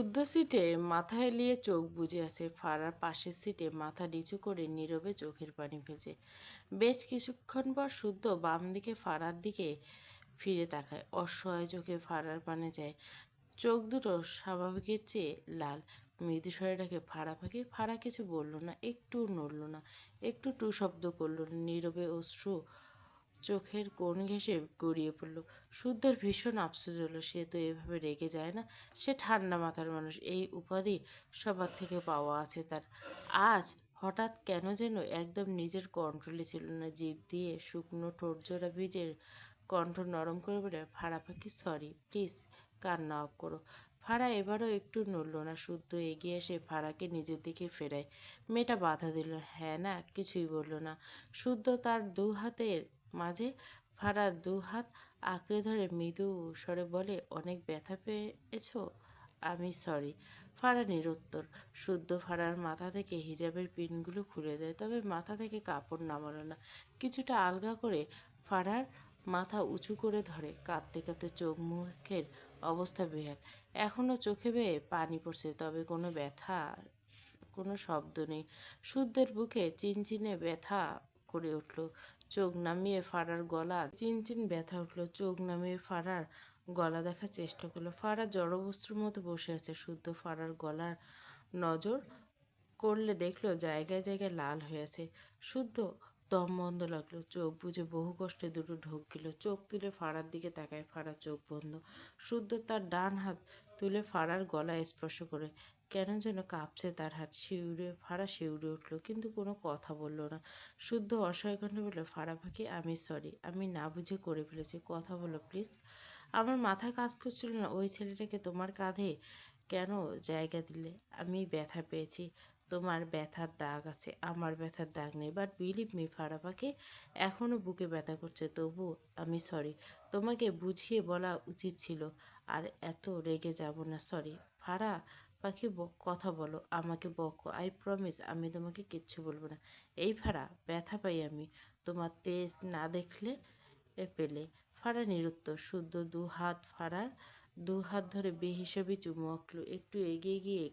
শুদ্ধ সিটে মাথা এলিয়ে চোখ বুজে আছে। ফারার পাশের সিটে মাথা নিচু করে নীরবে চোখের পানি ফেলছে। বেশ কিছুক্ষণ পর শুদ্ধ বাম দিকে ফারার দিকে ফিরে তাকায়। অসহায় চোখে ফারার পানে যায়। চোখ দুটো স্বাভাবিকের চেয়ে লাল। মৃদু স্বরে ডাকে, ফাড়া পাখি। ফাড়া কিছু বলল না, একটু নড়ল না, একটু টু শব্দ করল না। নীরবে অশ্রু চোখের কোণ ঘেঁষে গড়িয়ে পড়ল। শুদ্ধর ভীষণ আফসোস হলো। সে তো এভাবে রেগে যায় না। সে ঠান্ডা মাথার মানুষ। এই উপাধি সবার থেকে পাওয়া আছে তার। আজ হঠাৎ কেন যেন একদম নিজের কন্ট্রোলে ছিল না। জিভ দিয়ে শুকনো ঠোঁটজোড়া ভিজে কণ্ঠ নরম করে বলে, ফাড়া পাখি সরি, প্লিজ কান্না অফ করো। ফাড়া এবারও একটু নড়ল না। শুদ্ধ এগিয়ে এসে ফাড়াকে নিজের দিকে ফেরায়। মেয়েটা বাধা দিল, হ্যাঁ না, কিছুই বলল না। শুদ্ধ তার দু হাতের মাঝে ফাড়ার দু হাত আঁকড়ে ধরে মৃদু স্বরে বলে, অনেক ব্যথা পেয়েছো? আমি সরি। ফাড়া নিরুত্তর। শুদ্ধ ফাড়ার মাথা থেকে হিজাবের পিনগুলো খুলে দেয়, তবে মাথা থেকে কাপড় নামালো না। কিছুটা আলগা করে ফাড়ার মাথা উঁচু করে ধরে। কাঁদতে কাঁদতে চোখ মুখের অবস্থা বেহাল। এখনও চোখে বেয়ে পানি পড়ছে, তবে কোনো ব্যথা, কোনো শব্দ নেই। শুদ্ধের বুকে চিনচিনে ব্যথা করে উঠল। চোখ নামিয়ে ফাড়ার গলা চিনচিন ব্যথা উঠল। চোখ নামিয়ে ফাড়ার গলা দেখার চেষ্টা করলো। ফাড়া জড়বস্তুর মতো বসে আছে। শুদ্ধ ফাড়ার গলার নজর করলে দেখলো জায়গায় জায়গায় লাল হয়ে আছে। শুদ্ধ দম বন্ধ লাগলো। চোখ বুজে বহু কষ্টে দুটো ঢোক গেল। চোখ তুলে ফাড়ার দিকে তাকায়। ফাড়ার চোখ বন্ধ। শুদ্ধ তার ডান হাত তুলে ফাড়ার গলায় স্পর্শ করে। কেন যেন কাঁপছে তার হাত। ফাড়া শিউরে উঠল, কিন্তু কোনো কথা বলল না। শুদ্ধ অসহায় কণ্ঠে বলল, ফাড়া পাখি, আমি সরি, আমি না বুঝে করে ফেলেছি, কথা বলো প্লিজ। আমার মাথা কাজ করছিল না। ওই ছেলেটাকে তোমার কাঁধে কেন জায়গা দিলে? আমি ব্যথা পেয়েছি। তোমার ব্যথার দাগ আছে, আমার ব্যথার দাগ নেই। বাট বিলিভ মি ফাড়া পাখি, এখনও বুকে ব্যথা করছে। তবু আমি সরি। তোমাকে বুঝিয়ে বলা উচিত ছিল। আর এত রেগে যাব না, সরি। ফাড়া পাখি, কথা বলো, আমাকে বকো, আই প্রমিস আমি তোমাকে কিচ্ছু বলবো না। এই ফাড়া, ব্যথা পাই আমি তোমার তেজ না দেখলে পেলে। ফাড়া নিরুত্তর। শুদ্ধ দু হাত ধরে বেহিসাবি চুমু আঁকল। একটু এগিয়ে গিয়ে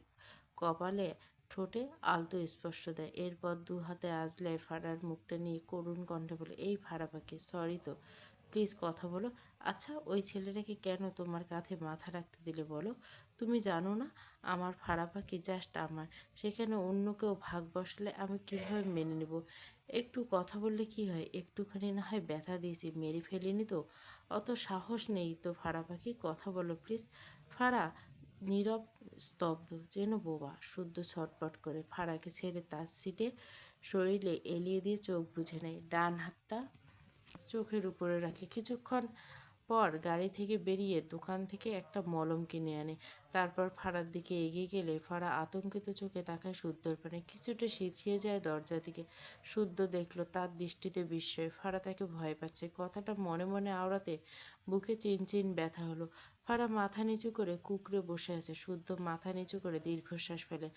কপালে ঠোঁটে আলতো স্পর্শ দেয়। এরপর দু হাতে আজলায় ফাড়ার মুখটা নিয়ে করুণ কণ্ঠে বলে, এই ফাড়া পাখি, সরি তো, প্লিজ কথা বলো। আচ্ছা, ওই ছেলেটাকে কেন তোমার কাঁধে মাথা রাখতে দিলে বলো? তুমি জানো না আমার ফাড়া পাখি জাস্ট আমার। সেখানে অন্য কেউ ভাগ বসালে আমি কিভাবে মেনে নেব? একটু কথা বললে কি হয়? একটুখানি না হয় ব্যথা দিয়েছি, মেরে ফেলিনি তো। অত সাহস নেই তো ফাড়া পাখি, কথা বলো প্লিজ। ফাড়া নীরব, স্তব্ধ, যেন বোবা। শুদ্ধ ছটপট করে ফাড়াকে ছেড়ে তার সিটে শরীরে এলিয়ে দিয়ে চোখ বুজে নেয়। ডান হাতটা চোখের উপরে রাখে। কিছুক্ষণ পর গাড়ি থেকে বেরিয়ে দোকান থেকে একটা মলম কিনে আনে। তারপর ফাড়ার দিকে এগিয়ে গেলে ফাড়া আতঙ্কিত চোখে তাকায় শুদ্ধর পানে। কিছুটা সিঁথিয়ে যায় দরজা দিকে। শুদ্ধ দেখলো তার দৃষ্টিতে বিস্ময়। ফাড়া তাকে ভয় পাচ্ছে। কথাটা মনে মনে আওড়াতে বুকে চিনচিন ব্যথা হলো। ফাড়া মাথা নিচু করে কুঁকড়ে বসে আছে। শুদ্ধ মাথা নিচু করে দীর্ঘশ্বাস ফেলে।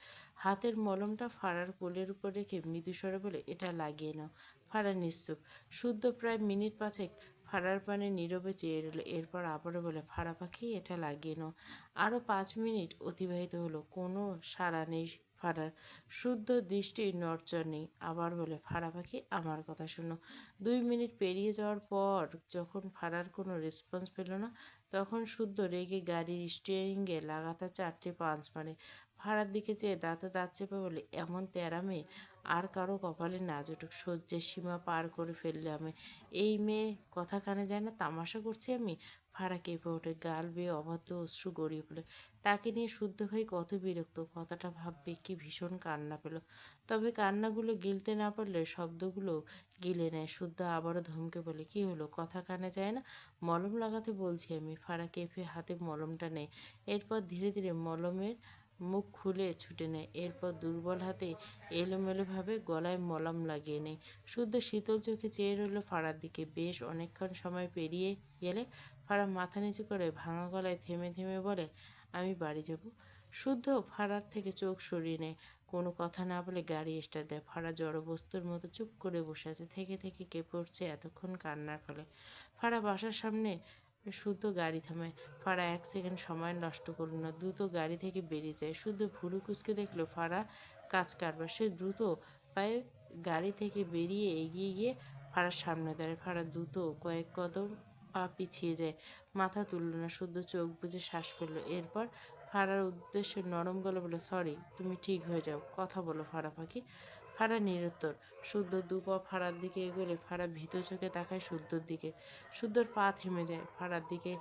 হাতের মলমটা ফাড়ার কোলের উপর রেখে মৃদু স্বরে বলে, এটা লাগিয়ে নাও। ফাড়া নিশ্চুপ। শুদ্ধ প্রায় মিনিট পাঁচেক ফাড়ার পানে নীরবে চেয়ে রইল। এরপর আবারও বলে, ফাড়া পাখি, এটা লাগিয়ে নাও। আরও 5 মিনিট অতিবাহিত হলো। কোনো সাড়া নেই ফাড়ার। শুদ্ধ দৃষ্টি নড়চড় নেই। আবার বলে, ফাড়া পাখি, আমার কথা শোনো। 2 মিনিট পেরিয়ে যাওয়ার পর যখন ফাড়ার কোনো রেসপন্স পেল না, তখন শুদ্ধ রেগে গাড়ির স্টিয়ারিংয়ে লাগাতার 4টে পাঞ্চ মারে। ফাড়ার দিকে চেয়ে দাঁতে দাঁত চেপে বলে, এমন তেরা মেয়ে আর কারো কপালে না জুটুক। সহ্যের সীমা পার করে ফেললে আমি। এই মেয়ে কথা কানে যায় না, তামাশা করছি আমি? ফাড়া কেঁপে ওঠে। গাল বেয়ে অবাধ্য অশ্রু গড়িয়ে পড়ে। তাকে নিয়ে শুদ্ধ হয়ে কত বিরক্ত। কথাটা ভাববে কি ভীষণ কান্না পেল। তবে কান্নাগুলো গিলতে না পারলে শব্দগুলো গিলে নেয়। শুদ্ধ আবারও ধমকে বলে, কি হলো, কথা কানে যায় না? মলম লাগাতে বলছি আমি। ফাড়া কেঁপে হাতে মলমটা নেয়। এরপর ধীরে ধীরে মলমের মুখ খুলে ছুটে নেয়। এরপর দুর্বল হাতে এলোমেলোভাবে গলায় মলম লাগিয়ে নেয়। শুদ্ধ শীতল চোখে চেয়ে রইল ফাড়ার দিকে। বেশ অনেকক্ষণ সময় পেরিয়ে গেলে ফাড়া মাথা নিচু করে ভাঙা গলায় থেমে থেমে বলে, আমি বাড়ি যাব। শুদ্ধ ফাড়ার থেকে চোখ সরিয়ে নেয়। কোনো কথা না বলে গাড়ি স্টার্ট দেয়। ফাড়া জড়বস্তুর মতো চুপ করে বসে আছে। থেকে থেকে কেঁপে উঠছে এতক্ষণ কান্নার ফলে। ফাড়া বাসার সামনে শুদ্ধ গাড়ি থামায়। ফারা 1 সেকেন্ড সময় নষ্ট করল না, দ্রুত গাড়ি থেকে বেরিয়ে যায়। শুদ্ধ ভুরু কুচকে দেখলো ফারা কাজ কারবার। সে দ্রুত পায়ে গাড়ি থেকে বেরিয়ে এগিয়ে গিয়ে ফারার সামনে দাঁড়ায়। ফারা দ্রুত কয়েক কদম পা পিছিয়ে যায়, মাথা তুলল না। শুদ্ধ চোখ বুজে শ্বাস ফেলল। এরপর ফারার উদ্দেশ্যে নরম গলা বলল, সরি, তুমি ঠিক হয়ে যাও, কথা বলো ফারা পাখি। ফারা নিরুত্তর। শুদ্ধ দুপা ফারার দিকে এগোলে ফারা ভীত চোখে তাকায় শুদ্ধর দিকে। শুদ্ধর পা থেমে যায়। ফারার দিকে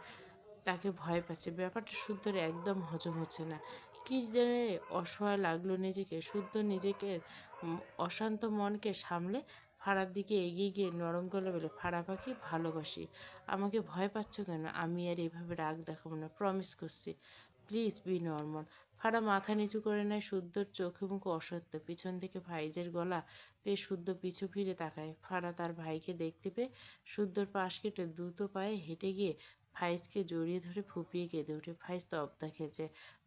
তাকে ভয় পাচ্ছে। ব্যাপারটা শুদ্ধর একদম হজম হচ্ছে না। কি যেন অসহায় লাগলো নিজেকে। শুদ্ধ নিজেকে অশান্ত মনকে সামলে ফারার দিকে এগিয়ে গিয়ে নরম গলা বলে, ফারা পাখি, ভালোবাসি। আমাকে ভয় পাচ্ছ কেন? আমি আর এভাবে রাগ দেখাবো না, প্রমিস করছি। Please be normal. ফারা মাথা নিচু করে নেয়। শুদ্ধর চোখে মুখে অসত্য। পিছন থেকে ফাইজের গলা পেয়ে শুদ্ধ পিছু ফিরে তাকায়। ফারা তার ভাইকে দেখতে পেয়ে শুদ্ধর পাশ কেটে দ্রুত পায়ে হেঁটে গিয়ে ফাইজকে জড়িয়ে ধরে ফুঁপিয়ে কেঁদে ওঠে। ফাইজ তব্দা খেয়েছে।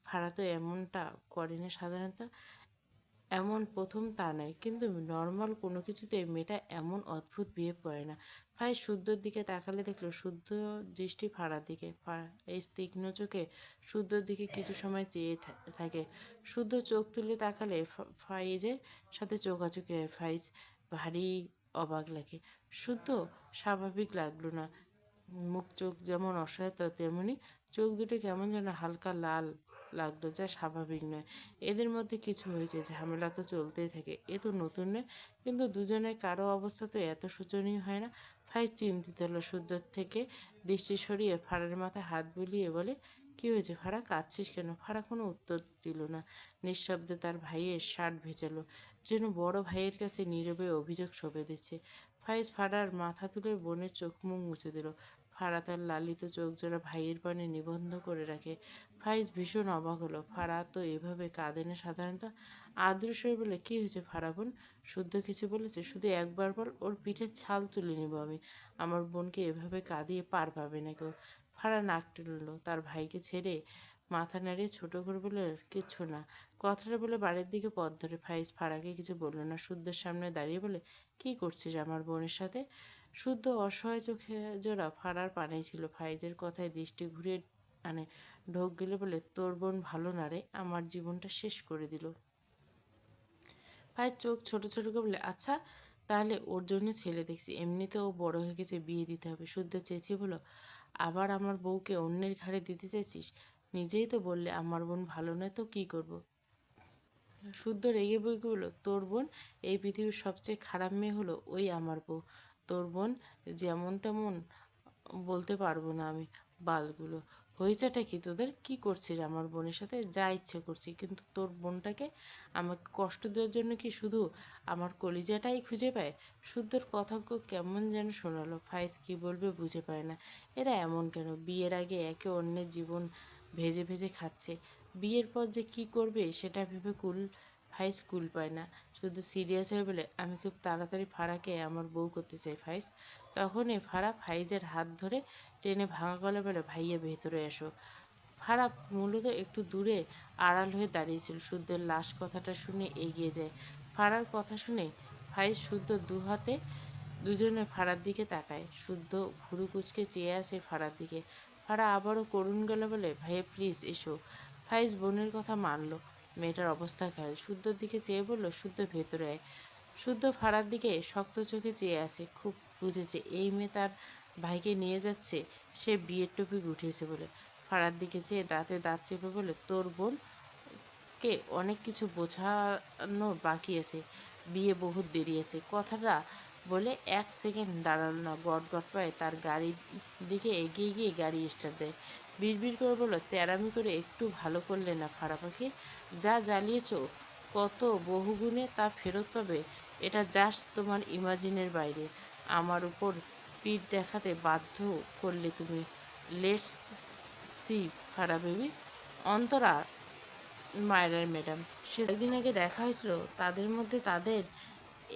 ফারা তো এমনটা করে না সাধারণত। এমন প্রথম তা নয়, কিন্তু নর্মাল কোনো কিছুতে মেয়েটা এমন অদ্ভুত বিহেভ করে না। ফাইজ শুদ্ধর দিকে তাকালে দেখলো শুদ্ধ দৃষ্টি ফাড়ার দিকে। এই তীক্ষ্ণ চোখে শুদ্ধর দিকে কিছু সময় চেয়ে থাকে। শুদ্ধ চোখ তুলে তাকালে ফাইজের সাথে চোখাচোখি হয়। ফাইজ ভারী অবাক লাগে। শুদ্ধ স্বাভাবিক লাগলো না। মুখ চোখ যেমন অসহায়তা, তেমনি চোখ দুটো কেমন যেন হালকা লাল লাগলো, যা স্বাভাবিক নয়। এদের মধ্যে কিছু হয়েছে, ঝামেলা তো চলতেই থাকে, এ তো নতুন নয়। কিন্তু দুজনের কারো অবস্থা তো এত শোচনীয় হয় না। ফাইজ চিন্তিত হলো। শুদ্ধ থেকে দৃষ্টি সরিয়ে ফাড়ার মাথায় হাত বুলিয়ে বলে, কি হয়েছে ফাড়া, কাঁদছিস কেন? ফাড়া কোনো উত্তর দিল না। নিঃশব্দে তার ভাইয়ের শার্ট ভেজালো, যেন বড় ভাইয়ের কাছে নীরবে অভিযোগ সঁপে দিচ্ছে। ফাইজ ফাড়ার মাথা তুলে বোনের চোখ মুখ মুছে দিল। ফারা তার লালিত চোখজোড়া ভাইয়ের পানে নিবন্ধ করে রাখে। ফাইজ ভীষণ অবাক হলো। ফারা তো এভাবে কাঁদে না সাধারণত। আদ্র স্বরে বলে, কি হয়েছে ফারা বোন? শুদ্ধ কিছু বলেছে? শুধু একবার বল, ওর পিঠের ছাল তুলে নিব আমি। আমার বোনকে এভাবে কাঁদিয়ে পার পাবে না কেউ। ফারা নাক টেলল। তার ভাইকে ছেড়ে মাথা নাড়িয়ে ছোট করে বলে, কিচ্ছু না। কথাটা বলে বাড়ির দিকে পথ ধরে। ফাইজ ফারাকে কিছু বলল না। শুদ্ধের সামনে দাঁড়িয়ে বলে, কি করছিস আমার বোনের সাথে? শুদ্ধ অসহায় চোখে জোড়া ফাড়ার পানেই ছিল। ফাইজের কথায় দৃষ্টি ঘুরিয়ে আনে। ঢোক গেলে বলে, তোর বোন ভালো না রে, আমার জীবনটা শেষ করে দিল। ফাইজ চোখ ছোট ছোট করে বলে, আচ্ছা তাহলে ওর জন্য ছেলে দেখছি, এমনিতে ও বড় হয়ে গেছে, বিয়ে দিতে হবে। শুদ্ধ চেঁচিয়ে বলো, আবার আমার বউকে অন্যের ঘাড়ে দিতে চাইছিস? নিজেই তো বললে আমার বোন ভালো নয়, তো কি করব? শুদ্ধ রেগে বই বলল, তোর বোন এই পৃথিবীর সবচেয়ে খারাপ মেয়ে হলো ওই আমার বউ। তোর বোন যেমন তেমন বলতে পারবো না আমি। বালগুলো, হয়েছেটা কি তোদের? কি করছিস আমার বোনের সাথে? যা ইচ্ছে করছি, কিন্তু তোর বোনটাকে আমাকে কষ্ট দেওয়ার জন্য কি শুধু আমার কলিজাটাই খুঁজে পায়? শুদ্ধর কথাগুলো কেমন যেন শোনালো। ফাইজ কি বলবে বুঝে পায় না। এরা এমন কেন? বিয়ের আগে একে অন্যের জীবন ভেজে ভেজে খাচ্ছে, বিয়ের পর যে কি করবে সেটা ভেবে ফাইজ কুল পায় না। শুধু সিরিয়াস হয়ে বলে, আমি খুব তাড়াতাড়ি ফারাকে আমার বউ করতে চাই ফাইজ। তখনই ফারা ফাইজের হাত ধরে টেনে ভাঙা গলা বলে, ভাইয়া ভেতরে এসো। ফারা মূলত একটু দূরে আড়াল হয়ে দাঁড়িয়েছিল। শুদ্ধের লাশ কথাটা শুনে এগিয়ে যায়। ফারার কথা শুনে ফাইজ শুদ্ধ দু হাতে দুজনে ফারার দিকে তাকায়। শুদ্ধ ভুরু কুচকে চেয়ে আছে ফারার দিকে। ফারা আবারও করুণ গলা বলে, ভাইয়া প্লিজ এসো। ফাইজ বোনের কথা মানল। মেয়েটার অবস্থা খেয়াল। শুদ্ধর দিকে চেয়ে বলল, শুদ্ধ ভেতরে আয়। শুদ্ধ ফারার দিকে শক্ত চোখে চেয়ে আছে। খুব বুঝেছে এই মেয়ে তার ভাইকে নিয়ে যাচ্ছে সে বিয়ের টপিক উঠিয়েছে বলে। ফারার দিকে চেয়ে দাঁতে দাঁত চেপে বলে, তোর বোনকে অনেক কিছু বোঝানো বাকি আছে, বিয়ে বহুত দেরি আছে। কথাটা বলে 1 সেকেন্ড দাঁড়ালো না, গট পায়ে তার গাড়ির দিকে এগিয়ে গিয়ে গাড়ি স্টার্ট দেয়। বিড়বিড় করে বলল, তেরামি করে একটু ভালো করলে না ফারা পাখি? যা জ্বালিয়েছ কত বহুগুণে তা ফেরত পাবে, এটা জাস্ট তোমার ইমাজিনের বাইরে। আমার উপর পিঠ দেখাতে বাধ্য করলে তুমি। Let's see Farah baby. Antara মায়রার ম্যাডাম, সে কয়েকদিন আগে দেখা হয়েছিল তাদের মধ্যে, তাদের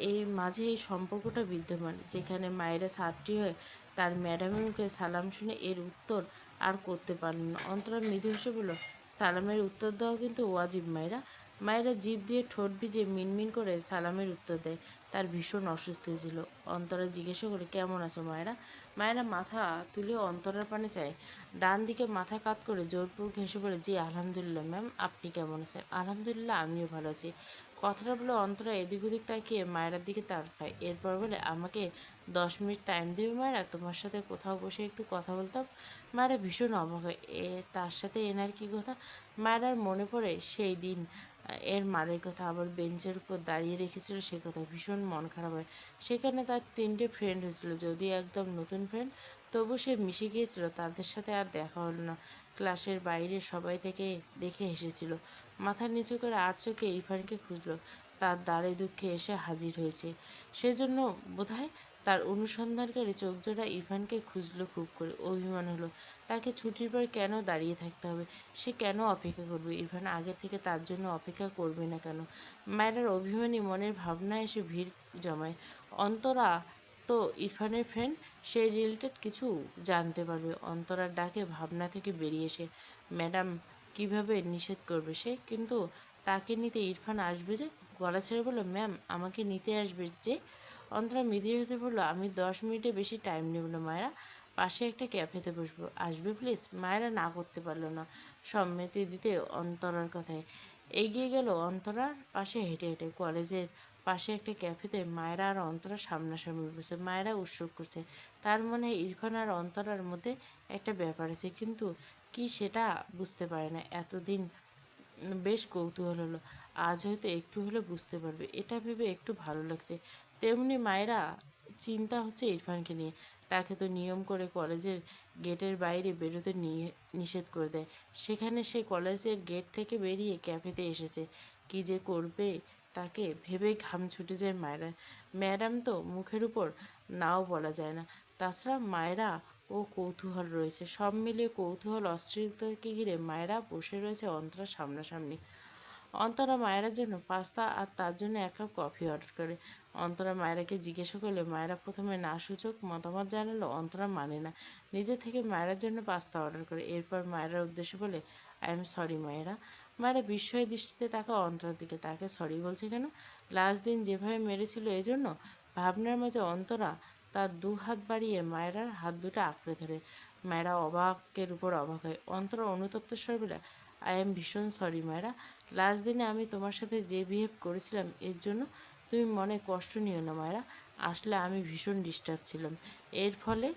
এই মাঝে এই সম্পর্কটা বিদ্যমান, যেখানে মায়েরা ছাত্রী হয়ে তার ম্যাডামের মুখে সালাম শুনে এর উত্তর আর করতে পারল না। অন্তরা মৃদু হেসে বলল, সালামের উত্তর দেওয়া কিন্তু ওয়াজিব মায়েরা। মায়েরা জিভ দিয়ে ঠোঁট ভিজে মিনমিন করে সালামের উত্তর দেয়। তার ভীষণ অস্বস্তি ছিল। অন্তরা জিজ্ঞাসা করে, কেমন আছো মায়েরা? মায়েরা মাথা তুলে অন্তরার পানে চায়। ডান দিকে মাথা কাত করে জোরপূর্বক হেসে বলে, জি আলহামদুলিল্লাহ ম্যাম, আপনি কেমন আছেন? আলহামদুলিল্লাহ, আমিও ভালো আছি। কথাটা বলে অন্তরা এদিক ওদিক তাকিয়ে মায়েরার দিকে তাকায়। এরপর বলে, আমাকে 10 মিনিট টাইম দেবে মায়েরা? তোমার সাথে কোথাও বসে একটু কথা বলতাম। মায়েরা ভীষণ অবাক হয়, তার সাথে এনার কি কথা? মায়েরার মনে পড়ে সেই দিন এর মারের কথা, আবার বেঞ্চের উপর দাঁড়িয়ে রেখেছিল সে কথা। ভীষণ মন খারাপ হয়। সেখানে তার 3টে ফ্রেন্ড হয়েছিল, যদি একদম নতুন ফ্রেন্ড, তবু সে মিশে গিয়েছিল। তাদের সাথে আর দেখা হলো না। ক্লাসের বাইরে সবাই থেকে দেখে হেসেছিল। মাথা নিচু করে আর চোখে ইরফানকে খুঁজল। তার দ্বারে দুঃখে এসে হাজির হয়েছে। সেজন্য বোধহয় তার অনুসন্ধানকারী চোখজোড়া ইরফানকে খুঁজল খুব করে। অভিমান হলো। তাকে ছুটির পর কেন দাঁড়িয়ে থাকতে হবে? সে কেন অপেক্ষা করবে? ইরফান আগে থেকে তার জন্য অপেক্ষা করবে না কেন? মায়ের অভিমানী মনের ভাবনা এসে ভিড় জমায়। অন্তরা তো ইরফানের ফ্রেন্ড, সে রিলেটেড কিছু জানতে পারবে। অন্তরার ডাকে ভাবনা থেকে বেরিয়ে এসে, ম্যাডাম কিভাবে নিষেধ করবে সে? কিন্তু তাকে নিতে ইরফান আসবে যে? গলা ছেড়ে বলল, ম্যাম আমাকে নিতে আসবে যে? অন্তরা মৃদু হেসে বলল, আমি 10 মিনিটে বেশি টাইম নেব না মায়েরা, পাশে একটা ক্যাফেতে বসবো, আসবে প্লিজ? মায়েরা না করতে পারল না সম্মতি দিতে অন্তরার কথায়। এগিয়ে গেল অন্তরার পাশে হেঁটে হেঁটে। কলেজের পাশে একটা ক্যাফেতে মায়েরা আর অন্তরা সামনাসামনি বসে। মায়েরা উৎসুক করছে। তার মনে হয় ইরফান আর অন্তরার মধ্যে একটা ব্যাপার আছে, কিন্তু কি সেটা বুঝতে পারে না। এতদিন বেশ কৌতূহল হলো, আজ হয়তো একটু হলে বুঝতে পারবে। এটা ভেবে একটু ভালো লাগছে। তেমনি মায়েরা চিন্তা হচ্ছে ইরফানকে নিয়ে। তাকে তো নিয়ম করে কলেজের গেটের বাইরে বেরোতে নিষেধ করে দেয়। সেখানে সে কলেজের গেট থেকে বেরিয়ে ক্যাফেতে এসেছে। কী যে করবে তাকে ভেবেই ঘাম ছুটে যায় মায়েরা। ম্যাডাম তো মুখের উপর নাও বলা যায় না। তাছাড়া মায়েরা ও কৌতূহল রয়েছে। সব মিলিয়ে কৌতূহল অস্থিরতাকে ঘিরে মায়েরা বসে রয়েছে অন্তরার সামনাসামনি। অন্তরা মায়েরার জন্য পাস্তা আর তার জন্য 1 কাপ কফি অর্ডার করে। অন্তরা মায়েরাকে জিজ্ঞাসা করলে মায়েরা প্রথমে না সূচক মতামত জানালো। অন্তরা মানে না, নিজে থেকে মায়েরার জন্য পাস্তা অর্ডার করে। এরপর মায়েরার উদ্দেশ্যে বলে, আই এম সরি মায়েরা। মায়েরা বিস্ময় দৃষ্টিতে তাকা অন্তরার দিকে। তাকে সরি বলছে কেন? লাস্ট দিন যেভাবে মেরেছিল এজন্য? ভাবনার মাঝে অন্তরা তার 2 হাত বাড়িয়ে মায়েরার হাত দুটো আঁকড়ে ধরে। মায়েরা অবাকের উপর অবাক হয়। অন্তরা অনুতপ্ত স্বরে বলে, আই এম ভীষণ সরি মায়েরা। লাস্ট দিনে আমি তোমার সাথে যে বিহেভ করেছিলাম এর জন্য তুমি মনে কষ্ট নিও না মায়েরা। আসলে আমি ভীষণ ডিস্টার্ব ছিলাম। এর ফলে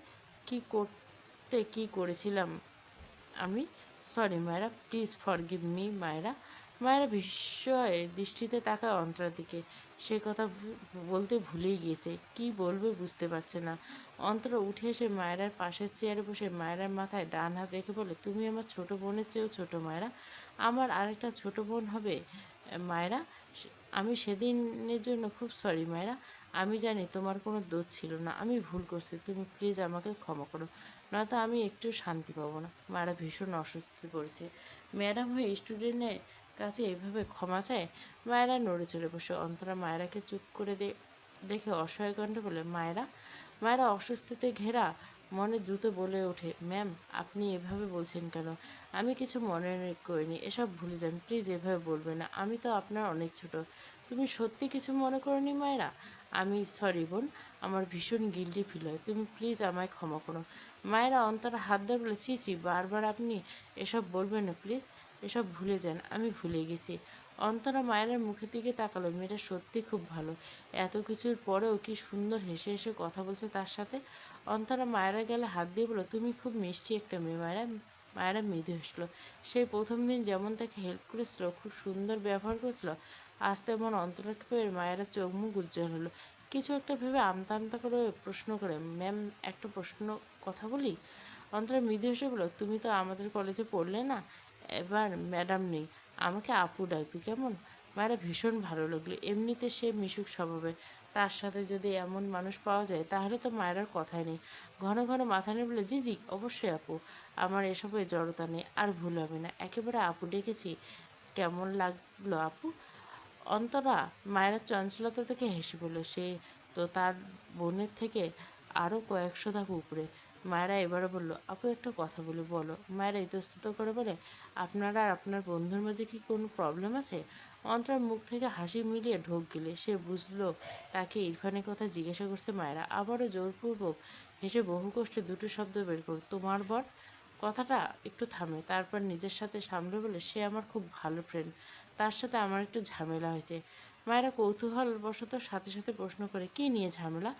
কি করেছিলাম আমি। সরি মায়েরা, প্লিজ ফরগিভ মি মায়েরা। মায়েরা বিস্ময়ে দৃষ্টিতে তাকায় অন্তরার দিকে। সে কথা বলতে ভুলেই গিয়েছে। কি বলবে বুঝতে পারছে না। অন্তরা উঠে এসে মায়েরার পাশের চেয়ারে বসে মায়েরার মাথায় ডান হাত রেখে বলে, তুমি আমার ছোট বোনের চেয়েও ছোট মায়েরা। আমার আরেকটা ছোট বোন হবে মায়েরা। আমি সেদিনের জন্য খুব সরি মায়েরা। আমি জানি তোমার কোনো দোষ ছিল না, আমি ভুল করছি। তুমি প্লিজ আমাকে ক্ষমা করো, নয়তো আমি একটু শান্তি পাবো না। মায়েরা ভীষণ অস্বস্তি পড়েছে। ম্যাডাম হয়ে স্টুডেন্টের কাছে এভাবে ক্ষমা চায়? মায়েরা নড়ে চড়ে বসে। অন্তরা মায়েরাকে চুপ করে দেখে অসহায় কণ্ঠে বলে, মায়েরা। মায়েরা অস্বস্তিতে ঘেরা মনে দ্রুত বলে ওঠে, ম্যাম আপনি এভাবে বলছেন কেন? আমি কিছু মনে করিনি, এসব ভুলে যান, প্লিজ এভাবে বলবেন না। আমি তো আপনার অনেক ছোট। তুমি সত্যি কিছু মনে করনি মায়েরা? আমি সরি বোন, আমার ভীষণ গিল্টি ফিল হয়। তুমি প্লিজ আমায় ক্ষমা করো। মায়েরা অন্তরা হাত ধরে বলে, ছি ছি, বারবার আপনি এসব বলবেন না প্লিজ, এসব ভুলে যান, আমি ভুলে গেছি। অন্তরা মায়ের মুখের দিকে তাকালো। মেয়েটা সত্যি খুব ভালো। এত কিছুর পরেও কি সুন্দর হেসে হেসে কথা বলছে তার সাথে। অন্তরা মায়েরা গেলে হাত দিয়ে বলো, তুমি খুব মিষ্টি একটা মেয়ে মায়েরা। মায়েরা মৃদু হাসলো। সেই প্রথম দিন যেমন তাকে হেল্প করেছিল, খুব সুন্দর ব্যবহার করেছিল, আজ তেমন অন্তরাকে পেয়ে মায়েরা চোখ মুখ উজ্জ্বল হলো। কিছু একটা ভেবে আমতা আমতা করে প্রশ্ন করে, ম্যাম একটা প্রশ্ন কথা বলি? অন্তরা মৃদু হেসে বলল, তুমি তো আমাদের কলেজে পড়লে না, এবার ম্যাডাম নেই, আমাকে আপু ডাকবি কেমন? মায়েরা ভীষণ ভালো লাগলো। এমনিতে সে মিশুক স্বভাবের, তার সাথে যদি এমন মানুষ পাওয়া যায় তাহলে তো মায়েরার কথাই নেই। ঘন ঘন মাথা নিয়ে বলে, জি জি অবশ্যই আপু, আমার এসবে জড়তা নেই, আর ভুল হবে না। একেবারে আপু ডেকেছি, কেমন লাগলো আপু? অন্তরা মায়ের চঞ্চলতা থেকে হেসে বলল, সে তো তার বোনের থেকে আরও কয়েকশো ধাপ উপরে। মায়েরা এবারে বলল, আপু একটা কথা বলি, বলো। মায়েরা ইতস্তত করে বলে, আপনার আর আপনার বন্ধুর মাঝে কি কোনো প্রবলেম আছে? অন্তরার মুখ থেকে হাসি মিলিয়ে ঢোক গেলে সে বুঝলো তাকে ইরফানের কথা জিজ্ঞাসা করছে মায়েরা। আবারও জোরপূর্বক হেসে বহু কষ্টে দুটো শব্দ বের করল, তোমার বর। কথাটা একটু থামে, তারপর নিজের সাথে সামলে বলে, সে আমার খুব ভালো ফ্রেন্ড, তার সাথে আমার একটু ঝামেলা হয়েছে। মায়েরা কৌতূহলবশত সাথে সাথে প্রশ্ন করে, কি নিয়ে ঝামেলা?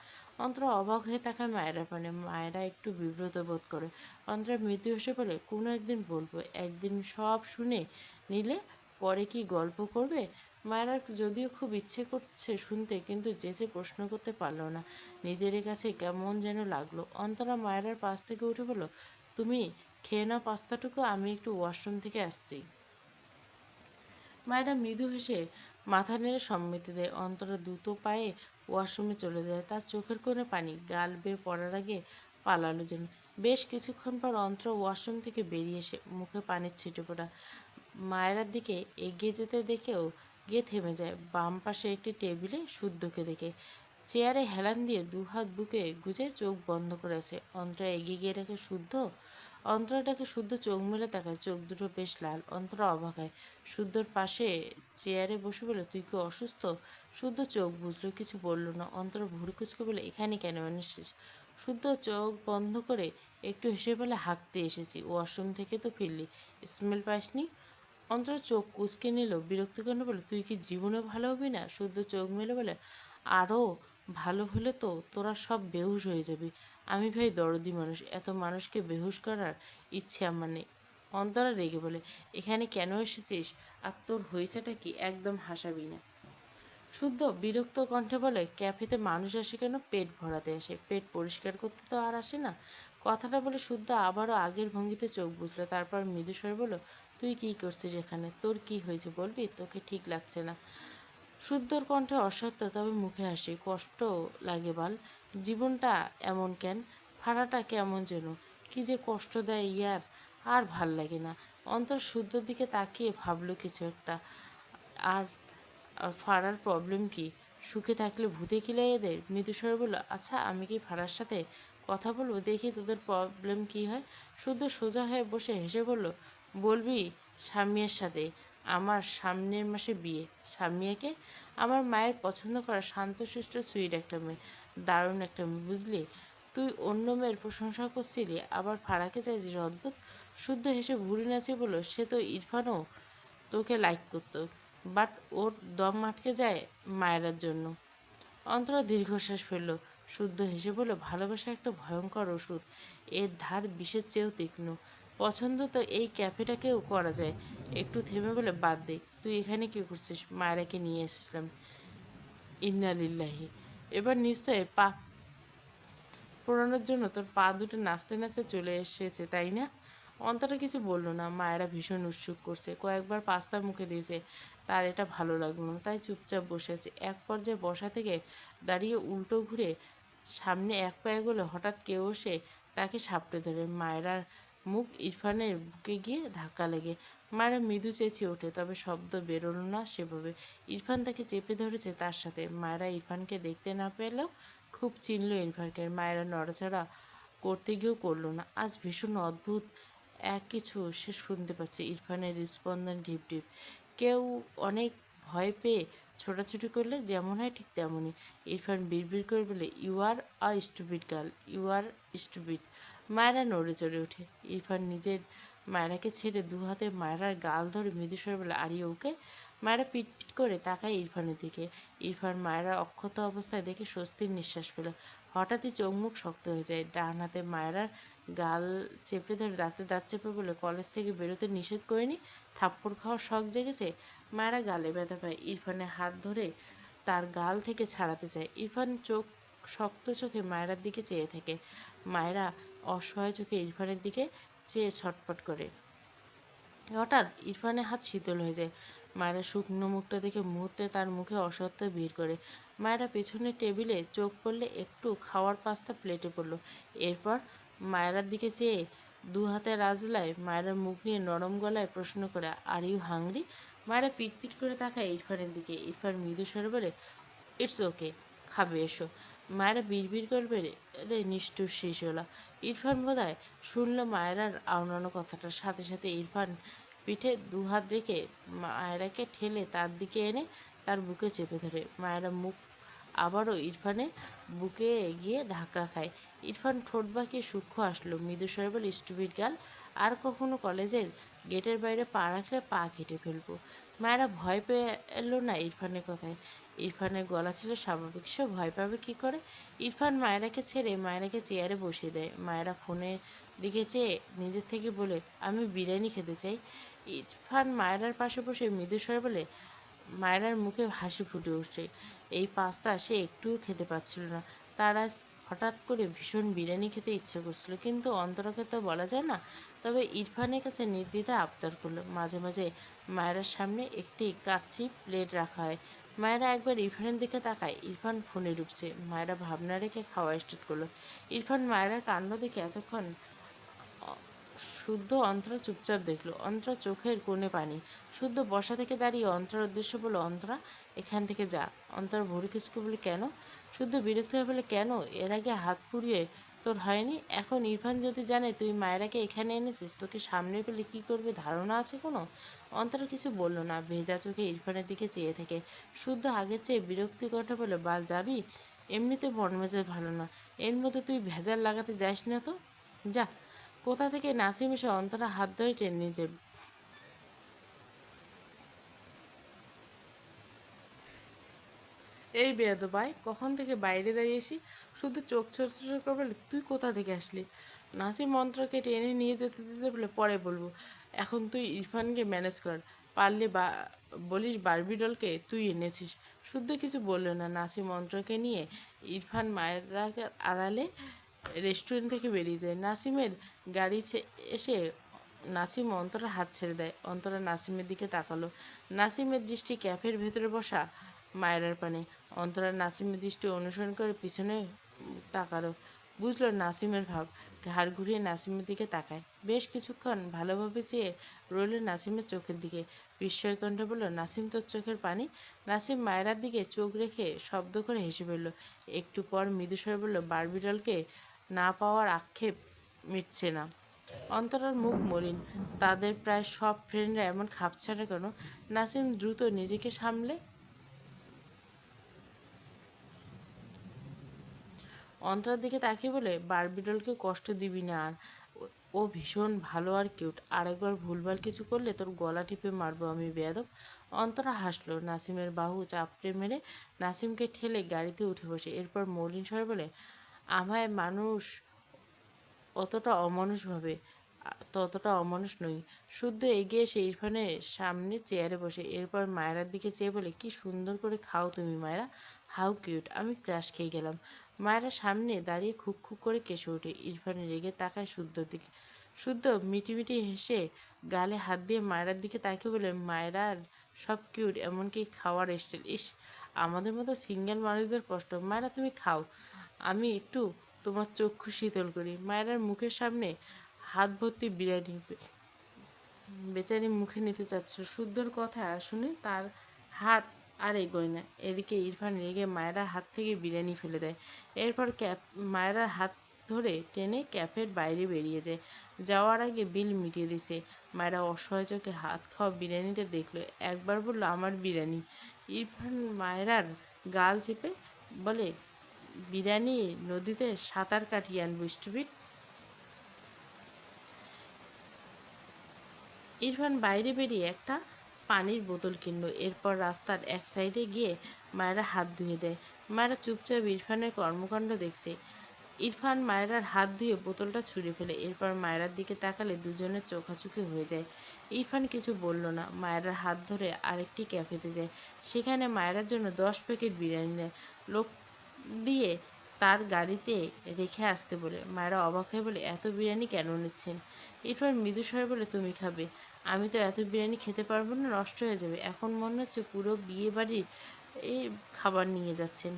অন্তরা অবাক হয়ে তাকায় মায়েরা পানে। মায়েরা একটু বিব্রত বোধ করে। অন্তরা মৃদু হেসে বলে, কোনো একদিন বলবো, একদিন সব শুনে নিলে পরে কি গল্প করবে? মায়েরার যদিও খুব ইচ্ছে করছে শুনতে, কিন্তু যেচে প্রশ্ন করতে পারলো না। নিজের কাছে কেমন যেন লাগলো। অন্তরা মায়েরার পাশ থেকে উঠে বলল, তুমি খেয়ে নাও পাস্তাটুকু, আমি একটু ওয়াশরুম থেকে আসছি। মায়েরা মৃদু হেসে মাথা নেড়ে সম্মতি দেয়। অন্তরা দ্রুত পায়ে ওয়াশরুমে চলে যায়, তার চোখের কোণে পানি, গাল বেয়ে পড়ার আগে পালালো যেন। বেশ কিছুক্ষণ পর অন্তরা ওয়াশরুম থেকে বেরিয়ে এসে মুখে পানির ছিটে ফোটা মায়েরার দিকে এগিয়ে যেতে দেখেও গিয়ে থেমে যায় বাম পাশে একটি টেবিলে শুদ্ধকে দেখে। চেয়ারে হেলান দিয়ে দুহাত বুকে গুজে চোখ বন্ধ করে আছে। অন্তরা এগিয়ে গিয়ে দেখে শুদ্ধ। অন্তরাটাকে শুদ্ধ চোখ মেলে তাকায়, চোখ দুটো বেশ লাল। অন্তরা অবাক হয়। শুদ্ধর পাশে চেয়ারে বসে বলে, তুই কি অসুস্থ? শুদ্ধ চোখ বুঝলো, কিছু বলল না। অন্তরা ভুরু কুচকে বলে, এখানে কেন এনেছিস? শুদ্ধ চোখ বন্ধ করে একটু হেসে বলে, হাঁকতে এসেছি। ওয়াশরুম থেকে তো ফিরলি, স্মেল পাসনি? অন্তরা চোখ কুচকে নিল, বিরক্ত করে বলে, তুই কি জীবনে ভালো হবি না? শুদ্ধ চোখ মেলে বলে, আরও ভালো হলে তো তোরা সব বেহুশ হয়ে যাবি। আমি ভাই দরদি মানুষ, এত মানুষকে বেহুশ করার ইচ্ছে আমার নেই। অন্তরা রেগে বলে, এখানে কেন এসেছিস আর তোর হয়েছেটা কি? একদম হাসাবি না। শুদ্ধ বিরক্ত কণ্ঠে বলে, ক্যাফেতে মানুষ আসে কেন? পেট ভরাতে আসে, পেট পরিষ্কার করতে তো আর আসে না। কথাটা বলে শুদ্ধ আবারও আগের ভঙ্গিতে চোখ বুঝলো, তারপর মৃদুস্বরে বলল, তুই কি করছিস এখানে? তোর কি হয়েছে বলবি? তোকে ঠিক লাগছে না। শুদ্ধর কণ্ঠে অসত্য, তবে মুখে হাসি। কষ্ট লাগে বাল, জীবনটা এমন কেন? ফাড়াটা কেমন যেন, কি যে কষ্ট দেয় ইয়ার, আর ভাল লাগে না। অন্তর শুদ্ধর দিকে তাকিয়ে ভাবলো কিছু একটা। আর ফাড়ার প্রবলেম কি? সুখে থাকলে ভূতে কিলাই এদের? মৃদুস্বরে বলল, আচ্ছা আমি কি ফাড়ার সাথে কথা বলবো, দেখি তোদের প্রবলেম কি হয়। শুদ্ধ সোজা হয়ে বসে হেসে বলল, বলবি স্বামীর সাথে আমার সামনের মাসে বিয়ে। স্বামীকে? আমার মায়ের পছন্দ করা শান্তশিষ্ট সুইট একটা মেয়ে, দারুণ একটা মেয়ে, বুঝলি? তুই অন্য মেয়ের প্রশংসা করছিলি, আবার ফাড়াকে চাইছিস? অদ্ভুত। শুদ্ধ হেসে ভুরু নাচিয়ে বলল, সে তো ইরফানও তোকে লাইক করতো, বাট ওর দম আটকে যায় মায়েরার জন্য। অন্তরা দীর্ঘশ্বাস ফেলল। শুদ্ধ হেসে বলল, ভালোবাসা একটা ভয়ঙ্কর ওষুধ, এর ধার বিষের চেয়েও তীক্ষ্ণ। পছন্দ তো এই ক্যাফেটাকেও করা যায়। একটু থেমে বলে, বাদ দে, তুই এখানে কি করছিস? মায়েরাকে নিয়ে এসেছিলাম। ইন্না লিল্লাহি। এবার নিশ্চয় পাপ পোড়ানোর জন্য তোর পা দুটো নাচতে নাচতে চলে এসেছে, তাই না? অন্তরা কিছু বলল না। মায়েরা ভীষণ উৎসুক করছে, কয়েকবার পাস্তা মুখে দিয়েছে, তার এটা ভালো লাগলো না, তাই চুপচাপ বসে আছে। এক পর্যায়ে বসা থেকে দাঁড়িয়ে উল্টো ঘুরে সামনে এক পা এগোলে হঠাৎ কেউ এসে তাকে সাপটে ধরে। মায়েরার মুখ ইরফানের বুকে গিয়ে ধাক্কা লেগে মায়েরা মৃদু চেঁচিয়ে ওঠে, তবে শব্দ বেরোলো না সেভাবে। ইরফান তাকে চেপে ধরেছে তার সাথে। মায়েরা ইরফানকে দেখতে না পেলেও খুব চিনল ইরফানকে। মায়েরা নড়াচড়া করতে গিয়েও করলো না। আজ ভীষণ অদ্ভুত এক কিছু সে শুনতে পাচ্ছে। ইরফানের স্পন্দন ঢিপ ঢিপ। কেউ অনেক ভয় পেয়ে ছোটাছুটি করলে যেমন হয় ঠিক তেমনই। ইরফান বিড়বিড় করে বলে, you are a stupid girl, you are stupid. Mayera নড়ে চড়ে ওঠে। ইরফান নিজের মায়েরাকে ছেড়ে দু হাতে মায়েরার গাল ধরে মৃদুস্বরে বলে, আর ইউ ওকে? মায়েরা পিটপিট করে তাকায় ইরফানের দিকে। ইরফান মায়েরা অক্ষত অবস্থায় দেখে স্বস্তির নিঃশ্বাস পেল। হঠাৎই চোখ মুখ শক্ত হয়ে যায়। ডান হাতে মায়েরার গাল চেপে ধরে দাঁতে দাঁত চেপে বলে, কলেজ থেকে বেরোতে নিষেধ করিনি? থাপ্পড় খাওয়ার শখ জেগেছে? মায়েরা গালে ব্যথা পায়। ইরফানের হাত ধরে তার গাল থেকে ছাড়াতে চায়। ইরফান চোখ শক্ত চোখে মায়েরার দিকে চেয়ে থাকে। মায়েরা অসহায় চোখে ইরফানের দিকে চেয়ে ছটফট করে। হঠাৎ ইরফানের হাত শীতল হয়ে যায়। মায়েরা শুকনো মুখটা দেখে মুহূর্তে তার মুখে অসত্য ভিড় করে। মায়েরা পেছনের টেবিলে চোখ পড়লে একটু খাওয়ার পাস্তা প্লেটে পড়ল। এরপর মায়েরার দিকে চেয়ে দু হাতে রাজলায় মায়েরার মুখ নিয়ে নরম গলায় প্রশ্ন করে, আর ইউ হাংরি? মায়েরা পিটপিট করে তাকায় ইরফানের দিকে। ইরফান মৃদু স্বরে বলে, ইটস ওকে, খাবে এসো। মায়েরা বিড়বিড় করবে রে নিষ্ঠুর শিশুলা। ইরফান বোধহয় শুনল মায়েরার আওড়ানো কথাটা। সাথে সাথে ইরফান পিঠে দু হাত রেখে মায়েরাকে ঠেলে তার দিকে এনে তার বুকে চেপে ধরে। মায়েরা মুখ আবারও ইরফানের বুকে গিয়ে ধাক্কা খায়। ইরফান ঠোঁট বাঁকিয়ে সূক্ষ্ম আসলো, মৃদু স্বরে বলে, স্টুপিড গার্ল, আর কখনো কলেজের গেটের বাইরে পা রাখলে পা কেটে ফেলবো। মায়েরা ভয় পেয়ে এলো না ইরফানের কথায়। ইরফানের গলা ছিল স্বাভাবিক, সে ভয় পাবে কি করে? ইরফান মায়েরাকে ছেড়ে মায়েরাকে চেয়ারে বসিয়ে দেয়। মায়েরা ফোনের দিকে চেয়ে নিজের থেকে বলে, আমি বিরিয়ানি খেতে চাই। ইরফান মায়েরার পাশে বসে মৃদু স্বরে বলে, মায়েরার মুখে হাসি ফুটে ওঠে। এই পাস্তা সে একটুও খেতে পারছিল না। তার আজ হঠাৎ করে ভীষণ বিরিয়ানি খেতে ইচ্ছে করছিল, কিন্তু অন্তরাকে তো বলা যায় না। তবে ইরফানের কাছে নির্দ্বিধায় আবদার করলো। মাঝে মাঝে মায়েরার সামনে একটি কাচ্চি প্লেট রাখা হয়। মায়েরা একবার ইরফানের দিকে তাকায়, ইরফান ফোনে ডুবছে। মায়েরা ভাবনা রেখে খাওয়া স্টার্ট করলো। ইরফান মায়েরার কাণ্ড দেখে এতক্ষণ শুদ্ধ অন্তরা চুপচাপ দেখলো। অন্তরা চোখের কোণে পানি। শুদ্ধ বসা থেকে দাঁড়িয়ে অন্তরার উদ্দেশ্য বলল, অন্তরা, এখান থেকে যা। অন্তরা ভুরু কুঁচকে বলে, কেন? শুদ্ধ বিরক্ত হয়ে বলে, কেন? এর আগে হাত পুড়িয়ে তোর হয়নি? এখন ইরফান যদি জানে তুই মায়েরাকে এখানে এনেছিস, তোকে সামনে পেলে কি করবে ধারণা আছে কোনো? অন্তরা কিছু বলল না, ভেজা চোখে ইরফানের দিকে চেয়ে থাকে। শুদ্ধ আগের চেয়ে বিরক্তি কথা বলে, বাল যাবি? এমনিতে মন মেজাজ ভালো না, এর মধ্যে তুই ভেজাল লাগাতে যাস না তো, যা। কোথা থেকে নাচিম এসে অন্তরা হাত ধরে টেনে নিয়ে যাবে। এই বেয়াদব, কখন থেকে বাইরে দাঁড়িয়েছি, শুধু চোখ ছোট ছোট করে বলে, তুই কোথা থেকে আসলি? নাসিম মন্ত্রকে টেনে নিয়ে যেতে যেতে বলে, পরে বলবো, এখন তুই ইরফানকে ম্যানেজ কর। পারলে বলিস বারবি ডলকে তুই এনেছিস। শুদ্ধ কিছু বলল না। নাসিম মন্ত্রকে নিয়ে ইরফান মায়ের আড়ালে রেস্টুরেন্ট থেকে বেরিয়ে যায়। নাসিমের গাড়ি এসে নাসিম অন্তরার হাত ছেড়ে দেয়। অন্তরা নাসিমের দিকে তাকালো। নাসিমের দৃষ্টি ক্যাফের ভেতরে বসা মায়েরার পানে। অন্তরা নাসিমের দৃষ্টি অনুসরণ করে পিছনে তাকালো। বুঝলো নাসিমের ভাব। ঘাড় ঘুরিয়ে নাসিমের দিকে তাকায়। বেশ কিছুক্ষণ ভালোভাবে চেয়ে রইল নাসিমের চোখের দিকে। বিস্ময় কণ্ঠে বলল, নাসিম, তোর চোখের পানি? নাসিম মায়েরার দিকে চোখ রেখে শব্দ করে হেসে ফেলল। একটু পর মৃদুস্বরে বলল, বারবিডলকে না পাওয়ার আক্ষেপ মিটছে না। অন্তরার মুখ মলিন। তাদের প্রায় সব ফ্রেন্ডরা এমন খাপছাড়া কেন? নাসিম দ্রুত নিজেকে সামলে অন্তরার দিকে তাকিয়ে বলে, বারবিডলকে কষ্ট দিবি না আর। ও ভীষণ ভালো আর কিউট। আরেকবার ভুলভাল কিছু করলে তোর গলা টিপে মারবো আমি, বেয়াদব। অন্তরা হাসলো। নাসিমের বাহু চাপড়ে মেরে নাসিমকে ঠেলে গাড়িতে উঠে বসে। এরপর মলিন স্বরে বলে, আমায় মানুষ অতটা অমানুষ ভাবে, ততটা অমানুষ নই। শুদ্ধ এগিয়ে এসে ইরফানের সামনে চেয়ারে বসে। এরপর মায়েরার দিকে চেয়ে বলে, কি সুন্দর করে খাও তুমি মায়েরা, হাউ কিউট। আমি ক্রাশ খেয়ে গেলাম। মায়েরা সামনে দাঁড়িয়ে খুক খুক করে কেসে ওঠে। ইরফানের রেগে তাকায় শুদ্ধর দিকে। শুদ্ধ মিটিমিটি হেসে গালে হাত দিয়ে মায়েরার দিকে তাকিয়ে বলে, মায়েরার সব কিউট, এমনকি খাওয়ার স্টাইল। ইস, আমাদের মতো সিঙ্গেল মানুষদের কষ্ট। মায়েরা তুমি খাও, আমি একটু তোমার চক্ষু শীতল করি। মায়েরার মুখের সামনে হাত ভর্তি বিরিয়ানি বেচারি মুখে নিতে চাচ্ছিল। শুদ্ধর কথা শুনে তার হাত আর এগোয় না। এদিকে ইরফান রেগে মায়েরার হাত থেকে বিরিয়ানি ফেলে দেয়। এরপর মায়েরার হাত ধরে টেনে ক্যাফের বাইরে বেরিয়ে যায়। যাওয়ার আগে বিল মিটিয়ে দিছে। মায়েরা অসহায় চোখে হাত খাওয়া বিরিয়ানিটা দেখলো। একবার বললো, আমার বিরিয়ানি। ইরফান মায়েরার গাল চেপে বলে, বিরিয়ানি নদীতে সাঁতার কাটিয়ে আনবো, স্টুপিড। ইরফান বাইরে বেরিয়ে একটা পানির বোতল কিনলো। এরপর রাস্তার এক সাইডে গিয়ে মায়েরা হাত ধুয়ে দেয়। মায়েরা চুপচাপ ইরফানের কর্মকাণ্ড দেখছে। ইরফান মায়েরার হাত ধুয়ে বোতলটা ছুঁড়ে ফেলে। এরপর মায়েরার দিকে তাকালে দুজনের চোখাচোখি হয়ে যায়। ইরফান কিছু বলল না। মায়েরার হাত ধরে আরেকটি ক্যাফেতে যায়। সেখানে মায়েরার জন্য 10 প্যাকেট বিরিয়ানি নেয়। লোক দিয়ে তার গাড়িতে রেখে আসতে বলে। মায়েরা অবাক হয়ে বলে, এত বিরিয়ানি কেন নিচ্ছেন? ইরফান মৃদু স্বরে বলে, তুমি খাবে? আমি তো এত বিরিয়ানি খেতে পারবো না, নষ্ট হয়ে যাবে। এখন মনে হচ্ছে পুরো বিয়ে বাড়ির এই খাবার নিয়ে যাচ্ছেন।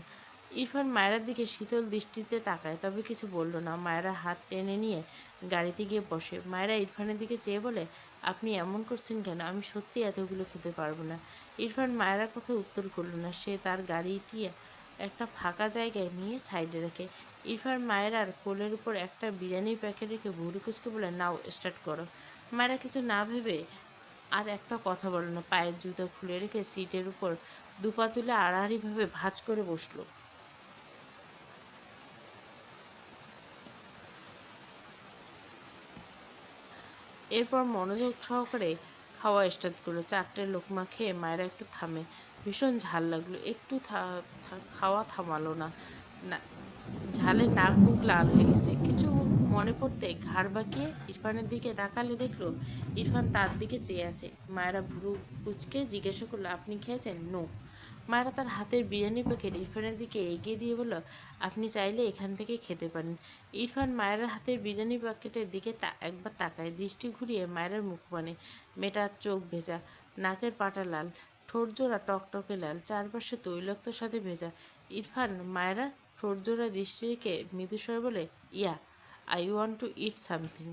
ইরফান মায়েরার দিকে শীতল দৃষ্টিতে তাকায়, তবে কিছু বলল না। মায়েরা হাত টেনে নিয়ে গাড়িতে গিয়ে বসে। মায়েরা ইরফানের দিকে চেয়ে বলে, আপনি এমন করছেন কেন? আমি সত্যি এতগুলো খেতে পারবো না। ইরফান মায়েরার কথা উত্তর করলো না। সে তার গাড়িটি একটা ফাঁকা জায়গায় নিয়ে সাইডে রাখে। ইরফান মায়েরার কোলের উপর একটা বিরিয়ানির প্যাকেট রেখে ভুরু কুচকে বলে, নাও স্টার্ট করো। মায়েরা কিছু না ভেবে আর একটা কথা বলল না। পায়ের জুতো খুলে রেখে সিটের উপর দুপা তুলে আড়াআড়িভাবে ভাঁজ করে বসলো। এরপর মনোযোগ সহকারে খাওয়া স্টার্ট করলো। 4টে লোকমা খেয়ে মায়েরা একটু থামে। ভীষণ ঝাল লাগলো। একটু খাওয়া থামালো না। না, ঝালে নাক মুখ লাল হয়ে গেছে। কিছু মনে পড়তে ঘাড় বাঁকিয়ে ইরফানের দিকে তাকালে দেখলো ইরফান তার দিকে চেয়ে আছে। মায়েরা ভুরু কুচকে জিজ্ঞাসা করলো, আপনি খেয়েছেন? নো। মায়েরা তার হাতের বিরিয়ানি প্যাকেট ইরফানের দিকে এগিয়ে দিয়ে বলল, আপনি চাইলে এখান থেকে খেতে পারেন। ইরফান মায়ের হাতের বিরিয়ানি প্যাকেটের দিকে একবার তাকায়। দৃষ্টি ঘুরিয়ে মায়ের মুখপানে। মেয়েটার চোখ ভেজা, নাকের পাটা লাল, ঠোঁট জোড়া টকটকে লাল, চারপাশে তৈলাক্তর সাথে ভেজা। ইরফান মায়েরা ঠোঁট জোড়া দৃষ্টি রেখে মৃদুস্বরে বলে, yeah, I want to eat something.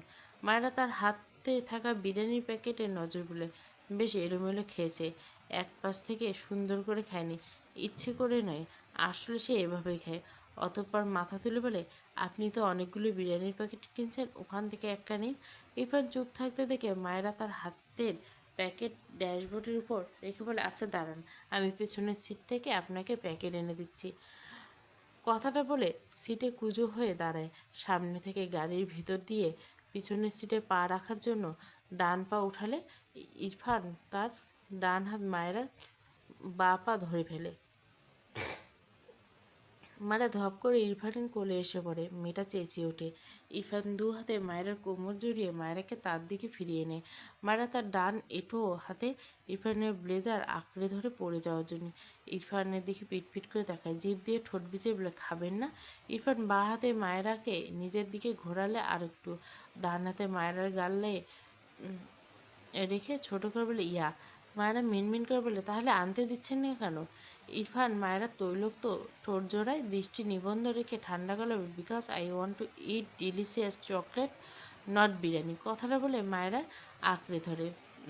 Mayra তার হাতে থাকা বিরিয়ানির প্যাকেটে নজর বলে, বেশ এলোমেলো খেয়েছে, এক পাশ থেকে সুন্দর করে খায়নি, ইচ্ছে করে নয়, আসলে সে এভাবেই খায়। অতঃপর মাথা তুলে বলে, আপনি তো অনেকগুলো বিরিয়ানির প্যাকেট কিনছেন, ওখান থেকে একটা নিন। ইরফান চুপ থাকতে দেখে মায়েরা তার হাতের প্যাকেট ড্যাশবোর্ডের উপর রেখে বলে, আচ্ছা দাঁড়ান, আমি পেছনের সিট থেকে আপনাকে প্যাকেট এনে দিচ্ছি। কথাটা বলে সিটে কুঁজো হয়ে দাঁড়ায়। সামনে থেকে গাড়ির ভিতর দিয়ে পিছনের সিটে পা রাখার জন্য ডান পা উঠালে ইরফান তার ডান হাত মায়েরার বাঁ পা ধরে ফেলে। মায়েরা ধপ করে ইরফানের কোলে এসে পড়ে। মেয়েটা চেঁচিয়ে ওঠে। ইরফান দু হাতে মায়েরার কোমর জড়িয়ে মায়েরাকে তার দিকে ফিরিয়ে নেয়। মায়েরা তার ডান এঁটো হাতে ইরফানের ব্লেজার আঁকড়ে ধরে পড়ে যাওয়ার জন্য। ইরফানের দিকে পিটপিট করে তাকায়, জিভ দিয়ে ঠোঁট ভিজিয়ে বলে, খাবেন না? ইরফান বাঁ হাতে মায়েরাকে নিজের দিকে ঘোরালে আর একটু, ডান হাতে মায়েরার গালে রেখে ছোট করে বলে, ইয়া। মায়েরা মিনমিন করে বলে, তাহলে আনতে দিচ্ছেন না কেন? ইরফান মায়েরা তৈলক্ত ঠোঁট জোড়ায় দৃষ্টি নিবন্ধ রেখে ঠান্ডা গলা, because I want to it delicious chocolate, not biryani. কথাটা বলে মায়েরা আঁকড়ে ধরে।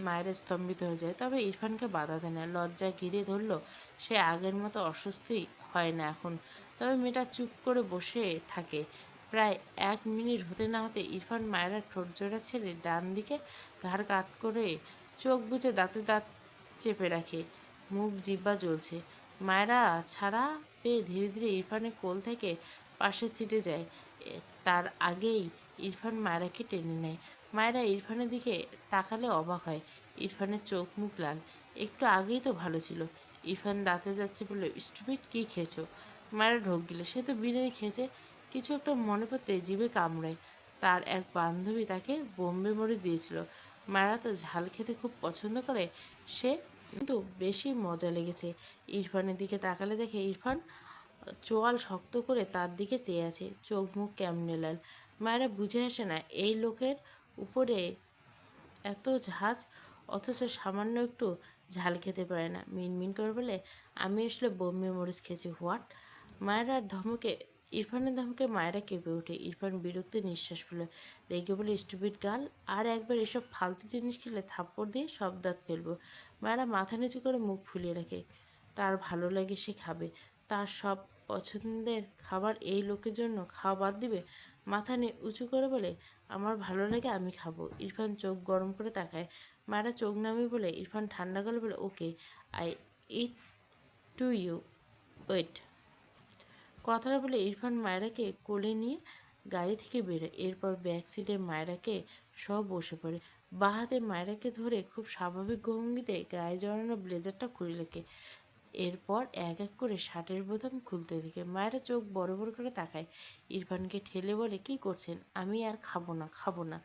মায়েরা স্তম্ভিত হয়ে যায়, তবে ইরফানকে বাধা দেয় না। লজ্জা ঘিরে ধরল, সে আগের মতো অস্বস্তি হয় না এখন। তবে মেয়েটা চুপ করে বসে থাকে। প্রায় 1 মিনিট হতে না হতে ইরফান মায়েরা ঠোঁট জোড়া ছেড়ে ডান দিকে ঘাড় কাত করে চোখ বুজে দাঁতে দাঁত চেপে রাখে। মুখ জিহ্বা জ্বলছে। মায়েরা ছাড়া পেয়ে ধীরে ধীরে ইরফানের কোল থেকে পাশের সিটে যায়। তার আগেই ইরফান মায়েরাকে টেনে নেয়। মায়েরা ইরফানের দিকে তাকালে অবাক হয়। ইরফানের চোখ মুখ লাল। একটু আগেই তো ভালো ছিল। ইরফান দাঁতে যাচ্ছে বলে, স্টুপিড, কী খেয়েছো? মায়েরা ঢোক গেলে, সে তো বিরিয়ানি খেয়েছে। কিছু একটা মনে পড়তে জিভে কামড়ায়। তার এক বান্ধবী তাকে বোম্বে মরিচ দিয়েছিল। মায়েরা তো ঝাল খেতে খুব পছন্দ করে, সে কিন্তু বেশি মজা লেগেছে। ইরফানের দিকে তাকালে দেখে ইরফান চোয়াল শক্ত করে তার দিকে চেয়ে আছে, চোখ মুখ কেমনে লাল। মায়েরা বুঝে আসে না, এই লোকের উপরে এত ঝাঁজ, অথচ সামান্য একটু ঝাল খেতে পারে না। মিনমিন করে বলে, আমি আসলে বোম্বে মরিচ খেয়েছি। হোয়াট? মায়েরা ধমকে ইরফানের ধমকে মায়েরা কেঁপে ওঠে। ইরফান বিরক্তি নিঃশ্বাস ফেলে, রেগে বলে, স্টুপিড গার্ল, আর একবার এসব ফালতু জিনিস খেলে থাপ্পড় দিয়ে সব দাঁত ফেলবো। মায়েরা মাথা নিচু করে মুখ ফুলিয়ে রাখে। তার ভালো লাগে সে খাবে, তার সব পছন্দের খাবার এই লোকের জন্য খাওয়া বাদ দিবে? মাথা উঁচু করে বলে, আমার ভালো লাগে, আমি খাবো। ইরফান চোখ গরম করে তাকায়। মায়েরা চোখ নামিয়ে বলে, ইরফান ঠান্ডা গলে বলে, okay, I eat to you, wait. কথাটা বলে ইরফান মায়েরাকে কোলে নিয়ে গাড়ি থেকে বেরোয়। এরপর ব্যাক সিটে মায়েরাকে সব বসে পড়ে। বাঁ হাতে মায়েরাকে ধরে খুব স্বাভাবিক ভঙ্গিতে গায়ে জড়ানো ব্লেজারটা খুলে রেখে এরপর এক এক করে শার্টের বোতাম খুলতে থাকে। মায়েরা চোখ বড় বড় করে তাকায়। ইরফানকে ঠেলে বলে, কি করছেন? আমি আর খাবো না, খাবো না।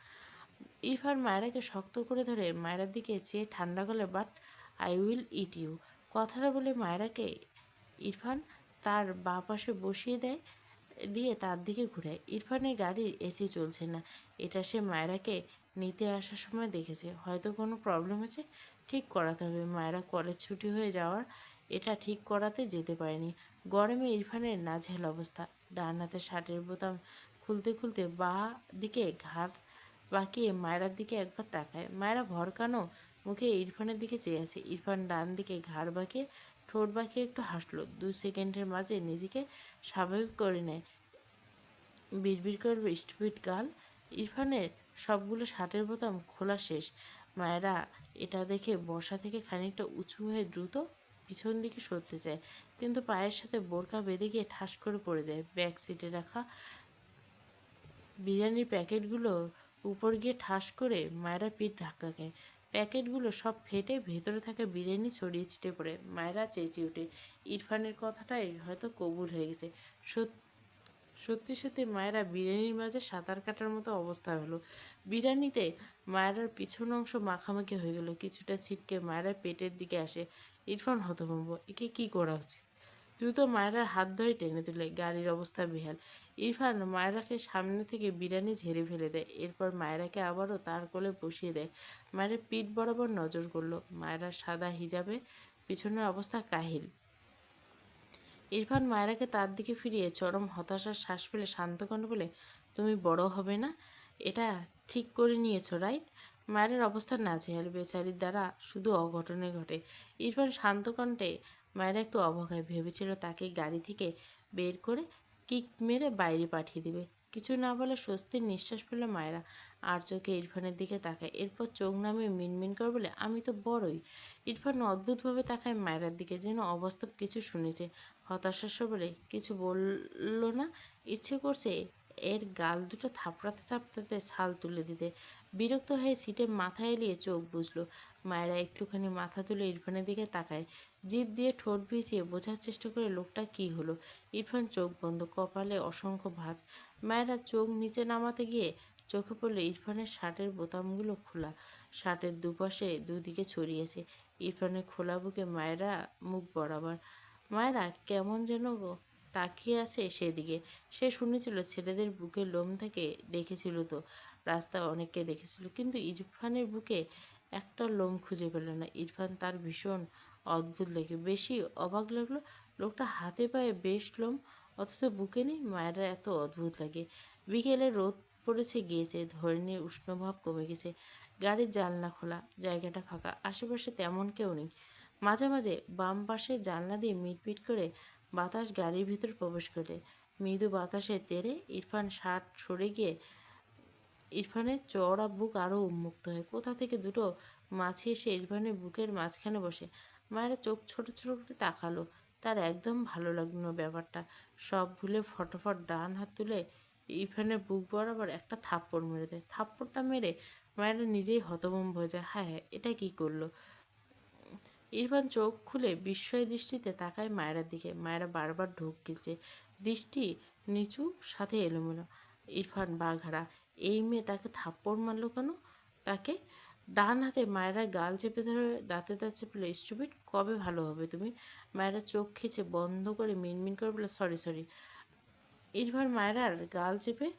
ইরফান মায়েরাকে শক্ত করে ধরে মায়েরার দিকে চেয়ে ঠান্ডা গলায়, but I will eat you. কথাটা বলে মায়েরাকে ইরফান তার বাঁ পাশে বসিয়ে দেয়, দিয়ে তার দিকে ঘুরায়। ইরফানের গাড়ির এসি চলছে না। এটা সে মায়েরাকে নিতে আসার সময় দেখেছে। হয়তো কোনো প্রবলেম আছে, ঠিক করাতে হবে। মায়েরা কলেজ ছুটি হয়ে যাওয়ার এটা ঠিক করাতে যেতে পারেনি। গরমে ইরফানের নাজেহাল অবস্থা। ডান হাতে শার্টের বোতাম খুলতে খুলতে বাঁ দিকে ঘাড় বাঁকিয়ে মায়েরার দিকে একবার তাকায়। মায়েরা ভরকানো মুখে ইরফানের দিকে চেয়ে আছে। ইরফান ডান দিকে ঘাড় বাঁকিয়ে ঠোঁট বাঁকিয়ে একটু হাসলো। 2 সেকেন্ডের মাঝে নিজেকে স্বাভাবিক করে নেয়। বিড়বিড় করবে, স্টুপিড গার্ল। ইরফানের সবগুলো শার্টের বোতাম খোলা শেষ। মায়েরা এটা দেখে বসা থেকে খানিকটা উঁচু হয়ে দ্রুত পিছন দিকে সরতে চায়, কিন্তু পায়ের সাথে বোরকা বেঁধে গিয়ে ঠাস করে পড়ে যায়। ব্যাক সিটে রাখা বিরিয়ানির প্যাকেটগুলোর উপর গিয়ে ঠাস করে মায়েরা পিঠ ধাক্কা খায়। প্যাকেটগুলো সব ফেটে ভেতরে থাকা বিরিয়ানি ছড়িয়ে ছিটে পড়ে। মায়েরা চেঁচিয়ে ওঠে। ইরফানের কথাটাই হয়তো কবুল হয়ে গেছে। সত্যি সত্যি মায়েরা বিরিয়ানির মাঝে সাঁতার কাটার মতো অবস্থা হলো। বিরিয়ানিতে মায়েরার পিছন অংশ মাখামাখি হয়ে গেল, কিছুটা ছিটকে মায়েরার পেটের দিকে আসে। ইরফান হতভম্ব, একে কি করা উচিত? দ্রুত মায়েরার হাত ধরে টেনে তুলে। গাড়ির অবস্থা বেহাল। ইরফান মায়েরাকে সামনে থেকে বিরিয়ানি ঝেড়ে ফেলে দেয়। এরপর মায়েরাকে আবারও তার কোলে বসিয়ে দেয়। মায়ের পিঠ বরাবর নজর করলো। মায়েরার সাদা হিজাবে পিছনের অবস্থা কাহিল। ইরফান মায়েরাকে তার দিকে ফিরিয়ে চরম হতাশার শ্বাস ফেলে শান্ত কণ্ঠে বলে, তুমি বড় হবে না? এটা ঠিক করে নিয়েছো, রাইট? মায়ের অবস্থা নাজেহাল। বেচারির দ্বারা শুধু অঘটনে ঘটে। ইরফান শান্ত কণ্ঠে মায়েরা একটু অবাক হয়। ভেবেছিল তাকে গাড়ি থেকে বের করে কিক মেরে বাইরে পাঠিয়ে দিবে। কিছু না বলে স্বস্তির নিঃশ্বাস ফেলল মায়েরা। আর চোখে ইরফানের দিকে তাকায়। এরপর চোখ নামিয়ে মিনমিন করে বলে, আমি তো বড়ই। ইরফান অদ্ভুতভাবে তাকায় মায়েরার দিকে, যেন অবাস্তব কিছু শুনেছে। হতাশার বলে, কিছু বলল না? ইচ্ছে করছে এর গাল দুটো থাপড়াতে থাপড়াতে ছাল তুলে দিতে। বিরক্ত হয়ে সিটে মাথা এলিয়ে চোখ বুঝলো। মায়েরা একটুখানি মাথা তুলে ইরফানের দিকে তাকায়। জিভ দিয়ে ঠোঁট ভিজিয়ে বোঝার চেষ্টা করে লোকটা কি হলো। ইরফান চোখ বন্ধ, কপালে অসংখ্য ভাঁজ। মায়েরা চোখ নিচে নামাতে গিয়ে চোখে পড়লে ইরফানের শার্টের বোতামগুলো খোলা, শার্টের দুপাশে দুদিকে ছড়িয়েছে। ইরফানের খোলা বুকে মায়েরা মুখ বরাবর। মায়েরা কেমন যেন তাকিয়ে আছে সেদিকে। সে শুনেছিল ছেলেদের বুকের লোম থেকে, দেখেছিল তো রাস্তায় অনেককে দেখেছিল, কিন্তু ইরফানের বুকে একটা লোম খুঁজে পেল না। ইরফান তার ভীষণ অদ্ভুত লাগে। বেশি অবাক লাগলো, লোকটা হাতে পায়ে বেশ লোম, অথচ বুকে নেই। মায়েরা এত অদ্ভুত লাগে। বিকেলে রোদ পড়েছে গিয়েছে, ধরনের উষ্ণভাব কমে গেছে। গাড়ির জানলা খোলা, জায়গাটা ফাঁকা, আশেপাশে তেমন কেউ নেই। মাঝে মাঝে বাম পাশের জানলা দিয়ে মিটমিট করে বাতাস গাড়ির ভিতর প্রবেশ করে। মৃদু বাতাসে তেড়ে ইরফান শার্ট সরে গিয়ে ইরফানের চওড়া বুক আরও উন্মুক্ত হয়। কোথা থেকে দুটো মাছি এসে ইরফানের বুকের মাঝখানে বসে। মায়েরা চোখ ছোট ছোট করে তাকালো। তার একদম ভালো লাগলো না ব্যাপারটা। সব ভুলে ফটাফট ডান হাত তুলে ইরফানের বুক বরাবর একটা থাপ্পড় মেরে দেয়। থাপ্পড়টা মেরে মায়েরা নিজেই হতভম্ব হয়ে যায়। হ্যাঁ হ্যাঁ, এটা কি করলো? ইরফান চোখ খুলে বিস্ময় দৃষ্টিতে তাকায় মায়েরার দিকে। মায়েরা বারবার ঢোক গিলছে, দৃষ্টি নিচু, সাথে এলোমেলো। ইরফান বাঘারা, এই মেয়ে তাকে থাপ্পড় মারলো কেন? তাকে ডান হাতে মায়েরা গাল চেপে ধরে দাঁতে দাঁত চেপে বলে, স্টুপিড, কবে ভালো হবে তুমি? মায়েরা চোখ খিচে বন্ধ করে মিনমিন করে বলে, সরি সরি। ইরফান মায়েরার গাল চেপে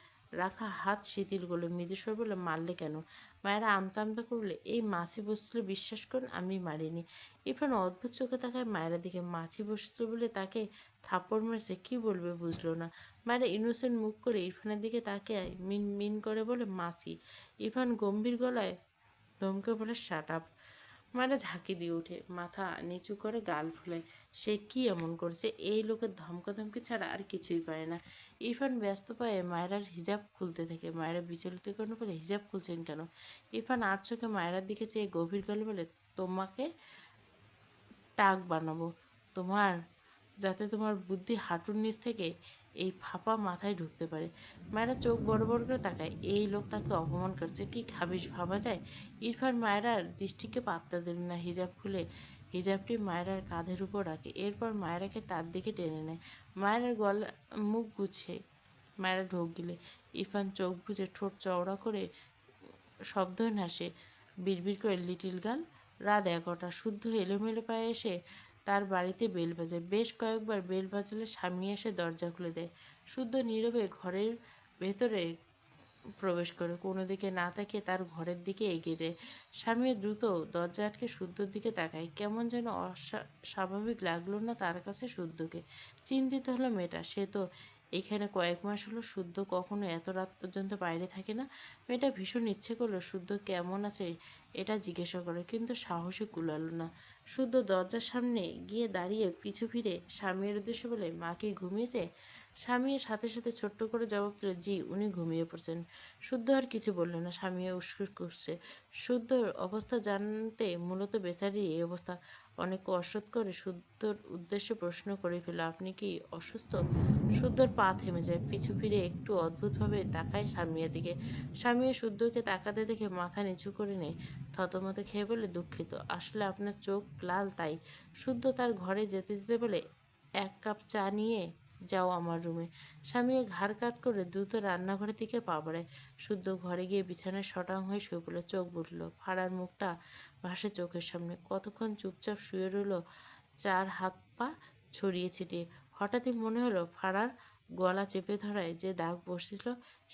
রাখা হাত শিথিল করলো। মৃদুস্বর বলে, মারলে কেন? মায়েরা আমতা আমতা করলে, এই মাছি বসছিল, বিশ্বাস করুন আমি মারিনি। ইরফান অদ্ভুত চোখে তাকায় মায়েরা দিকে। মাছি বসছিল বলে তাকে থাপ্পড় মেরেছে, কি বলবে বুঝলো না। মায়েরা ইনোসেন্ট মুখ করে ইরফানের দিকে তাকে মিন মিন করে বলে, মাছি। ইরফান গম্ভীর গলায় ধমকে বলে, শাট আপ। মায়েরা ঝাঁকি দিয়ে ওঠে, মাথা নিচু করে গাল ফুলায়। সে কি এমন করছে? এই লোকের ধমকাধমকি ছাড়া আর কিছুই পায় না। ইরফান ব্যস্ত পায়ে মায়েরার হিজাব খুলতে থাকে। মায়েরা বিচলিত করে বলে, হিজাব খুলছেন কেন? ইরফান আর চোখে মায়েরার দিকে চেয়ে গভীর গলে বলে, তোমাকে টাক বানাবো তোমার, যাতে তোমার বুদ্ধি হাঁটুর নিচ থেকে এই ফাঁপা মাথায় ঢুকতে পারে। মায়েরা চোখ বড় বড় করে তাকায়। এই লোক তাকে অপমান করছে, কি খাবিস ভাবা যায়? ইরফান মায়েরার দৃষ্টিকে পাত্তা দিল না। হিজাব খুলে হিজাবটি মায়েরার কাঁধের উপর রাখে। এরপর মায়েরাকে তার দিকে টেনে নেয়। মায়েরার গলা মুখ গুছে মায়েরা ঢোক গিলে। ইরফান চোখ বুজে ঠোঁট চওড়া করে শব্দহীন হাসে, বিড়বিড় করে, লিটিল গার্ল। রাত 11টা। শুদ্ধ এলোমেলো পায়ে এসে তার বাড়িতে বেল বাজে। বেশ কয়েকবার বেল বাজালে স্বামী এসে দরজা খুলে দেয়। শুদ্ধ নীরবে ঘরের ভেতরে প্রবেশ করে, কোনো দিকে না তাকিয়ে তার ঘরের দিকে এগিয়ে যায়। স্বামী দ্রুত দরজা আটকে শুদ্ধর দিকে তাকায়। কেমন যেন স্বাভাবিক লাগলো না তার কাছে শুদ্ধকে। চিন্তিত হলো মেয়েটা। সে তো এখানে কয়েক মাস হলো। শুদ্ধ কখনো এত রাত পর্যন্ত বাইরে থাকে না। মেয়েটা ভীষণ ইচ্ছে করলো শুদ্ধ কেমন আছে এটা জিজ্ঞাসা করে, কিন্তু সাহসে কুলালো না। শুদ্ধ দরজার সামনে গিয়ে দাঁড়িয়ে পিছু ফিরে স্বামীর উদ্দেশ্যে বলে, মা কি ঘুমিয়েছে? স্বামীর সাথে সাথে ছোট্ট করে জবাব দিল, জি উনি ঘুমিয়ে পড়ছেন। শুদ্ধ আর কিছু বলল না। স্বামী উস্কুস করছে। শুদ্ধর অবস্থা জানতে মূলত বেচারির এই অবস্থা অনেক অসৎ করে শুদ্ধর উদ্দেশ্যে প্রশ্ন করে ফেলল, আপনি কি অসুস্থ? শুদ্ধর পা থেমে যায়, পিছু ফিরে একটু অদ্ভুতভাবে তাকায় স্বামীর দিকে। স্বামী শুদ্ধকে তাকাতে দেখে মাথা নিচু করে নেয়, থতমত খেয়ে বলে, দুঃখিত, আসলে আপনার চোখ লাল তাই। শুদ্ধ তার ঘরে যেতে যেতে বলে, এক কাপ চা নিয়ে যাও আমার রুমে। স্বামী ঘাড় কাত করে দ্রুত রান্নাঘরের দিকে পা বাড়ায়। শুদ্ধ ঘরে গিয়ে বিছানায় শটাং হয়ে শুয়ে পড়ল। চোখ বুঝল, ফাড়ার মুখটা ভাসে চোখের সামনে। কতক্ষণ চুপচাপ শুয়ে রইল, চার হাত পা ছড়িয়ে ছিটিয়ে। হঠাৎই মনে হলো ফাড়ার গলা চেপে ধরায় যে দাগ বসেছিল,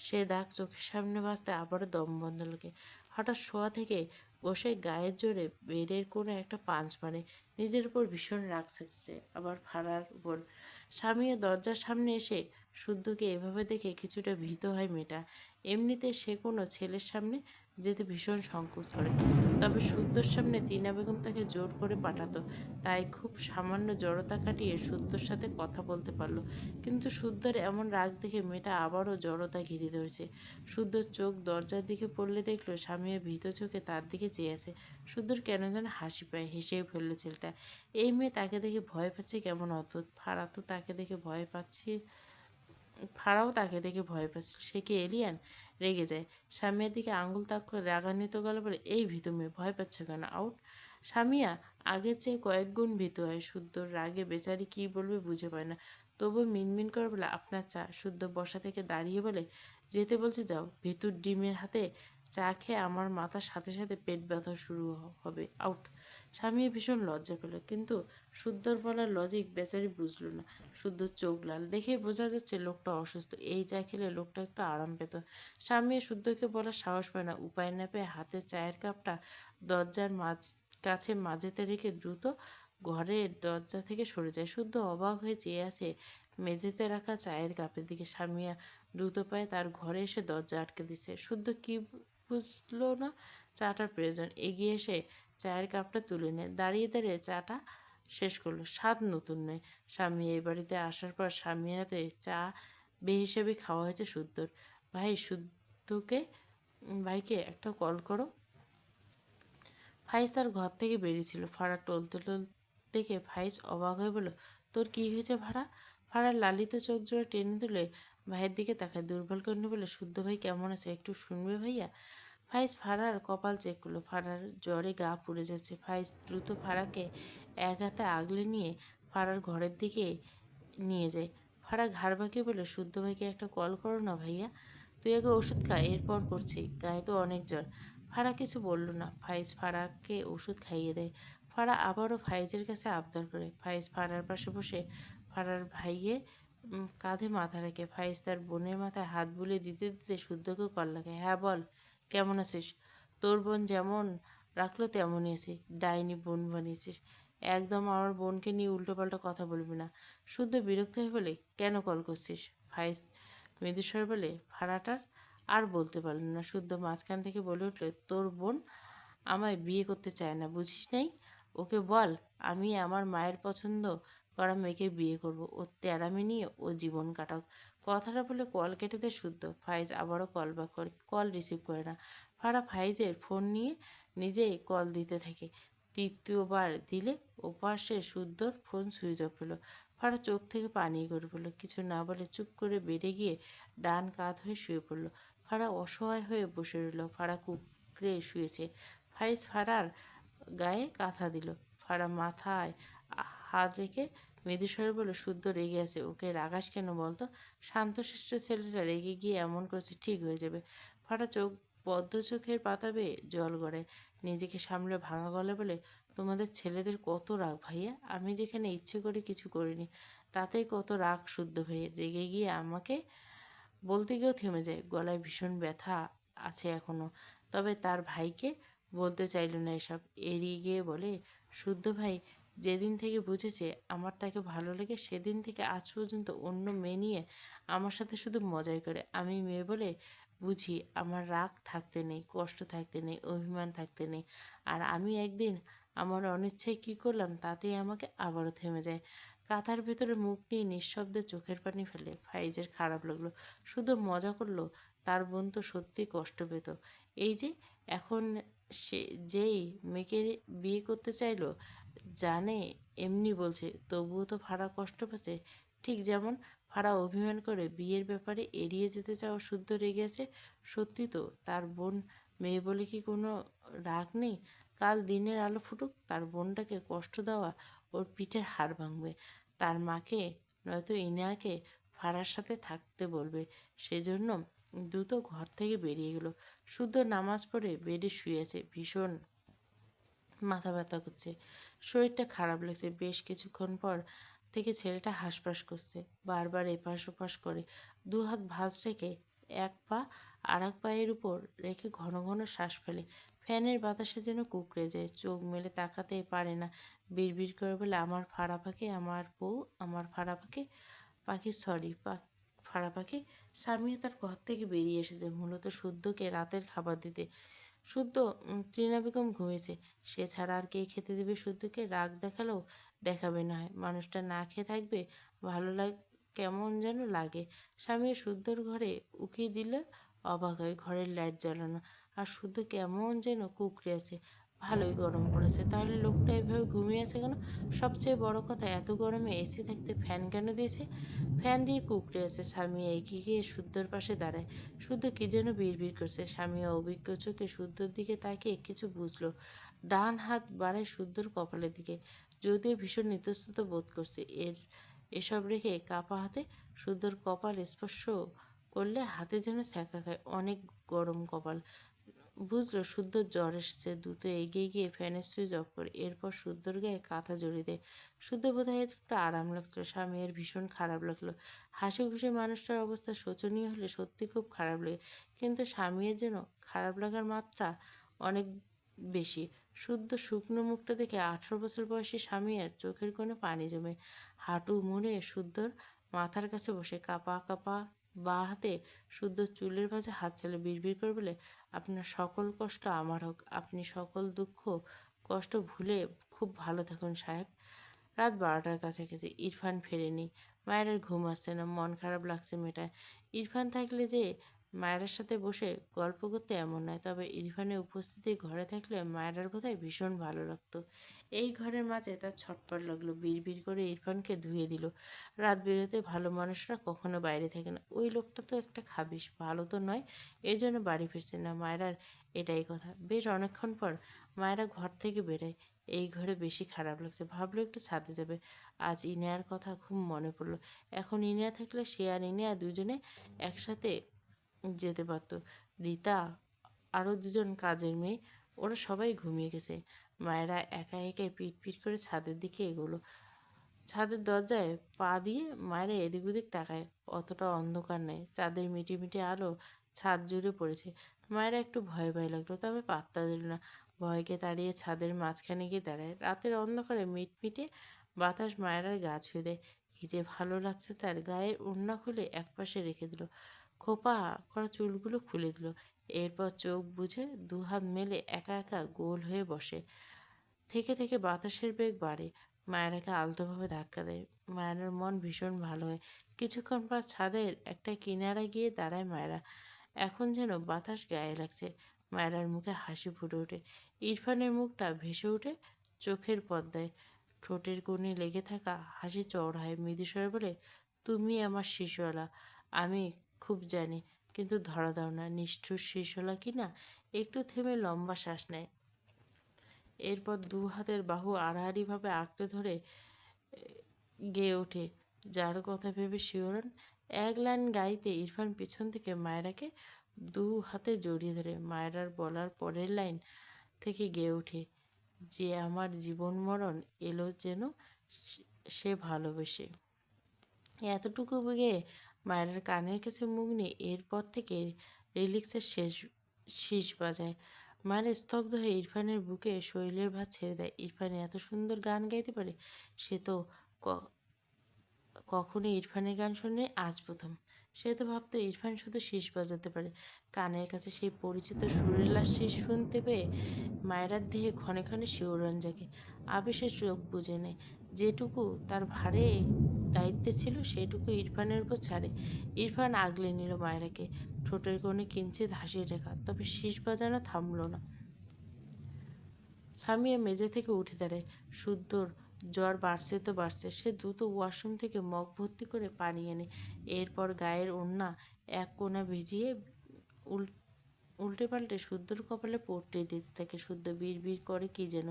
সে দাগ চোখের সামনে ভাসতে আবারও দম বন্ধ লাগে। হঠাৎ শোয়া থেকে বসে গায়ের জোরে বেডের কোনো একটা পাঞ্চ মারে। নিজের উপর ভীষণ রাগ থাকছে, আবার ফাড়ার উপর। স্বামীও দরজার সামনে এসে শুদ্ধকে এভাবে দেখে কিছুটা ভীত হয় মেয়েটা। এমনিতে সে কোনো ছেলের সামনে যেতে ভীষণ সংকোচ করে, তবে শুদ্ধর সামনে টিনা বেগম তাকে জোর করে পাঠাতো, তাই খুব সামান্য জড়তা কাটিয়ে শুদ্ধর সাথে কথা বলতে পারলো। কিন্তু শুদ্ধর এমন রাগ দেখে মেয়েটা আবারও জড়তা ঘিরে ধরেছে। শুদ্ধর চোখ দরজার দিকে পড়লে দেখলো স্বামীও ভীত চোখে তার দিকে চেয়ে আছে। শুদ্ধর কেন যেন হাসি পায়, হেসেই ফেললো ছেলেটা। এই মেয়ে তাকে দেখে ভয় পাচ্ছে, কেমন অদ্ভুত। ফারাও তাকে দেখে ভয় পাচ্ছিল। সে কি এলিয়ান? রেগে যায়। স্বামীর দিকে আঙুল তাক করে রাগান্বিত গলা বলে, এই ভীতু মেয়ে, ভয় পাচ্ছ কেন? আউট। স্বামীয়া আগের চেয়ে কয়েক গুণ ভীতু হয়। শুদ্ধর রাগে বেচারি কি বলবে বুঝে পায় না। তবু মিনমিন করে বলে, আপনার চা। শুদ্ধ বসা থেকে দাঁড়িয়ে বলে, যেতে বলছে যাও। ভীতুর ডিমের হাতে চা খেয়ে আমার মাথার সাথে সাথে পেট ব্যথা শুরু হবে। আউট। স্বামী ভীষণ লজ্জা পেল, কিন্তু শুদ্ধর বলার লজিক বেচারি বুঝল না। শুদ্ধ চোখ লাল, দেখেই বোঝা যাচ্ছে লোকটা অসুস্থ। এই চা খেলে লোকটা একটু আরাম পেত। স্বামী শুদ্ধকে বলার সাহস পায় না। উপায় না পেয়ে হাতে চায়ের কাপটা দরজার কাছে মাঝেতে রেখে দ্রুত ঘরের দরজা থেকে সরে যায়। শুদ্ধ অবাক হয়ে চেয়ে আছে মেঝেতে রাখা চায়ের কাপের দিকে। স্বামীয়া দ্রুত পায়ে তার ঘরে এসে দরজা আটকে দিচ্ছে। শুদ্ধ কি বুঝলো না চাটার প্রয়োজন, এগিয়ে এসে চায়ের কাপটা তুলে নেয়। দাঁড়িয়ে দাঁড়িয়ে চাটা শেষ করলো। স্বাদ নতুন নয়। স্বামী এই বাড়িতে আসার পর স্বামীর হাতে চা বেহিসেবে খাওয়া হয়েছে শুদ্ধর। ভাই, শুদ্ধকে ভাইকে একটা কল করো। ফাইজ তার ঘর থেকে বেরিয়েছিল। ফাড়া টলতে টলতে দেখে ফাইজ অবাক হয়ে বলল, তোর কি হয়েছে ভাড়া? ফাড়ার লালিত চোখ জোড়া টেনে তুলে ভাইয়ের দিকে তাকায়, দুর্বল কণ্ঠে বলে, শুদ্ধ ভাই কেমন আছে একটু শুনবে ভাইয়া? ফাইজ ফাড়ার কপাল চেক করলো। ফাড়ার জ্বরে গা পুড়ে যাচ্ছে। ফাইজ দ্রুত ফাড়াকে এক হাতে আগলে নিয়ে ফাড়ার ঘরের দিকে নিয়ে যায়। ফাড়া ঘাড় বাঁকিয়ে বলে, শুদ্ধ ভাইকে একটা কল করো না ভাইয়া। তুই আগে ওষুধ খা, এরপর করছি, গায়ে তো অনেক জ্বর। ফাড়া কিছু বলল না। ফাইজ ফাড়াকে ওষুধ খাইয়ে দেয়। ফাড়া আবারও ফাইজের কাছে আবদার করে। ফাইজ ফাড়ার পাশে বসে ফাড়ার ভাইয়ের কাঁধে মাথা রাখে। ফাইজ তার বোনের মাথায় হাত বুলিয়ে দিতে দিতে শুদ্ধকে কল লাগায়। হ্যাঁ বল, কেমন আছিস? তোর বোন যেমন রাখলো তেমনই আছি। ডাইনি বোন বানিয়েছিস। একদম আমার বোনকে নিয়ে উল্টোপাল্টা কথা বলবি না। শুদ্ধ বিরক্ত হয়ে বলে, কেন কল করছিস? ফাইজ মৃদুস্বর বলে। ফাড়াটার আর বলতে পারল না। শুদ্ধ মাঝখান থেকে বলে উঠল, তোর বোন আমায় বিয়ে করতে চায় না, বুঝিস নাই? ওকে বল আমি আমার মায়ের পছন্দ করা মেয়েকে বিয়ে করব। ওর তেড়ামি নিয়ে ও জীবন কাটাক। কথাটা বলে কল কেটে দেয় শুদ্ধ। ফাইজ আবারও কল ব্যাক করে, কল রিসিভ করে না। ফাড়া ফাইজের ফোন নিয়ে নিজেই কল দিতে থাকে। তৃতীয়বার দিলে ওপাশে শুদ্ধর ফোন সুইচ অফ হলো। ফাড়া চোখ থেকে পানি গড়ে পড়লো। কিছু না বলে চুপ করে বেডে গিয়ে ডান কাত হয়ে শুয়ে পড়লো। ফাড়া অসহায় হয়ে বসে রইল। ফাড়া কুকড়ে শুয়েছে। ফাইজ ফাড়ার গায়ে কাঁথা দিল। ফাড়া মাথায় হাত রেখে মৃদুস্বরে বলল, শুদ্ধ রেগে আছে, ওকে রাগাস কেন বলতো? শান্তশিষ্ট ছেলেটা রেগে গিয়ে এমন করেছে, ঠিক হয়ে যাবে। ফাটা চোখ বদ্ধ চোখের পাতা বেয়ে জল গড়ায়। নিজেকে সামলে ভাঙা গলায় বলে, তোমাদের ছেলেদের কত রাগ ভাইয়া, আমি যেখানে ইচ্ছে করে কিছু করিনি তাতেই কত রাগ শুদ্ধ ভাইয়ের। রেগে গিয়ে আমাকে বলতে গিয়েও থেমে যায়। গলায় ভীষণ ব্যথা আছে এখনো। তবে তার ভাইকে বলতে চাইল না এসব। এড়িয়ে গিয়ে বলে, শুদ্ধ ভাই যেদিন থেকে বুঝেছে আমার তাকে ভালো লেগে, সেদিন থেকে আজ পর্যন্ত অন্য মেয়ে নিয়ে আমার সাথে শুধু মজাই করে। আমি মেয়ে বলে বুঝি আমার রাগ থাকতে নেই, কষ্ট থাকতে নেই, অভিমান থাকতে নেই। আর আমি একদিন আমার অনিচ্ছায় কী করলাম তাতেই আমাকে আবারও থেমে যায়। কাঁথার ভেতরে মুখ নিয়ে নিঃশব্দে চোখের পানি ফেলে। ফাইজের খারাপ লাগলো। শুধু মজা করলো, তার বোন তো সত্যি কষ্ট পেত। এই যে এখন সে যেই মেয়েকে বিয়ে করতে চাইলো, জানে এমনি বলছে, তবুও তো ফারা কষ্ট পাচ্ছে। ঠিক যেমন ফারা অভিমান করে বিয়ের ব্যাপারে এড়িয়ে যেতে চাওয়া শুদ্ধ রেগে আছে। সত্যি তো, তার বোন মেয়ে বলে কি কোনো রাগ নেই? কাল দিনের আলো ফুটুক, তার বোনটাকে কষ্ট দেওয়া ওর পিঠের হাড় ভাঙবে। তার মাকে নয়তো ইনাকে ফারার সাথে থাকতে বলবে। সেজন্য দ্রুত ঘর থেকে বেরিয়ে গেল। শুদ্ধ নামাজ পড়ে বেডে শুয়ে আছে। ভীষণ মাথা ব্যথা করছে, শরীরটা খারাপ লাগছে। বেশ কিছুক্ষণ পর থেকে ছেলেটা হাঁসফাঁস করছে, বারবার এপাশ ওপাশ করে। দু হাত ভাঁজ রেখে এক পা আর এক পায়ের উপর রেখে ঘন ঘন শ্বাস ফেলে। ফ্যানের বাতাসে যেন কুঁকড়ে যায়, চোখ মেলে তাকাতে পারে না। বিড়বিড় করে বলে, আমার ফাড়া পাখি, আমার বউ, আমার ফাড়া পাখি, পাখি সরি ফাড়া পাখি। স্বামীও তার ঘর থেকে বেরিয়ে এসেছে মূলত শুদ্ধকে রাতের খাবার দিতে। শুদ্ধ ত্রিনা বেগম ঘুমিয়েছে। সে ছাড়া আর কে খেতে দেবে শুদ্ধকে? রাগ দেখালেও দেখাবে না হয়, মানুষটা না খেয়ে থাকবে। ভালো কেমন যেন লাগে। স্বামী শুদ্ধর ঘরে উকি দিলে অবাক হয়। ঘরের লাইট জ্বালানো, আর শুদ্ধ কেমন যেন কুকড়ে আছে। ভালোই গরম পড়েছে। তাহলে লোকটা এভাবে ঘুমিয়ে আছে কেন? সবচেয়ে বড় কথা, এত গরমে এসি থাকতে ফ্যান কেন দিয়েছে? ফ্যান দিয়ে কুকড়ে আছে। স্বামী এগিয়ে গিয়ে শুদ্ধর পাশে দাঁড়ায়। শুদ্ধ কি যেন বিড়বিড় করছে। স্বামী অভিজ্ঞ চোখে শুদ্ধর দিকে তাকিয়ে কিছু বুঝলো। ডান হাত বাড়ায় শুদ্ধর কপালের দিকে, যদিও ভীষণ ইতস্তত বোধ করছে। এসব রেখে কাপা হাতে শুদ্ধর কপাল স্পর্শ করলে হাতে যেন ছ্যাঁকা খায়। অনেক গরম কপাল। বুঝলো শুদ্ধর জ্বর এসেছে। দ্রুত এগিয়ে গিয়ে ফ্যানের সুইচ অফ করে, এরপর শুদ্ধর গায়ে কাঁথা জড়িয়ে দেয়। শুদ্ধ বোধহয় একটু আরাম লাগছিল। স্বামীর ভীষণ খারাপ লাগলো। হাসি খুশি মানুষটার অবস্থা শোচনীয় হলে সত্যি খুব খারাপ লাগে, কিন্তু স্বামীর যেন খারাপ লাগার মাত্রা অনেক বেশি। শুদ্ধ শুকনো মুখটা দেখে 18 বছর বয়সী স্বামী আর চোখের কোণে পানি জমে। হাঁটু মুড়ে শুদ্ধর মাথার কাছে বসে কাপা কাপা বা হাতে শুদ্ধ চুলের ভাঁজে হাত ছেলে বিড়বিড় করে বলে, আপনার সকল কষ্ট আমার হোক, আপনি সকল দুঃখ কষ্ট ভুলে খুব ভালো থাকুন সাহেব। রাত 12টার কাছাকাছি। ইরফান ফেরেনি। মায়ের ঘুম আসছে না, মন খারাপ লাগছে মেয়েটার। ইরফান থাকলে যে মায়ের সাথে বসে গল্প করতে এমন নয়, তবে ইরফানের উপস্থিতি ঘরে থাকলে মায়ের বোধহয় ভীষণ ভালো লাগতো। এই ঘরের মাঝে তার ছটফট লাগলো। বিড়বিড় করে ইরফানকে ধুয়ে দিল। রাত বেরোতে ভালো মানুষরা কখনো বাইরে থাকে না। ওই লোকটা তো একটা খাবিশ, ভালো তো নয়, এই জন্য বাড়ি ফিরছে না। মায়েরার এটাই কথা। বেশ অনেকক্ষণ পর মায়েরা ঘর থেকে বেরোয়। এই ঘরে বেশি খারাপ লাগছে। ভাবলো একটু ছাদে যাবে। আজ ইনায়ার কথা খুব মনে পড়লো। এখন ইনিয়া থাকলে সে আর ইনিয়া দুজনে একসাথে যেতে পারত। রীতা, আরও দুজন কাজের মেয়ে, ওরা সবাই ঘুমিয়ে গেছে। মায়েরা একা একাই পিট পিট করে ছাদের দিকে এগোলো। ছাদের দরজায় পা দিয়ে মায়েরা এদিক ওদিক তাকায়। অতটা অন্ধকার নেই, চাঁদের মিটি মিটি আলো ছাদ জুড়ে পড়েছে। মায়েরা একটু ভয় ভয় লাগলো, তবে পাত্তা দিল না। ভয়কে তাড়িয়ে ছাদের মাঝখানে গিয়ে দাঁড়ায়। রাতের অন্ধকারে মিটমিটে বাতাস মায়েরার গা ছুঁয়ে দেয়। কি যে ভালো লাগছে তার। গায়ের ওড়না খুলে একপাশে রেখে দিল, খোপা করা চুলগুলো খুলে দিল। এরপর চোখ বুঝে দু হাত মেলে একা একা গোল হয়ে বসে। থেকে থেকে বাতাসের বেগ বাড়ে। মায়েরাকে আলতোভাবে ধাক্কা দেয়। মায়েরার মন ভীষণ ভালো হয়। কিছুক্ষণ পর ছাদের একটা কিনারা গিয়ে দাঁড়ায় মায়েরা। এখন যেন বাতাস গায়ে লাগছে। মায়েরার মুখে হাসি ফুটে ওঠে। ইরফানের মুখটা ভেসে ওঠে চোখের পর্দায়। ঠোঁটের কোণে লেগে থাকা হাসি চওড়া হয়। মৃদুস্বরে বলে, তুমি আমার শিশুওয়ালা, আমি খুব জানি, কিন্তু ধরা দাও না। নিষ্ঠুর শিশুওয়ালা কি না? একটু থেমে লম্বা শ্বাস নেয়। এরপর দু হাতের বাহু আড়াআড়িভাবে আঁকড়ে ধরে গেয়ে ওঠে, যার কথা ভেবে শিহরণ। এক লাইন গাইতে ইরফান পিছন থেকে মায়েরাকে দু হাতে জড়িয়ে ধরে। মায়েরার বলার পরের লাইন থেকে গেয়ে ওঠে, যে আমার জীবন মরণ এলো যেন সে ভালোবেসে। এতটুকু গিয়ে মায়ের কানের কাছে মুখ নিয়ে এরপর থেকে রিলিক্সের শীষ বাজায়। মায়ের স্তব্ধ হয়ে ইরফানের বুকে শৈলের ভাত ছেড়ে দেয়। ইরফান এত সুন্দর গান গাইতে পারে। সে তো কখনো ইরফানের গান শোনে, আজ প্রথম। সে তো ভাবতো ইরফান শুধু শীষ বাজাতে পারে। কানের কাছে সেই পরিচিত সুরেলা শীষ শুনতে পেয়ে মায়েরার দেহে ক্ষণে ক্ষণে শিহরণ জাগে। আবেশে চোখ বুজে নেয়। যেটুকু তার ভারে দায়িত্বে ছিল সেটুকু ইরফানের উপর ছাড়ে। ইরফান আগলে নিল মায়রাকে, ঠোঁটের কোণে কিঞ্চিত হাসির রেখা, তবে শীষ বাজানো থামল না। সামিয়া মেঝে থেকে উঠে দাঁড়ায়। শুদ্ধর জ্বর বাড়ছে তো বাড়ছে। সে দ্রুত ওয়াশরুম থেকে মগ ভর্তি করে পানি এনে এরপর গায়ের ওড়না এক কোণা ভিজিয়ে উল্টে পাল্টে শুদ্ধর কপালে পট্টি দিতে থাকে। শুদ্ধ বিড় করে কি যেন,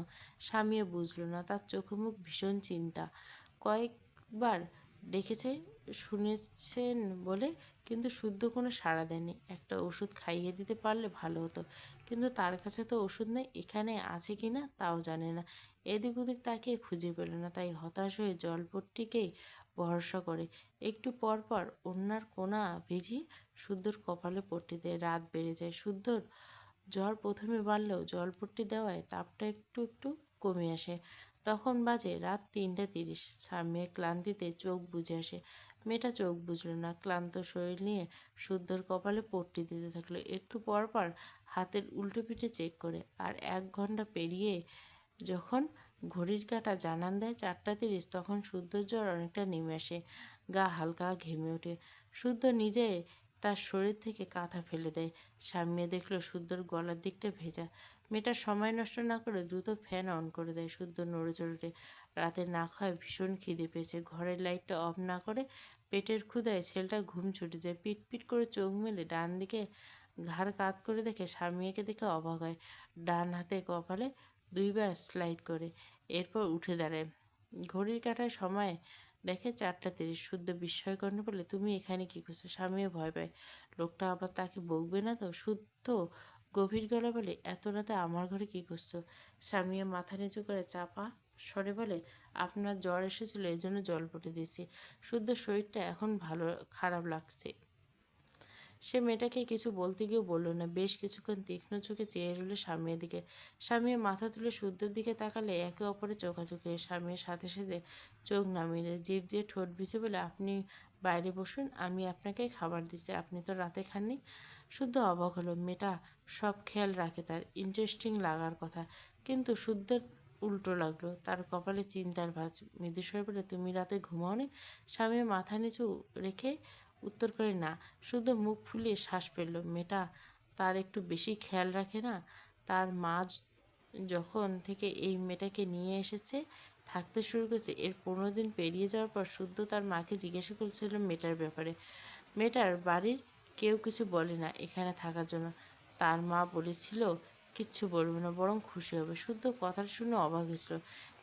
সামিয়া বুঝল না। তার চোখে মুখ ভীষণ চিন্তা। কয়েকবার ডেকেছে শুনেছেন বলে, কিন্তু শুদ্ধ কোনো সাড়া দেয়নি। একটা ওষুধ খাইয়ে দিতে পারলে ভালো হতো, কিন্তু তার কাছে তো ওষুধ নেই। এখানে আছে কি না তাও জানে না। এদিক ওদিক তাকিয়ে খুঁজে পেল না, তাই হতাশ হয়ে জলপট্টিকেই ভরসা করে। একটু পর পর ওড়নার কোণা ভিজিয়ে শুদ্ধর কপালে পট্টি দেয়। রাত বেড়ে যায়। শুদ্ধর জ্বর প্রথমে বাড়লেও জলপট্টি দেওয়ায় তাপটা একটু একটু কমে আসে। তখন বাজে রাত 3:30। সামিয়া ক্লান্তিতে চোখ বুজে আসে। মেয়েটা চোখ বুঝল না, ক্লান্ত শরীর নিয়ে শুদ্ধর কপালে পট্টি দিতে থাকলো। একটু পর পর হাতের উল্টো পিঠে চেক করে। আর 1 ঘন্টা পেরিয়ে যখন ঘড়ির কাঁটা জানান দেয় 4:30, তখন শুদ্ধর জ্বর অনেকটা নেমে আসে। গা হালকা ঘেমে ওঠে। শুদ্ধ নিজে তার শরীর থেকে কাঁথা ফেলে দেয়। সামিয়া দেখলো শুদ্ধর গলার দিকটা ভেজা। মেয়েটা সময় নষ্ট না করে দ্রুত ফ্যান অন করে দেয়। শুদ্ধ নড়ে চড়ে ওঠে। রাতে না খাওয়ায় ভীষণ খিদে পেয়েছে। ঘরের লাইটটা অফ না করে পেটের ক্ষুধায় ছেলেটা ঘুম ছুটে যায়। পিট পিট করে চোখ মেলে ডান দিকে ঘাড় কাত করে দেখে সামিয়াকে দেখে অবাক হয়। ডান হাতে কপালে 2বার স্লাইড করে, এরপর উঠে দাঁড়ায়। ঘড়ির কাঁটায় সময় দেখে 4:30। শুদ্ধ বিস্ময়কর্ণ বলে, তুমি এখানে কি করছো? স্বামীও ভয় পায়, লোকটা আবার তাকে বকবে না তো। শুদ্ধ গভীর গলা বলে, এত রাতে আমার ঘরে কি করছো? স্বামীও মাথা নিচু করে চাপা স্বরে বলে, আপনার জ্বর এসেছিল, এই জন্য জল পটে দিয়েছি। শুদ্ধ শরীরটা এখন ভালো খারাপ লাগছে। সে মেয়েটাকে কিছু বলতে গিয়েও বলল না। বেশ কিছুক্ষণ তীক্ষ্ণ চোখে চেয়ে রইল স্বামীর দিকে। স্বামীর মাথা তুলে শুদ্ধর দিকে তাকালে একে অপরে চোখাচোখি। স্বামীর সাথে সাথে চোখ নামিয়ে দেয়, জিভ দিয়ে ঠোঁট ভিজে বলে, আপনি বাইরে বসুন, আমি আপনাকে খাবার দিচ্ছি, আপনি তো রাতে খাননি। শুদ্ধ অবাক হলো। মেয়েটা সব খেয়াল রাখে, তার ইন্টারেস্টিং লাগার কথা, কিন্তু শুদ্ধর উল্টো লাগলো। তার কপালে চিন্তার ভাঁজ। মৃদুস্বরে বলে, তুমি রাতে ঘুমাওনি? স্বামীর মাথা নিচু রেখে উত্তর করে, না। শুদ্ধ মুখ ফুলিয়ে শ্বাস ফেলল। মেয়েটা তার একটু বেশি খেয়াল রাখে না? তার মা যখন থেকে এই মেয়েটাকে নিয়ে এসেছে, থাকতে শুরু করেছে, এর 15 দিন পেরিয়ে যাওয়ার পর শুদ্ধ তার মাকে জিজ্ঞাসা করেছিল মেয়েটার ব্যাপারে। মেয়েটার বাড়ির কেউ কিছু বলে না এখানে থাকার জন্য। তার মা বলেছিল কিচ্ছু বলবে না, বরং খুশি হবে। শুদ্ধ কথাটা শুনে অবাক হয়েছিল।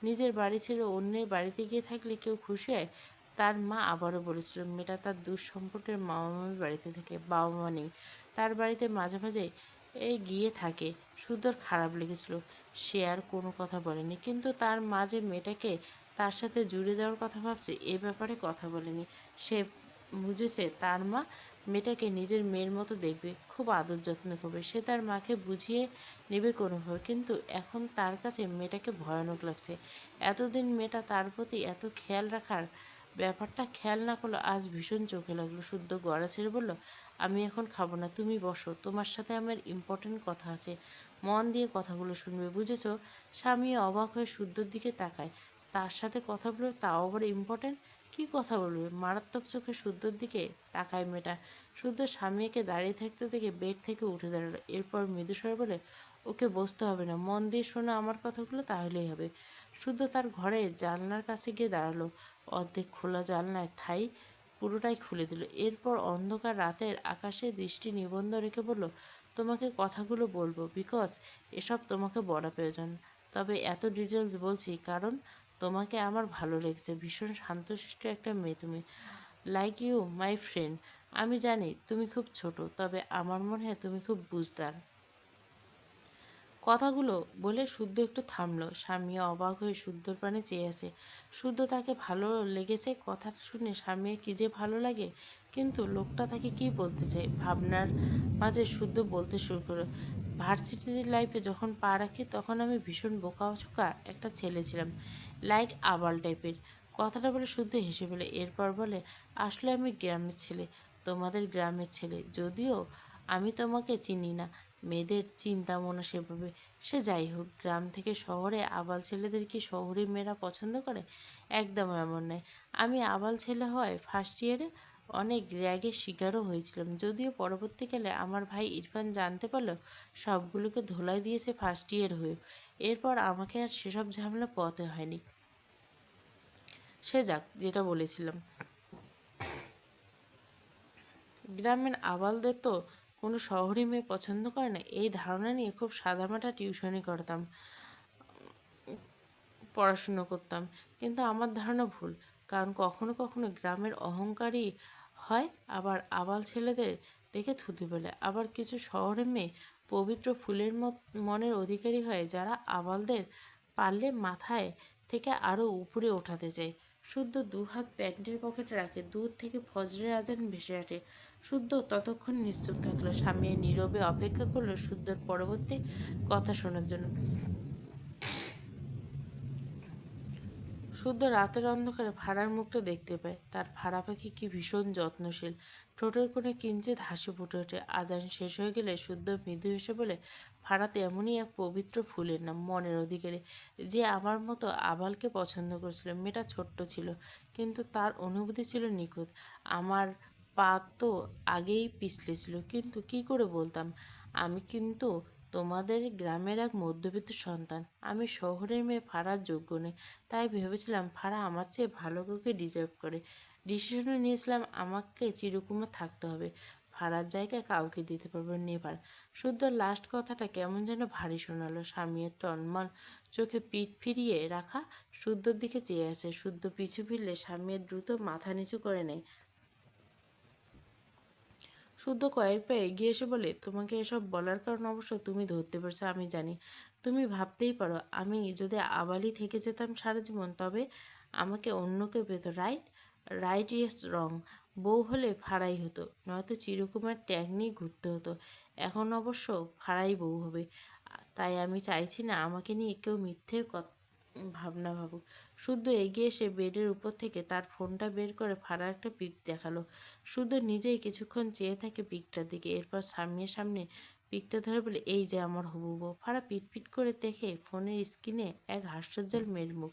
নিজের বাড়ি ছেড়ে অন্যের বাড়িতে গিয়ে থাকলে কেউ খুশি হয়? তার মা আবারও বলেছিল মেয়েটা তার দূর সম্পর্কের মামা মামির বাড়িতে থাকে, বাবা মা নেই। তার বাড়িতে মাঝে মাঝে গিয়ে থাকে। শুদ্ধর খারাপ লেগেছিল। সে আর কোনো কথা বলেনি, কিন্তু তার মা যে মেয়েটাকে তার সাথে জুড়ে দেওয়ার কথা ভাবছে, এ ব্যাপারে কথা বলেনি। সে বুঝেছে তার মা মেয়েটাকে নিজের মেয়ের মতো দেখবে, খুব আদর যত্ন করবে। সে তার মাকে বুঝিয়ে নেবে কোনোভাবে, কিন্তু এখন তার কাছে মেয়েটাকে ভয়ানক লাগছে। এতদিন মেয়েটা তার প্রতি এত খেয়াল রাখার ব্যাপারটা খেয়াল না করলো, আজ ভীষণ চোখে লাগলো। শুদ্ধ গড়া ছেড়ে বলল, আমি এখন খাবো না, তুমি বসো, তোমার সাথে আমার ইম্পর্টেন্ট কথা আছে, মন দিয়ে কথাগুলো শুনবে, বুঝেছো? স্বামী অবাক হয়ে শুদ্ধর দিকে তাকায়। তার সাথে কথা বলবে, তাও আবার ইম্পর্টেন্ট? কী কথা বলবে? মারাত্মক চোখে শুদ্ধর দিকে তাকায় মেয়েটা। শুদ্ধ স্বামীকে দাঁড়িয়ে থাকতে দেখে বেড থেকে উঠে দাঁড়ালো। এরপর মৃদুস্বরে বলে, ওকে বসতে হবে না, মন দিয়ে শোনো আমার কথাগুলো, তাহলেই হবে। শুদ্ধ তার ঘরে জানলার কাছে গিয়ে দাঁড়ালো। অর্ধেক খোলা জানলায় ঠাই পুরোটাই খুলে দিল। এরপর অন্ধকার রাতের আকাশে দৃষ্টি নিবন্ধ রেখে বলল, তোমাকে কথাগুলো বলবো বিকজ এসব তোমাকে বলা প্রয়োজন। তবে এত ডিটেলস বলছি কারণ তোমাকে আমার ভালো লেগেছে। ভীষণ শান্তশিষ্ট একটা মেয়ে তুমি, লাইক ইউ মাই ফ্রেন্ড। আমি জানি তুমি খুব ছোট, তবে আমার মনে হয় তুমি খুব বুঝদার। কথাগুলো বলে শুদ্ধ একটু থামলো। স্বামীও অবাক হয়ে শুদ্ধর পানে চেয়ে আছে। শুদ্ধ তাকে ভালো লেগেছে কথাটা শুনে স্বামীর কী যে ভালো লাগে, কিন্তু লোকটা তাকে কি বলতে চায় ভাবনার মাঝে শুদ্ধ বলতে শুরু করলো, ভার্সিটি লাইফে যখন পা রাখি তখন আমি ভীষণ বোকাচোকা একটা ছেলে ছিলাম, লাইক আবাল টাইপের। কথাটা বলে শুদ্ধ হেসে ফেলে। এরপর বলে, আসলে আমি গ্রামের ছেলে, তোমাদের গ্রামের ছেলে, যদিও আমি তোমাকে চিনি না। মেয়েদের চিন্তা মনে সেভাবে। সে যাই হোক, গ্রাম থেকে শহরে আবাল ছেলেদের কি শহরের মেয়েরা পছন্দ করে? একদম এমন নয়। আমি আবাল ছেলে হয় ফার্স্ট ইয়ারে অনেক র্যাগের শিকারও হয়েছিলাম, যদিও পরবর্তীকালে আমার ভাই ইরফান জানতে পারলো সবগুলোকে ধোলাই দিয়েছে ফার্স্ট ইয়ার হয়েও। এরপর আমাকে আর সেসব ঝামেলা পোহাতে হয়নি। সে যাক, যেটা বলেছিলাম, গ্রামের আবালদের তো কোনো শহরে মেয়ে পছন্দ করে না, এই ধারণা নিয়ে খুব সাদামাটা টিউশনি করতাম, পড়াশুনো করতাম। কিন্তু আমার ধারণা ভুল, কারণ কখনো কখনো গ্রামের অহংকারী হয়, আবার আবাল ছেলেদের দেখে থুতু ফেলে। আবার কিছু শহরের মেয়ে পবিত্র ফুলের মনের অধিকারী হয়, যারা আবালদের পারলে মাথায় থেকে আরও উপরে ওঠাতে চায়। শুদ্ধ দুহাত প্যান্টের পকেটে রাখে, দূর থেকে ফজরের আজান ভেসে আসে। শুদ্ধ ততক্ষণ নিশ্চুপ থাকলো, স্বামী নীরবে অপেক্ষা করলো শুদ্ধর পরবর্তী কথা শোনার জন্য। শুদ্ধ রাতের অন্ধকারে ফাড়ার মুখটা দেখতে পায়। তার ফাড়া পাখি কি ভীষণ যত্নশীল। ঠোঁটের কোণে কিঞ্চিৎ হাসি ফুটে ওঠে। আজান শেষ হয়ে গেলে শুদ্ধ মৃদু হেসে বলে, ফাড়াতে এমনই এক পবিত্র ফুলের নাম, মনের অধিকারী, যে আমার মতো আবালকে পছন্দ করেছিল। মেয়েটা ছোট্ট ছিল, কিন্তু তার অনুভূতি ছিল নিখুঁত। আমার পা তো আগেই পিছলে ছিল, কিন্তু কি করে বলতাম, আমি কিন্তু তোমাদের গ্রামের এক মধ্যবিত্ত সন্তান। আমি শহরের মেয়ে ফাড়ার যোগ্য নই। তাই ভেবেছিলাম ফাড়া আমার চেয়ে ভালো কাউকে ডিজার্ভ করে। ডিসিশনও নিয়েছিলাম আমাকে চিরকুমার থাকতে হবে। ফাড়ার জায়গায় কাউকে দিতে পারবো নেভার। শুদ্ধ লাস্ট কথাটা কেমন যেন ভারী শোনালো। স্বামীর টনমন চোখে পিঠ ফিরিয়ে রাখা শুদ্ধর দিকে চেয়ে আছে। শুদ্ধ পিছু ফিরলে স্বামীর দ্রুত মাথা নিচু করে নেয়। শুদ্ধ কয়েক পা এগিয়ে এসে বলে, তোমাকে এসব বলার কারণ অবশ্য তুমি ধরতে পারছো, আমি জানি। তুমি ভাবতেই পারো আমি যদি আবালই থেকে যেতাম সারা জীবন, তবে আমাকে অন্য কেউ পেত। রাইট? রাইট, ইয়েস, রং। বউ হলে ফাড়াই হতো, নয়তো চিরকুমার ট্যাগ নিয়ে ঘুরতে হতো। এখন অবশ্য ফাড়াই বউ হবে। তাই আমি চাইছি না আমাকে নিয়ে কেউ মিথ্যে ভাবনা ভাবুক। শুদ্ধ এগিয়ে এসে বেডের উপর থেকে তার ফোনটা বের করে ফাড়ার একটা পিক দেখালো। শুদ্ধ নিজেই কিছুক্ষণ চেয়ে থাকে পিকটার দিকে, এরপর সামনে পিকটা ধরে বলে, এই যে আমার হবু বউ। ফাড়া পিটপিট করে দেখে ফোনের স্ক্রিনে এক হাস্যোজ্জ্বল মেয়ের মুখ।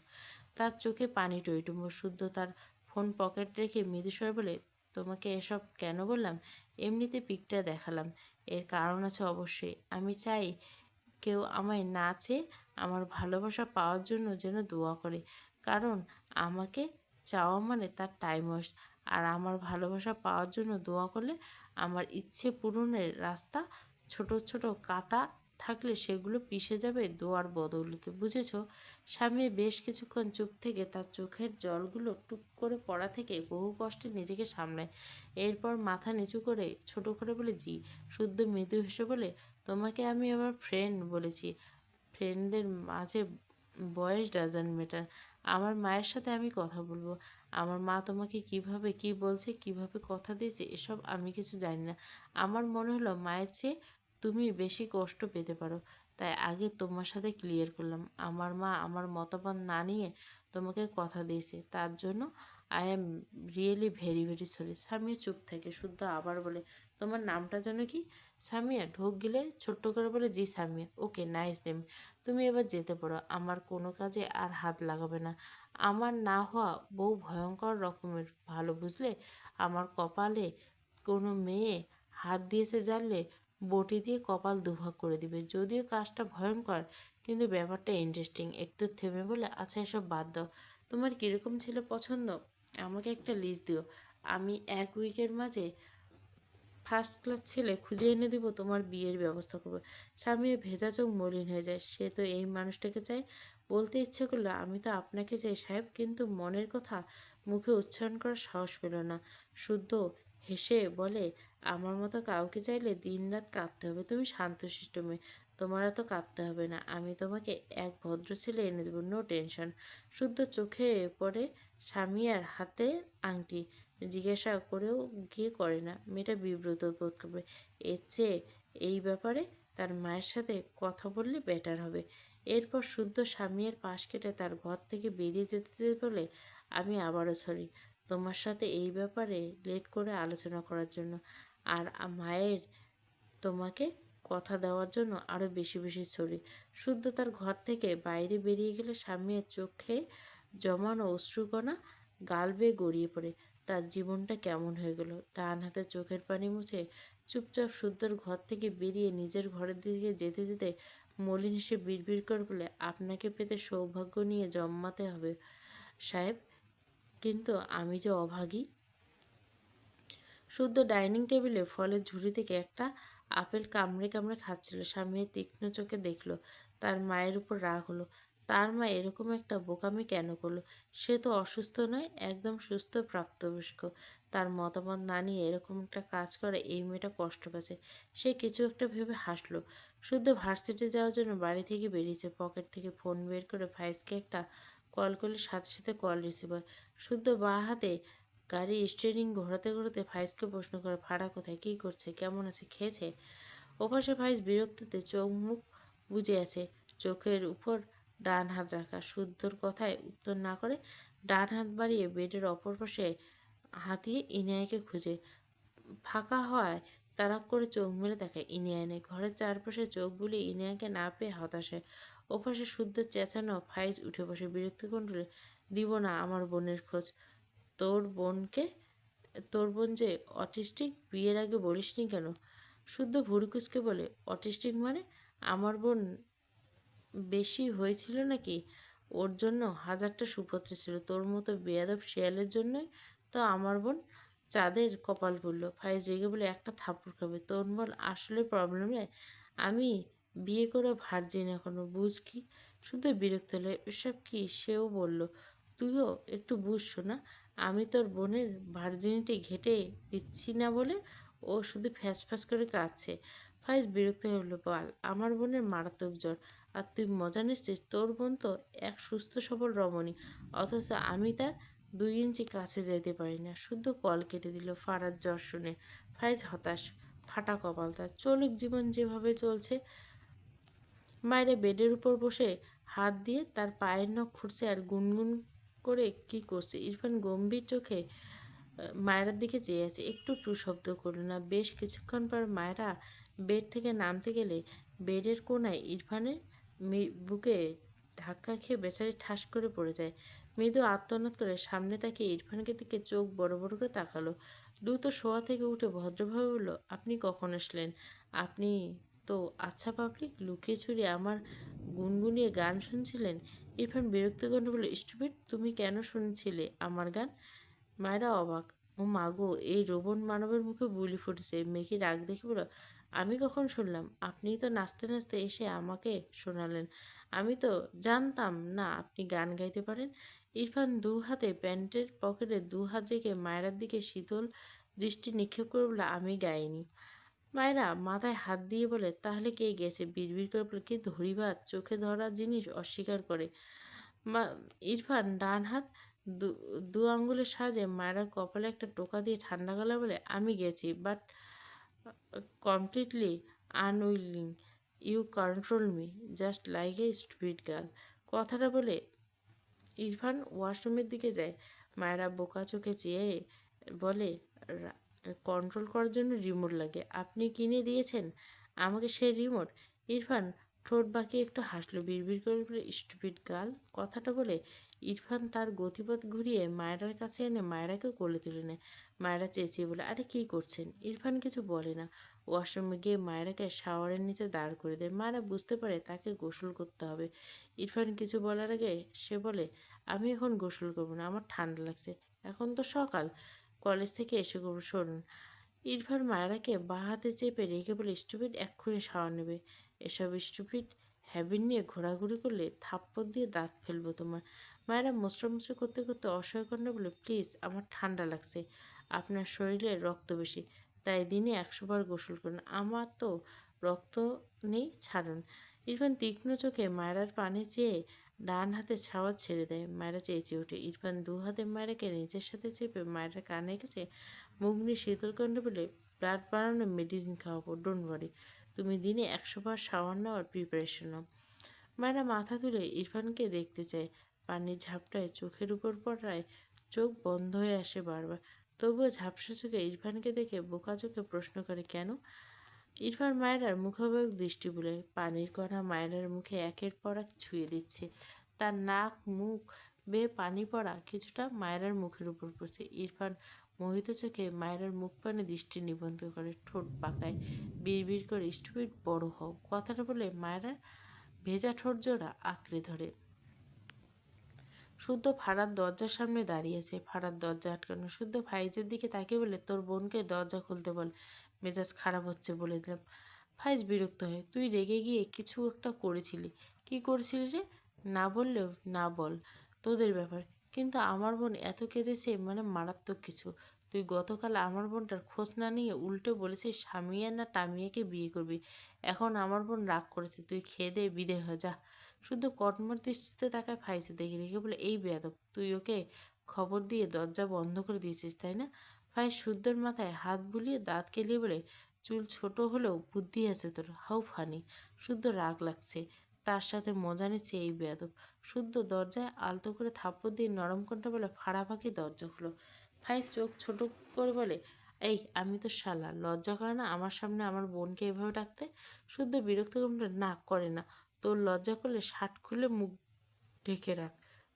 তার চোখে পানি টইটুম্ব। শুদ্ধ তার ফোন পকেট রেখে মৃদুস্বরে বলে, তোমাকে এসব কেন বললাম? এমনিতে পিকটা দেখালাম, এর কারণ আছে অবশ্যই। আমি চাই কেউ আমায় না চেয়ে আমার ভালোবাসা পাওয়ার জন্য যেন দোয়া করে, কারণ আমাকে চাওয়া মানে তার টাইম ওয়েস্ট। আর আমার ভালোবাসা পাওয়ার জন্য দোয়া করলে আমার ইচ্ছে পূরণের রাস্তা ছোট ছোট কাটা থাকলে সেগুলো পিষে যাবে দোয়ার বদৌলতে, বুঝেছ? স্বামী বেশ কিছুক্ষণ চুপ থেকে তার চোখের জলগুলো টুপ করে পড়া থেকে বহু কষ্টে নিজেকে সামলায়। এরপর মাথা নিচু করে ছোট করে বলে, জি। শুদ্ধ মৃদু হেসে বলে, তোমাকে আমি আমার ফ্রেন্ড বলেছি। ফ্রেন্ডদের মাঝে বয়স ডাজন্ট ম্যাটার। আমার মায়ের সাথে আমি কথা বলবো। আমার মা তোমাকে কিভাবে কি বলছে, কিভাবে কথা দিয়েছে, এসব আমি কিছু জানি না। আমার মনে হলো মায়ের চেয়ে তুমি বেশি কষ্ট পেতে পারো, তাই আগে তোমার সাথে ক্লিয়ার করলাম। আমার মা আমার মতামত না নিয়ে তোমাকে কথা দিয়েছে, তার জন্য I am really very very sorry. Samia চুপ থাকে। শুদ্ধ আবার বলে, তোমার নামটা যেন কি? সামিয়া ঢোক গিলে ছোট্ট করে বলে, জি সামিয়া। ওকে, নাইস নেম। তুমি এবার যেতে পারো। আমার কোনো কাজে আর হাত লাগাবে না। আমার না হওয়া বউ ভয়ঙ্কর রকমের ভালো, বুঝলে? আমার কপালে কোনো মেয়ে হাত দিয়েছে জানলে বটি দিয়ে কপাল দুভাগ করে দিবে। যদিও কাজটা ভয়ঙ্কর, কিন্তু ব্যাপারটা ইন্টারেস্টিং। একটু থেমে বলে, আচ্ছা এসব বাদ দাও, তোমার কীরকম ছেলে পছন্দ? আমাকে একটা লিস্ট দিও। আমি এক উইকের মাঝে ফার্স্ট ক্লাস ছেলে খুঁজে এনে দিব, তোমার বিয়ের ব্যবস্থা করবো। স্বামী ভেজা চোখ মলিন হয়ে যায়। সে তো এই মানুষটাকে চায়। বলতে ইচ্ছে করলো, আমি তো আপনাকে চাই সাহেব, কিন্তু মনের কথা মুখে উচ্চারণ করার সাহস পেল না। শুদ্ধ হেসে বলে, আমার মতো কাউকে চাইলে দিনরাত কাঁদতে হবে। তুমি শান্তশিষ্ট মেয়ে, তোমার এত কাঁদতে হবে না। আমি তোমাকে এক ভদ্র ছেলে এনে দেবো, নো টেনশন। শুদ্ধ চোখে পড়ে স্বামীর হাতে আংটি। জিজ্ঞাসা করেও গিয়ে করে না। মেয়েটা বিব্রত বোধ করবে। এর চেয়ে এই ব্যাপারে তার মায়ের সাথে কথা বললে বেটার হবে। এরপর শুদ্ধ স্বামীর পাশ কেটে তার ঘর থেকে বেরিয়ে যেতে বলে, আমি আবারও সরি তোমার সাথে এই ব্যাপারে লেট করে আলোচনা করার জন্য। আর মায়ের তোমাকে কথা দেওয়ার জন্য আরও বেশি বেশি ছড়ি। শুদ্ধ তার ঘর থেকে বাইরে বেরিয়ে গেলে স্বামীর চোখে জমানো অশ্রুকণা গাল বেয়ে গড়িয়ে পড়ে। তার জীবনটা কেমন হয়ে গেল। ডান হাতে চোখের পানি মুছে চুপচাপ শুদ্ধর ঘর থেকে বেরিয়ে নিজের ঘরের দিকে যেতে যেতে মলিন হেসে বিড়বিড় করে বলে, আপনাকে পেতে সৌভাগ্য নিয়ে জন্মাতে হবে সাহেব, কিন্তু আমি যে অভাগী। শুদ্ধ ডাইনিং টেবিলে ফলের ঝুড়ি থেকে একটা আপেল কামড়ে কামড়ে খাচ্ছিল। স্বামী তীক্ষ্ণ চোখে দেখলো। তার মায়ের উপর রাগ হলো। তার মা এরকম একটা বোকামি কেন করলো? সে তো অসুস্থ নয়, একদম সুস্থ প্রাপ্তবয়স্ক। তার মতামত না নিয়ে এরকম একটা কাজ করে এই মেয়েটা কষ্ট পাচ্ছে। সে কিছু একটা ভেবে হাসলো। শুদ্ধ ভার্সিটি যাওয়ার জন্য বাড়ি থেকে বেরিয়েছে। পকেট থেকে ফোন বের করে ভাইসকে একটা কল করলে সাথে সাথে কল রিসিভার। শুদ্ধ বাঁ হাতে গাড়ি স্টিয়ারিং ঘোরাতে ঘোরাতে ফাইজকে প্রশ্ন করে, ভাড়া কোথায়, কী করছে, কেমন আছে, খেয়েছে? ওপাশে ফাইজ বিরক্তিতে চোখ মুখ বুজে আছে, চোখের উপর ডান হাত রাখা। শুদ্ধর কথায় উত্তর না করে ডান হাত বাড়িয়ে বেডের অপর পাশে হাতিয়ে ইনায়াকে খুঁজে। ফাঁকা হওয়ায় তাড়া করে চোখ মেলে দেখে ইনিয়া নেই। ঘরের চারপাশে চোখ বুলিয়ে ইনিয়াকে না পেয়ে হতাশায় ওপাশে শুদ্ধ চেঁচানো। ফাইজ উঠে বসে বিরক্তি কণ্ঠে, দিব না আমার বোনের খোঁজ। তোর বোনকে, তোর বোন যে অটিস্টিক, বিয়ের আগে বলিসনি কেন? শুদ্ধ ভুরুকুচকে বলে, অটিস্টিক মানে? আমার বোন বেশি হয়েছিল নাকি? ওর জন্য হাজারটা সুপত্র ছিল, তোর মতো বেয়াদব শেয়ালের জন্যই তো আমার বোন চাঁদের কপাল পড়ল। ফাইজ রেগে বলে, একটা থাপ্পড় খাবে। তোর বল আসলে প্রবলেম নেই, আমি বিয়ে করে ভার্জিন এখনো, বুঝ কি? শুধু বিরক্ত হলে, এসব কি? সেও বলল, তুইও একটু বুঝছো না? আমি তোর বোনের ভার্জিনিটি ঘেটে দিচ্ছি না বলে ও শুধু ফ্যাস ফ্যাস করে কাঁদছে। ফাইজ বিরক্ত হয়ে বলল, বল আমার বোনের মারাত্মক জ্বর, আর তুই মজা নিচ্ছিস? তোর বোন তো এক সুস্থ সবল রমণী, অথচ আমি তার 2 ইঞ্চি কাছে যেতে পারি না। শুদ্ধ কল কেটে দিল। ফারার জ্বর শুনে ফাইজ হতাশ, ফাটা কপাল তার। চলুক জীবন যেভাবে চলছে। মায়েরা বেডের উপর বসে হাত দিয়ে তার পায়ের নখ খুঁড়ছে আর গুনগুন করে কি করছে। ইরফান গম্ভীর চোখে মায়েরার দিকে চেয়ে আছে, একটু টু শব্দ করল না। বেশ কিছুক্ষণ পর মায়েরা বেড থেকে নামতে গেলে বেডের কোনায় ইরফানের বুকে ধাক্কা খেয়ে বেচারি ঠাস করে পড়ে যায়। মৃদু আত্মনাদ করে সামনে তাকিয়ে ইরফানকে দিকে চোখ বড় বড় করে তাকালো। দ্রুত শোয়া থেকে উঠে ভদ্রভাবে বলল, আপনি কখন আসলেন? আপনি তো আচ্ছা পাবলিক, লুকিয়ে ছুড়িয়ে আমার গুনগুনিয়ে গান শুনছিলেন? ইরফান বিরক্ত কণ্ঠে বলল, স্টুপিড, তুমি কেন শুনছিলে আমার গান? মায়েরা অবাক। ও মাগো, এই রোবট মানবের মুখে বুলি ফুটেছে। মেকি রাগ দেখে বলল, আমি কখন শুনলাম? আপনিই তো নাচতে নাচতে এসে আমাকে শোনালেন। আমি তো জানতাম না আপনি গান গাইতে পারেন। ইরফান দু হাতে প্যান্টের পকেটে 2 হাত রেখে মায়েরার দিকে শীতল দৃষ্টি নিক্ষেপ করে বলে, আমি গাইনি। মায়েরা মাথায় হাত দিয়ে বলে, তাহলে কে গেছে? বিড়বিড় করে বলে, কি ধরিবাত, চোখে ধরা জিনিস অস্বীকার করে। মা ইরফান ডান হাত দু দু আঙ্গুলের সাহায্যে মায়েরার কপালে একটা টোকা দিয়ে ঠান্ডা গলায় বলে, আমি গেছি, but completely unwilling. You control me just like a stupid girl. কথাটা বলে ইরফান ওয়াশরুমের দিকে যায়। মায়েরা বোকা চোখে চেয়ে বলে, কন্ট্রোল করার জন্য রিমোট লাগে, আপনি কিনে দিয়েছেন আমাকে সেই রিমোট? ইরফান ঠোঁট বাঁকিয়ে একটু হাসলো। বিড়বিড় করে বলে, স্টুপিড গার্ল। কথাটা বলে ইরফান তার গতিপথ ঘুরিয়ে মায়েরার কাছে এনে মায়েরাকে কোলে তুলে নেয়। মায়েরা চেঁচিয়ে বলে, আরে কী করছেন? ইরফান কিছু বলে না। ওয়াশরুমে গিয়ে মায়েরাকে শাওয়ারের নিচে দাঁড় করে দেয়। মায়েরা বুঝতে পারে তাকে গোসল করতে হবে। ইরফান কিছু বলার আগে সে বলে, আমি এখন গোসল করবো না, আমার ঠান্ডা লাগছে, এখন তো সকাল, কলেজ থেকে এসে করবো। শোনুন। ইরফান মায়েরাকে বাঁ হাতে চেপে রেখে বলে, স্টুপিড, এক্ষুনি শাওয়ার নেবে। এসব স্টুপিড হ্যাবিট নিয়ে ঘোরাঘুরি করলে থাপ্পড় দিয়ে দাঁত ফেলবো তোমার। মায়েরা মোচড়ামুচড়ি করতে করতে অসহায় কণ্ঠে বলে, প্লিজ, আমার ঠান্ডা লাগছে, আপনার শরীরে রক্ত বেশি, তাই দিনে 100 বার গোসল করুন, আমার তো রক্ত নেই, ছাড়ুন। ইরফান তীক্ষ্ণ চোখে মায়েরার পানে চেয়ে ডান হাতে ছাওয়ার ছেড়ে দেয়। মায়েরা চেঁচিয়ে ওঠে। ইরফান 2 হাতে মায়েরাকে নিজের সাথে চেপে মায়েরার কানে গেছে মুখ নিয়ে শীতল কণ্ঠে বলে, ব্লাড বাড়ানোর মেডিসিন খাওয়াবো, ডোন্ট ওয়ারি, তুমি দিনে 100 বার শাওয়ার নেওয়ার প্রিপারেশন নাও। মায়েরা মাথা তুলে ইরফানকে দেখতে চায়। পানির ঝাপটায় চোখের উপর পড়ায় চোখ বন্ধ হয়ে আসে বারবার। তবুও ঝাপসা চোখে ইরফানকে দেখে বোকা চোখে প্রশ্ন করে, কেন? ইরফান মায়েরার মুখাবয়ব দৃষ্টি বুলায়, পানির কণা মায়েরার মুখে একের পর এক ছুঁয়ে দিচ্ছে। তার নাক মুখ বেয়ে পানি পড়া কিছুটা মায়েরার মুখের উপর পড়ছে। ইরফান মোহিত চোখে মায়েরার মুখ পানে দৃষ্টি নিবদ্ধ করে, ঠোঁট পাকায়, বিড়বিড় করে স্টুপিড বড় হও কথাটা বলে মায়েরার ভেজা ঠোঁট জোড়া আঁকড়ে ধরে। শুদ্ধ ফারার দরজার সামনে দাঁড়িয়েছে, ফারার দরজা আটকানো। শুদ্ধ ফাইজের দিকে তাকিয়ে বলে, তোর বোনকে দরজা খুলতে বল, মেজাজ খারাপ হচ্ছে বলে দিলাম। ফাইজ বিরক্ত হয়, তুই রেগে গিয়ে কিছু একটা করেছিলি। কি করেছিলি রে? না বললেও না বল, তোদের ব্যাপার। কিন্তু আমার বোন এত কেঁদেছে, মানে মারাত্মক কিছু। তুই গতকাল আমার বোনটার খোঁজ না নিয়ে উল্টে বলেছিস স্বামিয়া না টামিয়াকে বিয়ে করবি। এখন আমার বোন রাগ করেছে, তুই খেয়ে দে বিদে হয়ে যা। শুধু কটমট দৃষ্টিতে তাকায় ফাইজে দেখে রেখে বলে, এই বেয়াদব, তুই ওকে খবর দিয়ে দরজা বন্ধ করে দিয়েছিস তাই না? ফাইজ শুদ্ধর মাথায় হাত বুলিয়ে দাঁত কেলিয়ে বলে, চুল ছোট হলেও বুদ্ধি আছে তোর, হাউ ফানি। শুদ্ধ রাগ লাগছে, তার সাথে মজা নিচ্ছে এই বেয়াদব। শুদ্ধ দরজায় আলতো করে থাপ্পড় দিয়ে নরম কণ্ঠে বলে, ফাড়া পাখি দরজা খুলো। ফাইজ চোখ ছোট করে বলে, এই আমি তো শালা, লজ্জা করে না আমার সামনে আমার বোনকে এভাবে ডাকতে? শুদ্ধ বিরক্ত করে, না করে না। তোর লজ্জা করলে শার্ট খুলে মুখ ঢেকে রাখ।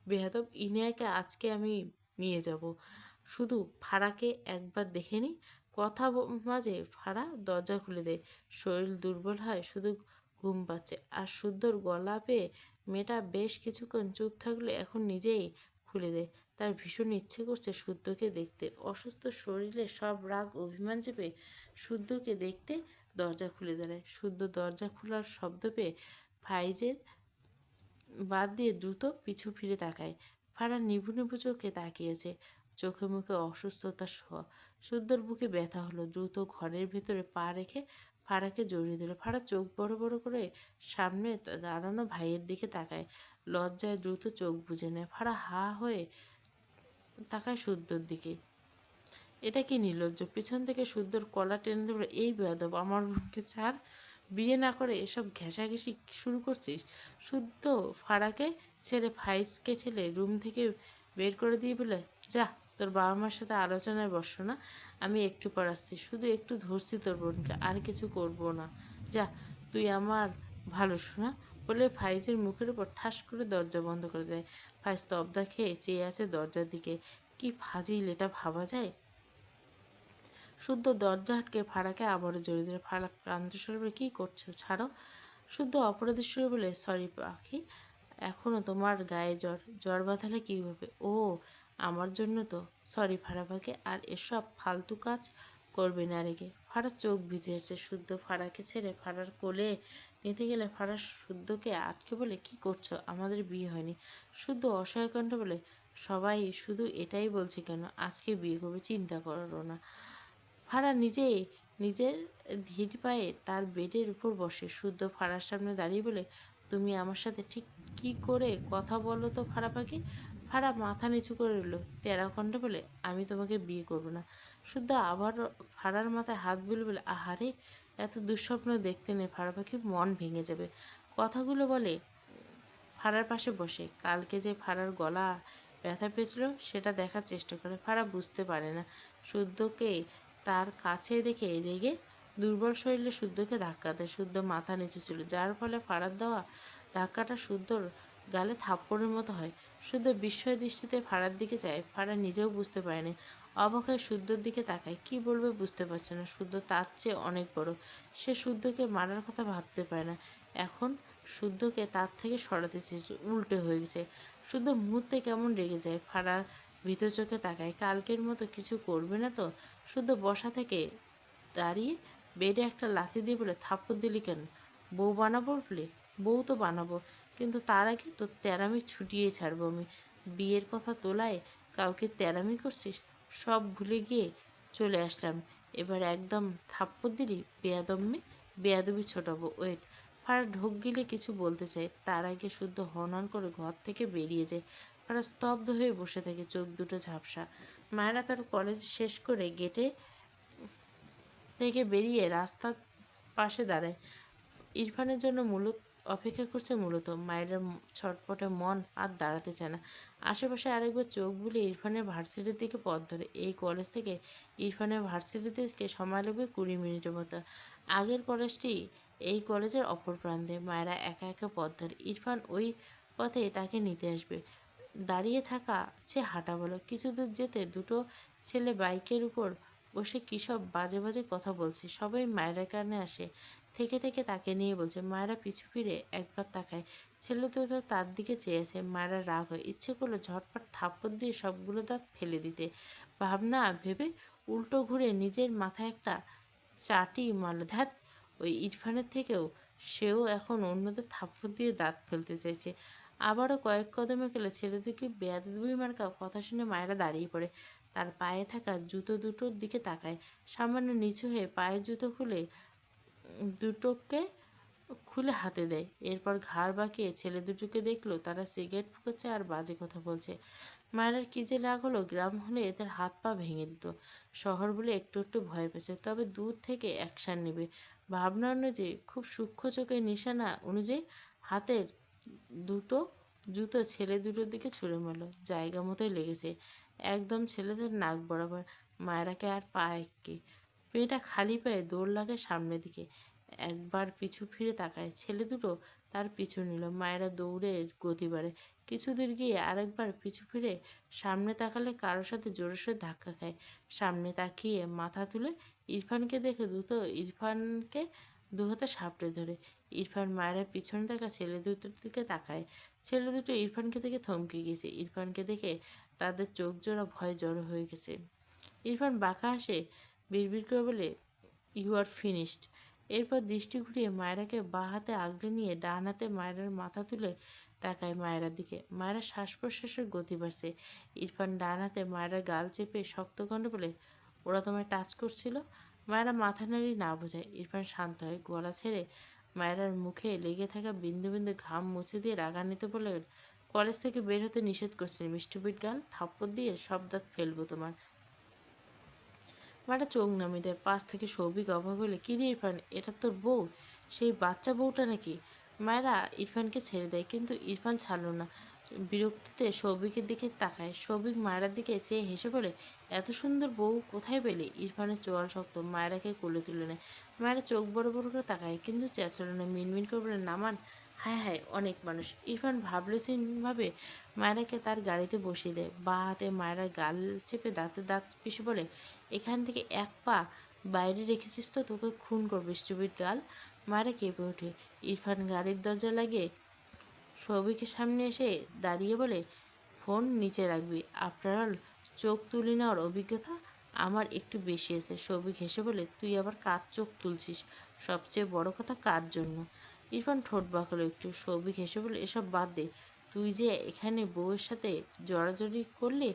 বেয়াদব ইনিয়াকে আজকে আমি নিয়ে যাব। শুধু ফাড়াকে একবার দেখে নি। কথা মাঝে ফাড়া দরজা খুলে দেয়। শরীর দুর্বল হয়, শুধু ঘুম পাচ্ছে। আর শুদ্ধর গলা পেয়ে মেয়েটা বেশ কিছুক্ষণ চুপ থাকলে এখন নিজেই খুলে দেয়। তার ভীষণ ইচ্ছে করছে শুদ্ধকে দেখতে। অসুস্থ শরীরে সব রাগ অভিমান চেপে শুদ্ধকে দেখতে দরজা খুলে দাঁড়ায়। শুদ্ধ দরজা খোলার শব্দ পেয়ে ফাইজের বাদ দিয়ে দ্রুত পিছু ফিরে তাকায়। ফারা নিভু নিভু চোখে তাকিয়েছে, চোখে মুখে অসুস্থতার ছোঁয়া। শুদ্ধর বুকে ব্যথা হলো, দ্রুত ঘরের ভেতরে পা রেখে ফারাকে জড়িয়ে দিল। ফারা চোখ বড় বড় করে সামনে দাঁড়ানো ভাইয়ের দিকে তাকায়, লজ্জায় দ্রুত চোখ বুজে নেয়। ফারা হা হয়ে তাকায় শুদ্ধর দিকে। এটা কি নির্লজ্জ! পিছন থেকে শুদ্ধর কলা টেনে ধরে, এই বেয়াদব, আমার বোনকে ছাড়, বিয়ে না করে এসব ঘেঁষাঘেঁষি শুরু করছিস। শুদ্ধ ফাড়াকে ছেড়ে ফাইজকে ঠেলে রুম থেকে বের করে দিয়ে বলে, যা, তোর বাবা মার সাথে আলোচনায় বসো না, আমি একটু পর আসছি। শুধু একটু ধরছি তোর বোনকে, আর কিছু করবো না। যা, তুই আমার ভালো শোনা। বলে ফাইজের মুখের উপর ঠাস করে দরজা বন্ধ করে দেয়। ফাইজ তবদা খেয়ে চেয়ে আছে দরজার দিকে। কি ফাজিল, এটা ভাবা যায়? শুদ্ধ দরজা আটকে ফাড়াকে আবারও জড়িয়ে দিল। ফাড়া ক্লান্ত স্বরে বলে, কী করছো, ছাড়ো। শুদ্ধ অপরাধের সুরে বলে, সরি পাখি, এখনও তোমার গায়ে জ্বর, জ্বর বাঁধালে কীভাবে? ও, আমার জন্য তো। সরি ফাড়া পাখি, আর এসব ফালতু কাজ করবে না রেগে। ফাড়ার চোখ ভিজে এসে শুদ্ধ ফাড়াকে ছেড়ে ফাড়ার কোলে নিতে গেলে ফাড়া শুদ্ধকে আটকে বলে, কি করছো, আমাদের বিয়ে হয়নি। শুদ্ধ অসহায় কণ্ঠে বলে, সবাই শুধু এটাই বলছে কেন আজকে বিয়ে করবে, চিন্তা করো না। ফারা নিজের ধীর পায়ে তার বেডের উপর বসে। শুদ্ধ ফারার সামনে দাঁড়িয়ে বলে, তুমি আমার সাথে ঠিক কি করে কথা বলো তো ফারা পাখি। ফারা মাথা নিচু করে রইল, তেরা কণ্ঠে বলে, আমি তোমাকে বিয়ে করব না। শুদ্ধ আবার ফারার মাথায় হাত বুলে বলে, আহারে, এত দুঃস্বপ্ন দেখতে নেই ফারা পাখি, মন ভেঙে যাবে। কথাগুলো বলে ফারার পাশে বসে। কালকে যে ফারার গলা ব্যথা পেয়েছিল সেটা দেখার চেষ্টা করে। ফারা বুঝতে পারে না শুদ্ধকে তার কাছে দেখে রেগে দুর্বল শরীরে শুদ্ধকে ধাক্কা দেয়। শুদ্ধ মাথা নিচু ছিল, যার ফলে ফারার দেওয়া ধাক্কাটা শুদ্ধর গালে থাপ্পড়ের মতো হয়। শুদ্ধ বিস্ময় দৃষ্টিতে ফারার দিকে যায়। ফারা নিজেও বুঝতে পারেনি, অবাক হয়ে শুদ্ধর দিকে তাকায়। কি বলবে বুঝতে পারছে না। শুদ্ধ তার চেয়ে অনেক বড়, সে শুদ্ধকে মারার কথা ভাবতে পারে না। এখন শুদ্ধকে তার থেকে সরাতে চেয়েছে, উল্টে হয়ে গেছে। শুদ্ধ মুহূর্তে কেমন রেগে যায়। ফারার ভীত চোখে তাকায়, কালকের মতো কিছু করবে না তো? শুদ্ধ বসা থেকে দাঁড়িয়ে বেডে একটা লাথি দিয়ে বলে, থাপ্পড় দিলি কেন? বউ বানাবো বলে? বউ তো বানাবো, কিন্তু তার আগে তোর তেরামি ছুটিয়ে ছাড়বো আমি। বিয়ের কথা তোলায় কাউকে তেরামি করছিস? সব ভুলে গিয়ে চলে আসলাম, এবার একদম থাপ্পড় দিলি? বেয়াদব মেয়ে, বেয়াদবি ছোটাবো, ওয়েট। ফারা ঢোক গিলে কিছু বলতে চায়, তার আগে শুদ্ধ হনহন করে ঘর থেকে বেরিয়ে যায়। ফারা স্তব্ধ হয়ে বসে থাকে, চোখ দুটো ঝাপসা। মায়েরা তার কলেজ শেষ করে গেটে থেকে বেরিয়ে রাস্তার পাশে দাঁড়ায়। ইরফানের জন্য মূলত অপেক্ষা করছে মূলত। মায়ের ছটপটে মন আর দাঁড়াতে চায় না। আশেপাশে আরেকবার চোখ বুলিয়ে ইরফানের ভার্সিটির দিকে পথ ধরে। এই কলেজ থেকে ইরফানের ভার্সিটির দিকে সময় লাগবে 20 মিনিটের মতো। আগের কলেজটি এই কলেজের অপর প্রান্তে। মায়েরা একা একা পথ ধরে। ইরফান ওই পথে তাকে নিতে আসবে। দাঁড়িয়ে থাকা চেয়ে হাঁটা বলো। কিছু দূর যেতে দুটো ছেলে বাইকের উপর বসে কী সব বাজে বাজে কথা বলছে। সবাই মায়ের কানে আসে থেকে থেকে তাকে নিয়ে বলছে। মায়েরা পিছু ফিরে একবার তাকায়। ছেলে দুটো তার দিকে চেয়েছে। মায়েরা রাগ হয়। ইচ্ছে করলো ঝটপট থাপ্পড় দিয়ে সবগুলো দাঁত ফেলে দিতে। ভাবনা ভেবে উল্টো ঘুরে নিজের মাথায় একটা চাটি মারল। ধ্যাত, ওই ইরফানের থেকেও সেও এখন অন্যদের থাপ্পড় দিয়ে দাঁত ফেলতে চাইছে। আবারও কয়েক কদম এগোলে ছেলে দুটি বেয়াদবি মার্কা কথা শুনে মায়েরা দাঁড়িয়ে পড়ে। তার পায়ে থাকা জুতো দুটোর দিকে তাকায়। সামান্য নিচু হয়ে পায়ের জুতো দুটোকে খুলে হাতে দেয়। এরপর ঘাড় বাঁকিয়ে ছেলে দুটোকে দেখলো তারা সিগারেট ফুঁকোচ্ছে আর বাজে কথা বলছে। মায়ের কি যে রাগ হলো, গ্রাম হলে এদের হাত পা ভেঙে দিত। শহর বলে একটু একটু ভয় পেয়েছে, তবে দূর থেকে অ্যাকশন নেবে ভাবনা অনুযায়ী, খুব সূক্ষ্ম চোখের নিশানা অনুযায়ী হাতের দুটো জুতো ছেলে দুটোর দিকে ছুঁড়ে মারল। জায়গা মতোই লেগেছে, একদম ছেলেদের নাক বরাবর। মায়েরাকে আর পা একে মেয়েটা খালি পায়ে দৌড় লাগে সামনের দিকে। একবার পিছু ফিরে তাকায়, ছেলে দুটো তার পিছু নিল। মায়েরা দৌড়ে গতি বাড়ে। কিছু দূর গিয়ে আরেকবার পিছু ফিরে সামনে তাকালে কারোর সাথে জোরে সোরে ধাক্কা খায়। সামনে তাকিয়ে মাথা তুলে ইরফানকে দেখে ইরফানকে দু হাতে সাপড়ে ধরে। ইরফান মায়েরা পিছনে থাকা ছেলে দুটোর দিকে তাকায়। ছেলে দুটো ইরফানকে দেখে থমকে গেছে। ইরফানকে দেখে তাদের চোখ জোড়া ভয় জড়ো হয়ে গেছে। ইরফান বাঁকা হাসে, বিড়বিড় করে বলে, ইউ আর ফিনিশড। এরপর দৃষ্টি ঘুরিয়ে মায়েরাকে বাঁ হাতে আগলে নিয়ে ডান হাতে মায়েরার মাথা তুলে তাকায় মায়েরার দিকে। মায়েরা শ্বাস প্রশ্বাসের গতি বাড়ছে। ইরফান ডান হাতে মায়েরার গাল চেপে শক্ত কণ্ঠে বলে, ওরা তোমায় টাচ করছিল? মায়েরা মাথা নাড়ি না বোঝায়। ইরফান শান্ত হয়, গলা ছেড়ে মায়েরার মুখে লেগে থাকা বিন্দু বিন্দু ঘাম মুছে দিয়ে রাগান্বিত বলে, কলেজ থেকে বের হতে নিষেধ করছেন মিষ্টুপিট গাল, থাপ্পড় দিয়ে সব দাঁত ফেলবো তোমার। মাটা চোখ নামিয়ে দেয়। পাশ থেকে সৌভিক অবাক হলে, কি রে ইরফান, এটা তোর বউ? সেই বাচ্চা বউটা নাকি? মায়েরা ইরফানকে ছেড়ে দেয়, কিন্তু ইরফান ছাড়ল না। বিরক্তিতে সৌভিকের দিকে তাকায়। সৌভিক মায়েরার দিকে চেয়ে হেসে বলে, এত সুন্দর বউ কোথায় পেলে? ইরফানের চোয়াল শক্ত। মায়েরাকে কোলে তুলে নেয়। মায়েরা চোখ বড় বড় করে তাকায়, কিন্তু চেঁচাল না। মিনমিন করে বলে, নামান। হায় হায়, অনেক মানুষ। ইরফান ভাবে মায়েরাকে তার গাড়িতে বসিয়ে দেয়। বাঁ হাতে মায়েরার গাল চেপে দাঁতে দাঁত পিষে বলে, এখান থেকে এক পা বাইরে রেখেছিস তো তোকে খুন করবে স্টুপিড গাল। মায়েরা কেঁপে ওঠে। ইরফান গাড়ির দরজা লাগিয়ে সৌভিকের সামনে এসে দাঁড়িয়ে বলে, ফোন নিচে রাখবি। আফটার অল চোখ তুলে নেওয়ার অভিজ্ঞতা আমার একটু বেশি আছে। সৌভিক হেসে বলে, তুই আবার কার চোখ তুলছিস? সবচেয়ে বড় কথা, কার জন্য? ইরফান ঠোঁট বাঁকালো একটু। সৌভিক হেসে বলে, এসব বাদ দে। তুই যে এখানে বউয়ের সাথে জড়াজড়ি করলি,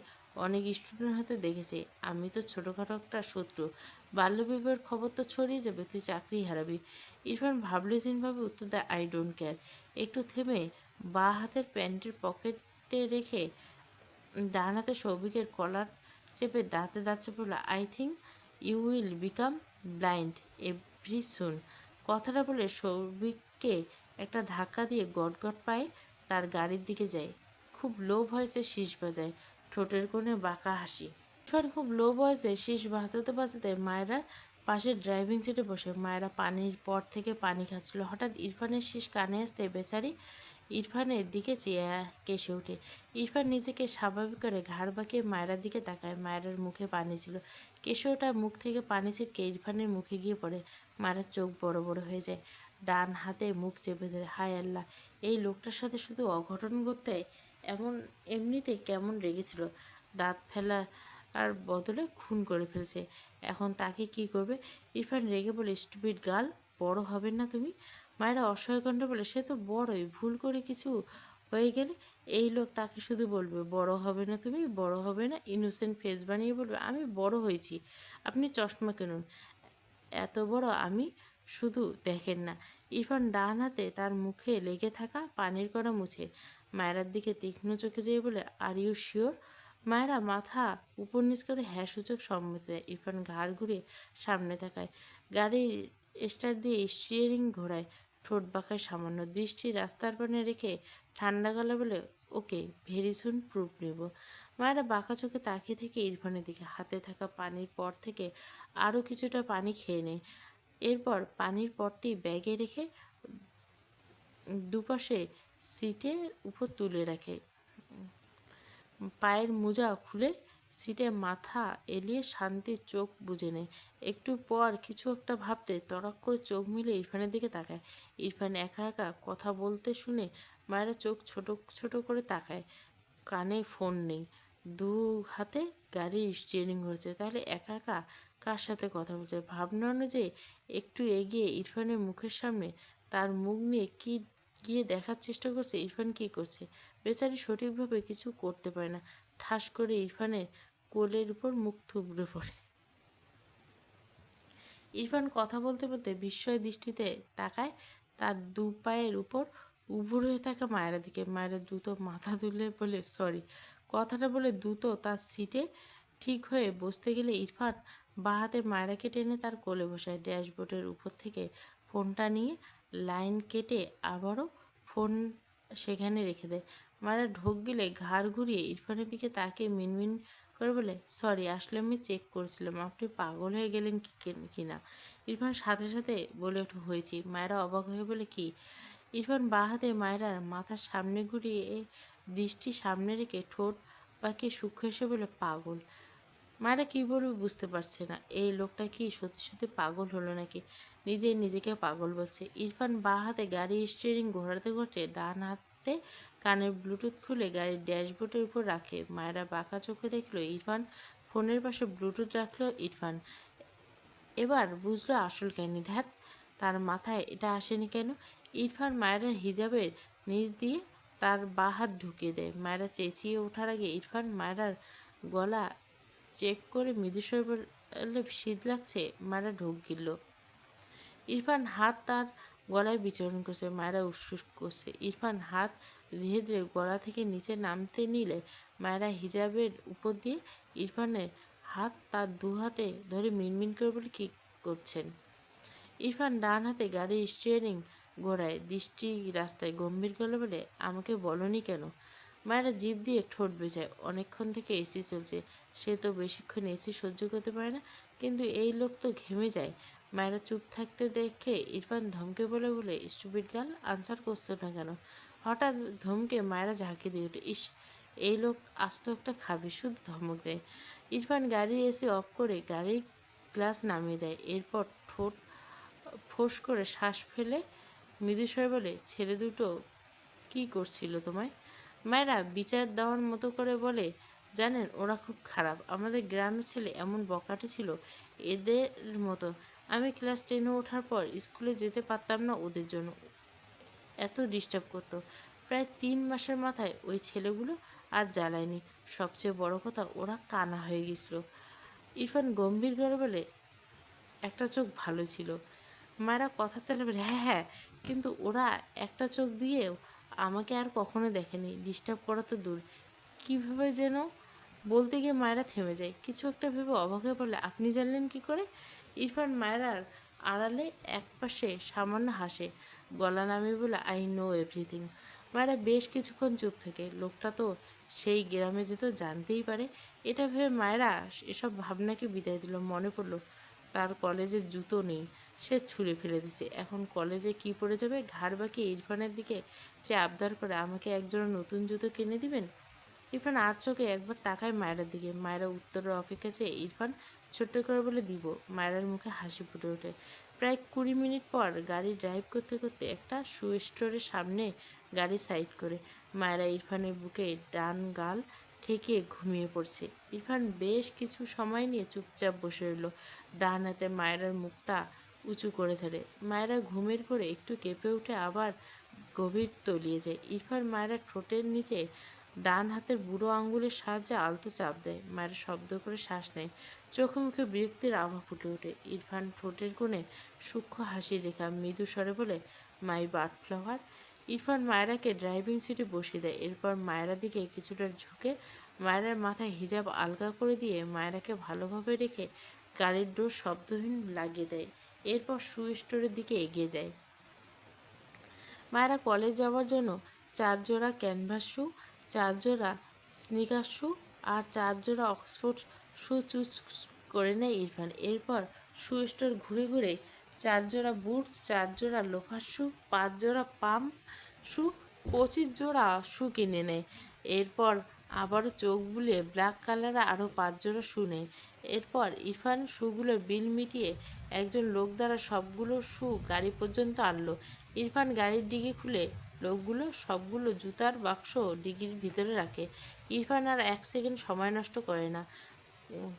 অনেক স্টুডেন্ট হয়তো দেখেছে। আমি তো ছোটোখাটো একটা শত্রু। বাল্যবিবাহের খবর তো ছড়িয়ে যাবে, তুই চাকরি হারাবি। ইরফান ভাবলেহীনভাবে উত্তর দেয়, আই ডোন্ট কেয়ার। একটু থেমে বাঁ হাতের প্যান্টের পকেটে রেখে ডান হাতে সৌভিকের কলার চেপে দাঁতে দাঁত চেপে বলল, I think you will become blind every soon. কথাটা বলে সৌভিককে একটা ধাক্কা দিয়ে গটগট পায়ে তার গাড়ির দিকে যায়। খুব লো ভয়েসে শীষ বাজায়, ঠোঁটের কোণে বাঁকা হাসি। ইরফান খুব লো ভয়েসে শীষ বাজাতে বাজাতে মায়েরা পাশে ড্রাইভিং সিটে বসে। মায়েরা পানির পর থেকে পানি খাচ্ছিল। হঠাৎ ইরফানের শীষ কানে আসতে বেচারি ইরফানের দিকে চেয়ে কেসে ওঠে। ইরফান নিজেকে স্বাভাবিক করে ঘাড় বাঁকিয়ে মায়েরার দিকে তাকায়। মায়েরার মুখে পানি ছিল। কেশে ওঠা মুখ থেকে পানি ছিটকে ইরফানের মুখে গিয়ে পড়ে। মায়েরার চোখ বড় বড় হয়ে যায়। ডান হাতে মুখ চেপে ধরে, হায় আল্লাহ, এই লোকটার সাথে শুধু অঘটন ঘটতে এমনিতে কেমন রেগেছিল। দাঁত ফেলা আর বদলে খুন করে ফেলছে। এখন তাকে কি করবে? ইরফান রেগে বলে, স্টুপিড গার্ল, বড় হবে না তুমি? মায়েরা অসহায় কণ্ঠে বলে, সে তো বড়ই, ভুল করে কিছু হয়ে গেলে এই লোক তাকে শুধু বলবে, বড় হবে না তুমি, বড় হবে না। ইনোসেন্ট ফেস বানিয়ে বলবে, আমি বড় হয়েছি, আপনি চশমা কিনুন। এত বড় আমি, শুধু দেখেন না। ইরফান ডান হাতে তার মুখে লেগে থাকা পানির কণা মুছে মায়েরার দিকে তীক্ষ্ণ চোখে যেয়ে বলে, আর ইউ শিওর? মায়েরা মাথা উপর নিচ করে হ্যাঁ সূচক সম্মতি দেয়। ইরফান ঘাড় ঘুরিয়ে সামনে তাকায়। গাড়ির স্টার্ট দিয়ে স্টিয়ারিং ঘোরায়। ঠোঁট বাঁকায় সামান্য। দৃষ্টি রাস্তার পানে রেখে ঠান্ডা গলা বলে, ওকে, ভেরি সুন প্রুফ নিব। মায়েরা বাঁকা চোখে তাকিয়ে থেকে ইরফানের দিকে। হাতে থাকা পানির পর থেকে আরও কিছুটা পানি খেয়ে নেয়। এরপর পানির পটটি ব্যাগে রেখে দুপাশে সিটের উপর তুলে রাখে। পায়ের মোজা খুলে সিটে মাথা এলিয়ে শান্তির চোখ বুজে নেয়। একটু পর কিছু একটা ভাবতে তড়াক করে চোখ মিলে ইরফানের দিকে তাকায়। ইরফান একা একা কথা বলতে শুনে মায়েরা চোখ ছোট ছোট করে তাকায়। কানে ফোন নেই, দু হাতে গাড়ির স্টিয়ারিং ধরেছে। তাহলে একা একা কার সাথে কথা বলছে? ভাবনা অনুযায়ী একটু এগিয়ে ইরফানের মুখের সামনে তার মুখ নিয়ে কি গিয়ে দেখার চেষ্টা করছে ইরফান কি করছে। বেচারি সঠিকভাবে কিছু করতে পারে না। ঠাস করে ইরফানের কোলের উপর মুখ থুবড়ে পড়ে। ইরফান কথা বলতে বলতে বিস্ময় দৃষ্টিতে তাকায় তার দু পায়ের উপর উবুর হয়ে থাকা মায়েরা দিকে। মায়েরা দ্রুত মাথা তুলে বলে, সরি। কথাটা বলে দ্রুত তার সিটে ঠিক হয়ে বসতে গেলে ইরফান বাঁ হাতে মায়েরাকে টেনে তার কোলে বসায়। ড্যাশবোর্ডের উপর থেকে ফোনটা নিয়ে লাইন কেটে আবারও ফোন সেখানে রেখে দেয়। মায়েরা ঢোক গিলে ঘাড় ঘুরিয়ে ইরফানের দিকে তাকিয়ে মিনমিন করে বলে, সরি, আসলে আমি চেক করছিলাম আপনি পাগল হয়ে গেলেন কিনা। ইরফান সাথে সাথে বলে ওঠে, হয়েছি। মায়েরা অবাক হয়ে বলে, কি? ইরফান বাঁ হাতে মায়েরার মাথার সামনে ঘুরিয়ে দৃষ্টি সামনে রেখে ঠোঁট বাঁকিয়ে সূক্ষ্ম হেসে বলে, পাগল। মায়েরা কি বলবে বুঝতে পারছে না। এই লোকটা কি সত্যি সত্যি পাগল হলো নাকি নিজেকে পাগল বলছে। ইরফান বাঁ হাতে গাড়ির স্টিয়ারিং ঘোরাতে ঘোরাতে ডান হাতে কানের ব্লুটুথ খুলে গাড়ির ড্যাশবোর্ডের উপর রাখে। মায়েরা বাঁকা চোখে দেখলো ইরফান ফোনের পাশে ব্লুটুথ রাখলো। ইরফান এবার বুঝলো আসল কাহিনী। ধ্যাত, তার মাথায় এটা আসেনি কেন? ইরফান মায়েরার হিজাবের নিচ দিয়ে তার বাঁ হাত ঢুকিয়ে দেয়। মায়েরা চেঁচিয়ে ওঠার আগে ইরফান মায়েরার গলা চেক করে মৃদুস্বর বলে, শীত লাগছে। মায়েরা ঢোক গিলল। ইরফান হাত তার গলায় বিচরণ করছে। মায়েরা উসুস করছে। ইরফান হাত ধীরে ধীরে গলা থেকে নিচে নামতে নিলে মায়েরা হিজাবের উপর দিয়ে ইরফানের হাত তার দু হাতে ধরে মিনমিন করে বলে, কী করছেন? ইরফান ডান হাতে গাড়ির স্টিয়ারিং ঘোরায়, দৃষ্টি রাস্তায়। গম্ভীর গলা বলে, আমাকে বলনি কেন? মায়েরা জিভ দিয়ে ঠোঁট বেজায়। অনেকক্ষণ থেকে এসি চলছে, সে তো বেশিক্ষণ এসি সহ্য করতে পারে না, কিন্তু এই লোক তো ঘেমে যায়। মায়েরা চুপ থাকতে দেখে ইরফান ধমকে বলে, স্টুপিড গার্ল, আনসার করছো না কেন? হঠাৎ ধমকে মায়েরা ঝাঁকি দিয়ে ওঠে, ইস, এই লোক আস্ত একটা খাবে, শুধু ধমক দেয়। ইরফান গাড়ির এসি অফ করে গাড়ির গ্লাস নামিয়ে দেয়। এরপর ঠোঁট ফোঁস করে শ্বাস ফেলে মৃদুস্বরে বলে, ছেলে দুটো কি করছিল তোমায়? মায়েরা বিচার দেওয়ার মতো করে বলে, জানেন, ওরা খুব খারাপ। আমাদের গ্রামের ছেলে এমন বকাটে ছিল এদের মতো। আমি ক্লাস 10-এ ওঠার পর স্কুলে যেতে পারতাম না ওদের জন্য, এত ডিস্টার্ব করতো। প্রায় 3 মাসের মাথায় ওই ছেলেগুলো আর জ্বালায়নি। সবচেয়ে বড় কথা, ওরা কানা হয়ে গেছিল। ইরফান গম্ভীর গলা বলে, একটা চোখ ভালো ছিল। মায়েরা কথা তেলে বলে, হ্যাঁ হ্যাঁ, কিন্তু ওরা একটা চোখ দিয়েও আমাকে আর কখনো দেখেনি। ডিস্টার্ব করা তো দূর, কীভাবে যেন বলতে গিয়ে মায়েরা থেমে যায়। কিছু একটা ভেবে অবাক হয়ে বলে, আপনি জানলেন কি করে? ইরফান মায়েরার আড়ালে একপাশে সামান্য হাসে, গলা নামিয়ে বলে, আই নো এভরিথিং। মায়েরা বেশ কিছুক্ষণ চুপ থাকে। লোকটা তো সেই গ্রামে যেত, জানতেই পারে। এটা ভেবে মায়েরা এসব ভাবনাকে বিদায় দিল। মনে পড়লো তার কলেজের জুতো নেই, সে ছুঁড়ে ফেলে দিছে। এখন কলেজে কি পরে যাবে? ঘাড় বাঁকিয়ে ইরফানের দিকে সে আবদার করে, আমাকে একজোড়া নতুন জুতো কিনে দিবেন? ইরফান আর চোখে একবার তাকায় মায়েরার দিকে। মায়েরা উত্তরের অপেক্ষা চেয়ে ইরফান ছোট্ট করে বলে, দিব। মায়েরার মুখে হাসি ফুটে ওঠে। প্রায় 20 মিনিট পর গাড়ি ড্রাইভ করতে করতে একটা শু স্টোরের সামনে গাড়ি সাইড করে মায়েরা ইরফানের বুকে ডান গাল ঠেকিয়ে ঘুমিয়ে পড়ছে। ইরফান বেশ কিছু সময় নিয়ে চুপচাপ বসে রইল, ডান হাতে মায়েরার মুখটা উঁচু করে ধরে। মায়েরা ঘুমের করে একটু কেঁপে উঠে আবার গভীর তলিয়ে যায়। ইরফান মায়েরা ঠোঁটের নিচে ডান হাতের বুড়ো আঙ্গুলের সাহায্যে আলতো চাপ দেয়। মায়েরা শব্দ করে শ্বাস নেয়। চোখে মুখে বিরক্তির আভা ফুটে ওঠে। ইরফান ঠোঁটের কোণে সূক্ষ্ম হাসির রেখা মৃদু স্বরে বলে, মাই বার্ড ফ্লাওয়ার। ইরফান মায়েরাকে ড্রাইভিং সিটে বসিয়ে দেয়। এরপর মায়েরা দিকে কিছুটা ঝুঁকে মায়েরার মাথায় হিজাব আলগা করে দিয়ে মায়েরাকে ভালোভাবে রেখে গাড়ির ডোর শব্দহীন লাগিয়ে দেয়। এরপর শু স্টোরের দিকে এগিয়ে যায়। মায়েরা কলেজ যাওয়ার জন্য 4 জোড়া ক্যানভাস শু, 4 জোড়া স্নিকার শু আর 4 জোড়া অক্সফোর্ড শু চুজ করে নেয় ইরফান। এরপর শু স্টোর ঘুরে ঘুরে 4 জোড়া বুটস, 4 জোড়া লোফার শু, 5 জোড়া পাম্প শু, 25 জোড়া শু কিনে নেয়। এরপর আবারও চোখ বুলিয়ে ব্ল্যাক কালারে আরও 5 জোড়া শু নেয়। এরপর ইরফান শুগুলোর বিল মিটিয়ে একজন লোক দ্বারা সবগুলো শু গাড়ি পর্যন্ত আনলো। ইরফান গাড়ির ডিগি খুলে লোকগুলো সবগুলো জুতার বাক্স ডিগির ভিতরে রাখে। ইরফান আর 1 সেকেন্ড সময় নষ্ট করে না।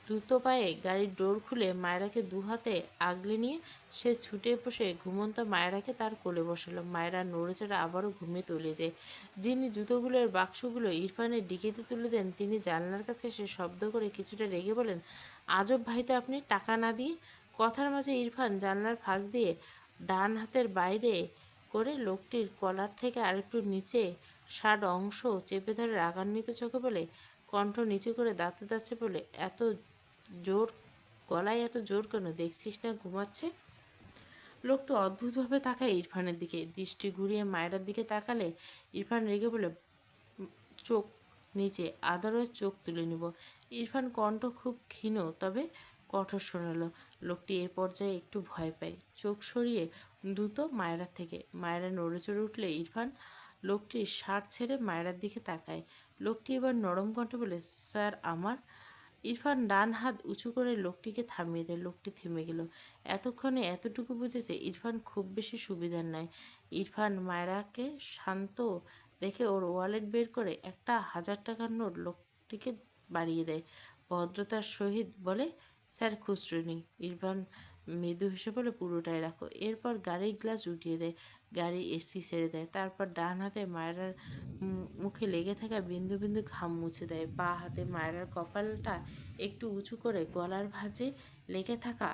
দ্রুত পায়ে গাড়ির ডোর খুলে মায়রাকে দু হাতে আগলে নিয়ে সে ছুটে বসে ঘুমন্ত মায়রাকে তার কোলে বসালো। মায়রা নড়েচড়ে আবারও ঘুমিয়ে তলিয়ে যায়। যিনি জুতোগুলোর বাক্সগুলো ইরফানের ডিকিতে তুলে দেন তিনি জানলার কাছে এসে শব্দ করে কিছুটা রেগে বলেন, আজব ভাই তো আপনি, টাকা না দিয়ে। কথার মাঝে ইরফান জানলার ফাঁক দিয়ে ডান হাতের বাইরে করে লোকটির কলার থেকে আরেকটু নিচে শার্ট অংশ চেপে ধরে রাগান্বিত চোখে বলে, কণ্ঠ নিচু করে দাঁতে দাঁতছে বলে, এত জোর গলায় এত জোর কেন, দেখছিস না ঘুমাচ্ছে? লোকটি অদ্ভুতভাবে তাকায় ইরফানের দিকে। দৃষ্টি ঘুরিয়ে মায়েরার দিকে তাকালে ইরফান রেগে বলে, চোখ নিচে, আদারওয়াইজ চোখ তুলে নিব। ইরফান কণ্ঠ খুব ক্ষীণ তবে কঠোর শোনালো। লোকটি এ পর্যায়ে একটু ভয় পায়, চোখ সরিয়ে দ্রুত মায়েরার থেকে। মায়েরা নড়ে চড়ে উঠলে ইরফান লোকটির শার্ট ছেড়ে মায়েরার দিকে তাকায়। লোকটি এবার নরম কণ্ঠে বলে, স্যার আমার। ইরফান ডান হাত উঁচু করে লোকটিকে থামিয়ে দেয়। লোকটি থেমে গেল। এতক্ষণে এতটুকু বুঝেছে ইরফান খুব বেশি সুবিধার নয়। ইরফান মায়রাকে শান্ত দেখে ওর ওয়ালেট বের করে একটা 1000 টাকার নোট লোকটিকে বাড়িয়ে দেয়। ভদ্রতার সহিত বলে, স্যার খুচরো নেই। ইরফান মৃদু হেসে বলে, পুরোটাই রাখো। এরপর গাড়ির গ্লাস উঠিয়ে দেয়, গাড়ির এসি ছেড়ে দেয়। তারপর ডান হাতে মায়রার মুখে লেগে থাকা বিন্দু বিন্দু ঘাম মুছে দেয়। বাঁ হাতে মায়রার কপালটা একটু উঁচু করে গলার ভাঁজে লেগে থাকা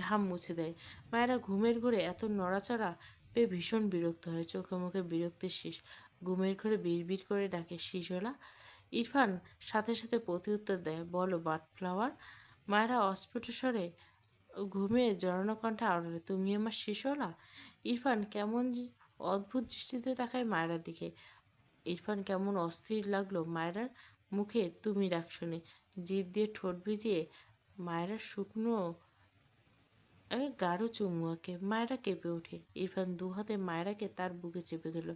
ঘাম মুছে দেয়। মায়েরা ঘুমের ঘোরে এত নড়াচড়া পেয়ে ভীষণ বিরক্ত হয়। চোখে মুখে বিরক্তির শীষ। ঘুমের ঘোরে বিড়বিড় করে ডাকে, শীষওয়ালা। ইরফান সাথে সাথে প্রতিউত্তর দেয়, বলো বাটফ্লাওয়ার। মায়েরা অস্ফুট স্বরে ঘুমিয়ে জড়ানো কণ্ঠে আওড়ালে, তুমি আমার শীষওয়ালা? ইরফান কেমন অদ্ভুত দৃষ্টিতে তাকায় মায়েরার দিকে। ইরফান কেমন অস্থির লাগলো মায়েরার মুখে তুমি ডাক শুনে। জিভ দিয়ে ঠোঁট ভিজিয়ে মায়েরার শুকনো গাঢ় চুমু আঁকে। মায়েরা কেঁপে ওঠে। ইরফান দু হাতে মায়েরাকে তার বুকে চেপে ধরল।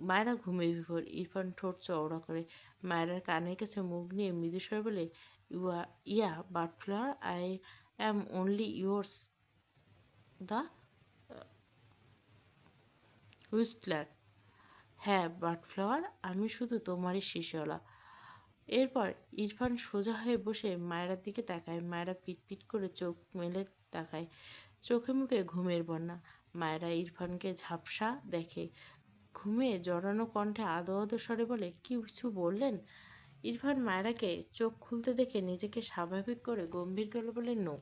মায়েরা ঘুমে বিভোর। ইরফান ঠোঁট চওড়া করে মায়েরার কানের কাছে মুখ নিয়ে মৃদু স্বরে বলে, yeah butterflower, I am only yours the whistler. হ্যাঁ বাটফ্লাওয়ার, আমি শুধু তোমারই শিশুওয়ালা। এরপর ইরফান সোজা হয়ে বসে মায়েরার দিকে তাকায়। মায়েরা পিটপিট করে চোখ মেলে তাকায়, চোখে মুখে ঘুমের বন্যা। মায়েরা ইরফানকে ঝাপসা দেখে, ঘুমে জড়ানো কণ্ঠে আদো আদো স্বরে বলে, কি কিছু বললেন? ইরফান মায়েরাকে চোখ খুলতে দেখে নিজেকে স্বাভাবিক করে গম্ভীর গলায় বলে, নো।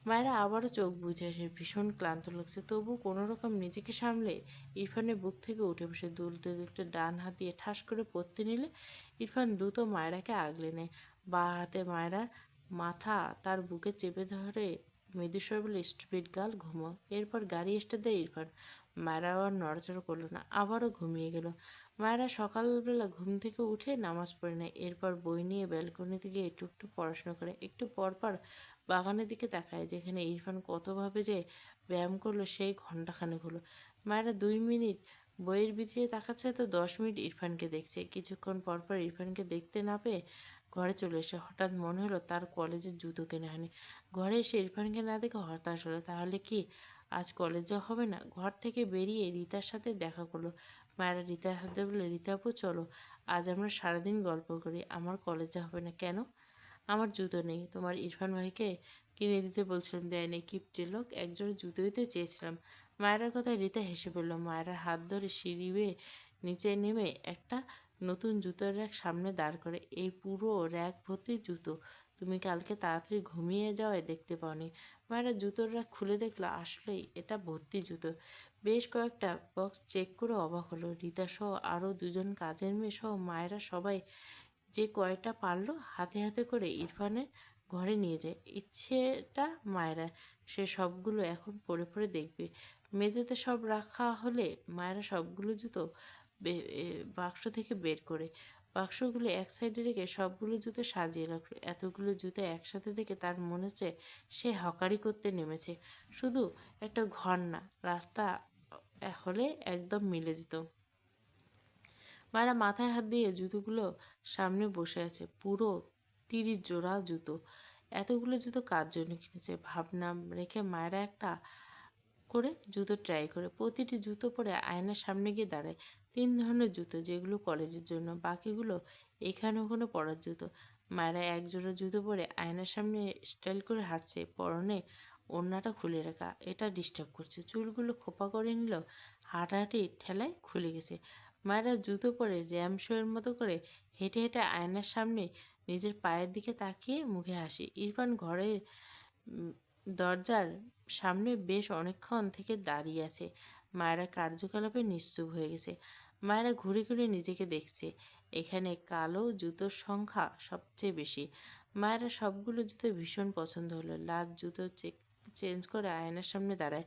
মায়েরা আবারও চোখ বুজে আসে, ভীষণ ক্লান্ত লাগছে। তবু কোনো রকম নিজেকে সামলে ইরফানের বুক থেকে উঠে বসে দুলতে দুলতে ডান হাত দিয়ে ঠাস করে পড়তে নিলে ইরফান দ্রুত মায়েরাকে আগলে নেয়। বাঁ হাতে মায়েরার মাথা তার বুকে চেপে ধরে মৃদুস্বর বলে, স্টুপিড গার্ল, ঘুমো। এরপর গাড়ি স্টার্ট দেয় ইরফান। মায়েরা আর নড়াচড়া করলো না, আবারও ঘুমিয়ে গেল। মায়েরা সকালবেলা ঘুম থেকে উঠে নামাজ পড়ে নেয়। এরপর বই নিয়ে ব্যালকনিতে গিয়ে একটু একটু পড়াশোনা করে। একটু পরপর বাগানের দিকে তাকায়, যেখানে ইরফান কতভাবে যে ব্যায়াম করলো সেই ঘন্টাখানেক হলো। মায়েরা 2 মিনিট বইয়ের ভিতরে তাকাচ্ছে, তো 10 মিনিট ইরফানকে দেখছে। কিছুক্ষণ পরপর ইরফানকে দেখতে না পেয়ে ঘরে চলে এসে হঠাৎ মনে হলো তার কলেজের জুতো কেনা হয়নি। ঘরে এসে ইরফানকে না দেখে হতাশ হলো। তাহলে কি আজ কলেজ যাওয়া হবে না? ঘর থেকে বেরিয়ে রিতার সাথে দেখা করলো। মায়েরা রিতার হাতে বলে, রিতা আপু চলো, আজ আমরা সারাদিন গল্প করি। আমার কলেজ যাওয়া হবে না। কেন? আমার জুতো নেই। তোমার ইরফান ভাইকে কিনে দিতে বলছিলাম, দেয়নি। কিপ্টে লোক, একজোড়া জুতোই তো চেয়েছিলাম। মায়েরার কথায় রিতা হেসে বলল। মায়েরার হাত ধরে সিঁড়ি বেয়ে নিচে নেমে একটা নতুন জুতোর র্যাক সামনে দাঁড় করে। এই পুরো র্যাক ভর্তি জুতো, তুমি কালকে তাড়াতাড়ি ঘুমিয়ে যাওয়ায় দেখতে পাওনি। মায়েরা জুতোর র্যাক খুলে দেখলো আসলেই এটা ভর্তি জুতো। বেশ কয়েকটা বক্স চেক করে অবাক হলো। রিতা সহ আরও 2জন কাজের মেয়ে সহ মায়েরা সবাই যে কয়টা পারলো হাতে হাতে করে ইরফানের ঘরে নিয়ে যায়। ইচ্ছেটা মায়েরা, সে সবগুলো এখন পড়ে পড়ে দেখবে। মেঝেতে সব রাখা হলে মায়েরা সবগুলো জুতো বাক্স থেকে বের করে বাক্সগুলো এক সাইডে রেখে সবগুলো জুতো সাজিয়ে রাখলো। এতগুলো জুতো একসাথে দেখে তার মনে হচ্ছে সে হকারি করতে নেমেছে। শুধু একটা ঘর না, রাস্তা হলে একদম মিলে যেত। মায়েরা মাথায় হাত দিয়ে জুতোগুলো সামনে বসে আছে, পুরো 30 জোড়া জুতো। এতগুলো জুতো কার জন্য কিনেছে ভাবনা রেখে মায়েরা একটা করে জুতো ট্রাই করে। প্রতিটি জুতো পরে আয়নার সামনে গিয়ে দাঁড়ায়। 3 ধরনের জুতো, যেগুলো কলেজের জন্য, বাকিগুলো এখানে ওখানে পরার জুতো। মায়েরা এক জোড়া জুতো পরে আয়নার সামনে স্টাইল করে হাঁটছে, পরনে ওড়নাটা খুলে রাখা। এটা ডিস্টার্ব করছে। চুলগুলো খোপা করে নিল, হাঁটাহাঁটি ঠেলায় খুলে গেছে। মায়েরা জুতো পরে র্যাম শো এর মতো করে হেঁটে হেঁটে আয়নার সামনে নিজের পায়ের দিকে তাকিয়ে মুখে হাসি। ইরফান ঘরে দরজার সামনে বেশ অনেকক্ষণ থেকে দাঁড়িয়ে আছে। মায়েরা কার্যকলাপে নিশ্চুপ হয়ে গেছে। মায়েরা ঘুরে ঘুরে নিজেকে দেখছে। এখানে কালো জুতোর সংখ্যা সবচেয়ে বেশি। মায়েরা সবগুলো জুতো ভীষণ পছন্দ হলো। লাল জুতো চেঞ্জ করে আয়নার সামনে দাঁড়ায়,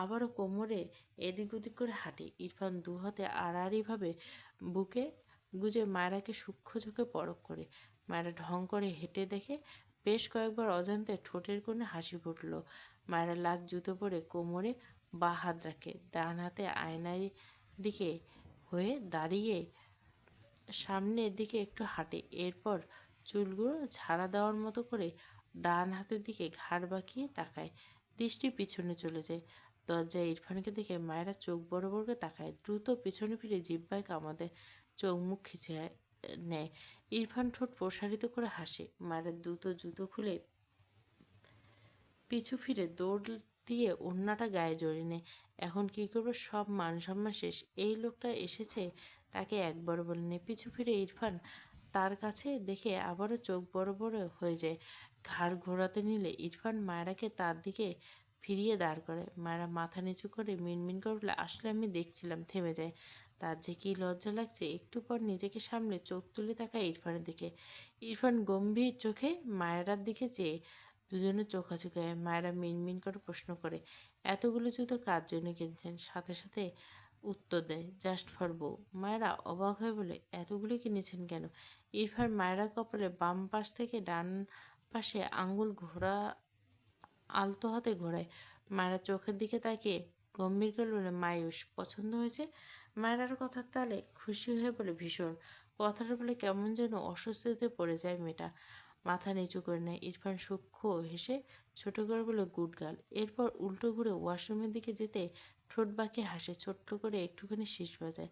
আবারও কোমরে এদিক ওদিক করে হাঁটে। ইরফান দু হাতে আড়াআড়িভাবে বুকে গুজে মায়েরাকে সূক্ষ্ম চোখে পরখ করে। মায়েরা ঢং করে হেঁটে দেখে বেশ কয়েকবার অজান্তে ঠোঁটের কোণে হাসি ফুটল। মায়েরা লাল জুতো পরে কোমরে বা হাত রাখে, ডান হাতে আয়নার দিকে হয়ে দাঁড়িয়ে সামনের দিকে একটু হাঁটে। এরপর চুলগুলো ঝাড়া দেওয়ার মতো করে ডান হাতের দিকে ঘাড় বাঁকিয়ে তাকায়। দৃষ্টি পিছনে চলে যায়। দরজায় ইরফানকে দেখে মায়েরা চোখ বড় বড় করে তাকায়। দ্রুত পিছনে ফিরে জিহ্বায় কামাতে চোখ মুখ খিচে নেয়। ইরফান ঠোঁট প্রসারিত করে হাসে। মায়েরা দ্রুত জুতো খুলে পিছু ফিরে দৌড় দিয়ে ওড়নাটা গায়ে জড়িয়ে নেয়। এখন কী করবো, সব মান সম্মান শেষ। এই লোকটা এসেছে তাকে একবার বলেনি। পিছু ফিরে ইরফান তার কাছে দেখে আবারও চোখ বড় বড় হয়ে যায়। ঘাড় ঘোরাতে নিলে ইরফান মায়েরাকে তার দিকে ফিরিয়ে দাঁড় করে। মায়েরা মাথা নিচু করে মিনমিন করে বলে, আসলে আমি দেখছিলাম। থেমে যায়। তার যে কী লজ্জা লাগছে। একটু পর নিজেকে সামলে চোখ তুলে তাকায় ইরফানের দিকে। ইরফান গম্ভীর চোখে মায়েরার দিকে চেয়ে দুজনে চোখাচোখি হয়। মায়েরা মিনমিন করে প্রশ্ন করে, এতগুলো জুতো কার জন্য কিনছেন? সাথে সাথে উত্তর দেয়, জাস্ট ফর বউ। মায়েরা অবাক হয়ে বলে, এতগুলো কিনেছেন কেন? ইরফান মায়েরা কপালে বাম পাশ থেকে ডান পাশে আঙ্গুল আলতো হাতে ঘোরায়। মায়েরা চোখের দিকে তাকিয়ে গম্ভীর করে বলে, মায়ুষ পছন্দ হয়েছে? মায়েরার কথার তালে খুশি হয়ে বলে, ভীষণ। কথাটা বলে কেমন যেন অস্বস্তিতে পড়ে যায় মেয়েটা। মাথা নিচু করে নেয়। ইরফান সূক্ষ্ম হেসে ছোট করে বলে, গুড গার্ল। এরপর উল্টো ঘুরে ওয়াশরুমের দিকে যেতে ঠোঁট বাঁকিয়ে হাসে, ছোট্ট করে একটুখানি শীষ বাজায়।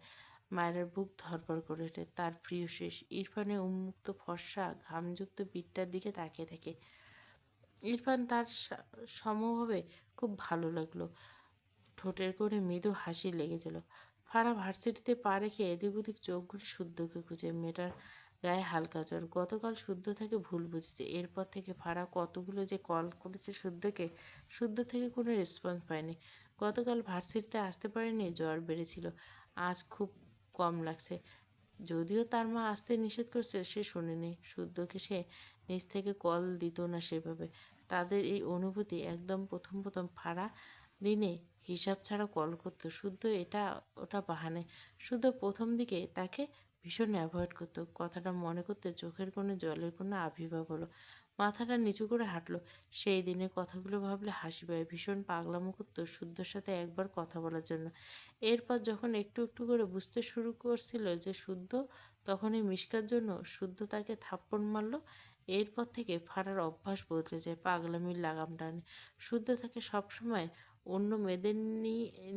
মায়ের বুক ধরপড় করে ওঠে। তার প্রিয় শেষ। ইরফানের উন্মুক্ত ফর্সা ঘামযুক্ত পিঠটার দিকে তাকিয়ে থাকে। ইরফান তার সমভাবে খুব ভালো লাগলো। ঠোঁটের কোণে মৃদু হাসি লেগে গেল। ফারা ভার্সিটিতে পা রেখে এদিক ওদিক চোখ ঘুরে শুদ্ধকে খুঁজে। মেয়েটার গায়ে হালকা জ্বর। গতকাল শুদ্ধ থেকে ভুল বুঝেছে। এরপর থেকে ফারা কতগুলো যে কল করেছে শুদ্ধকে, শুদ্ধ থেকে কোনো রেসপন্স পায়নি। গতকাল ভার্সিটিতে আসতে পারেনি, জ্বর বেড়েছিল। আজ খুব কম লাগছে। যদিও তার মা আসতে নিষেধ করছে, সে শোনেনি। শুদ্ধকে সে নিজ থেকে কল দিত না সেভাবে। তাদের এই অনুভূতি একদম প্রথম প্রথম। ফারা দিনে হিসাব ছাড়া কল করতো। শুদ্ধ এটা ওটা বাহানে। শুদ্ধ প্রথম দিকে তাকে ভীষণ অ্যাভয়েড করতো। কথাটা মনে করতে চোখের কোণে জলের কোনো আবির্ভাব হলো। মাথাটা নিচু করে হাঁটলো। সেই দিনের কথাগুলো ভাবলে হাসি পায়। ভীষণ পাগলামো করতো শুদ্ধর সাথে একবার কথা বলার জন্য। এরপর যখন একটু একটু করে বুঝতে শুরু করছিল যে শুদ্ধ, তখনই মিশকার জন্য শুদ্ধ তাকে থাপ্পড় মারল। এরপর থেকে ফারার অভ্যাস বদলে যায়, পাগলামির লাগাম টানে। শুদ্ধ তাকে সবসময় অন্য মেয়েদের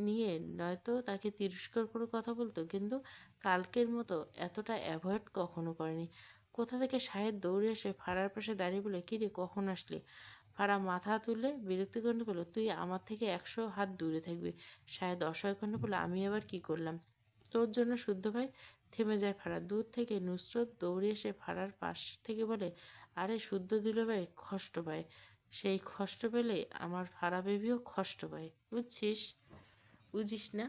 নিয়ে নয়তো তাকে তিরস্কার করে কথা বলতো, কিন্তু কালকের মতো এতটা অ্যাভয়েড কখনো করেনি। কোথা থেকে শাহেদ দৌড়ে এসে ফারার পাশে দাঁড়িয়ে বলে, কিরে কখন আসলি? ফারা মাথা তুলে বিরক্তিকণ্ঠে বলল, তুই আমার থেকে 100 হাত দূরে থাকবি। শাহেদ অসহায় কণ্ঠে বলল, আমি আবার কি করলাম? তোর জন্য শুদ্ধ ভাই। থেমে যায় ফারা। দূর থেকে নুসরত দৌড়ে এসে ফারার পাশ থেকে বলে, আরে শুদ্ধ দিল ভাই কষ্ট পায়, সেই কষ্ট পেলে আমার ফারা বেবিও কষ্ট পায়, বুঝছিস? বুঝিস না?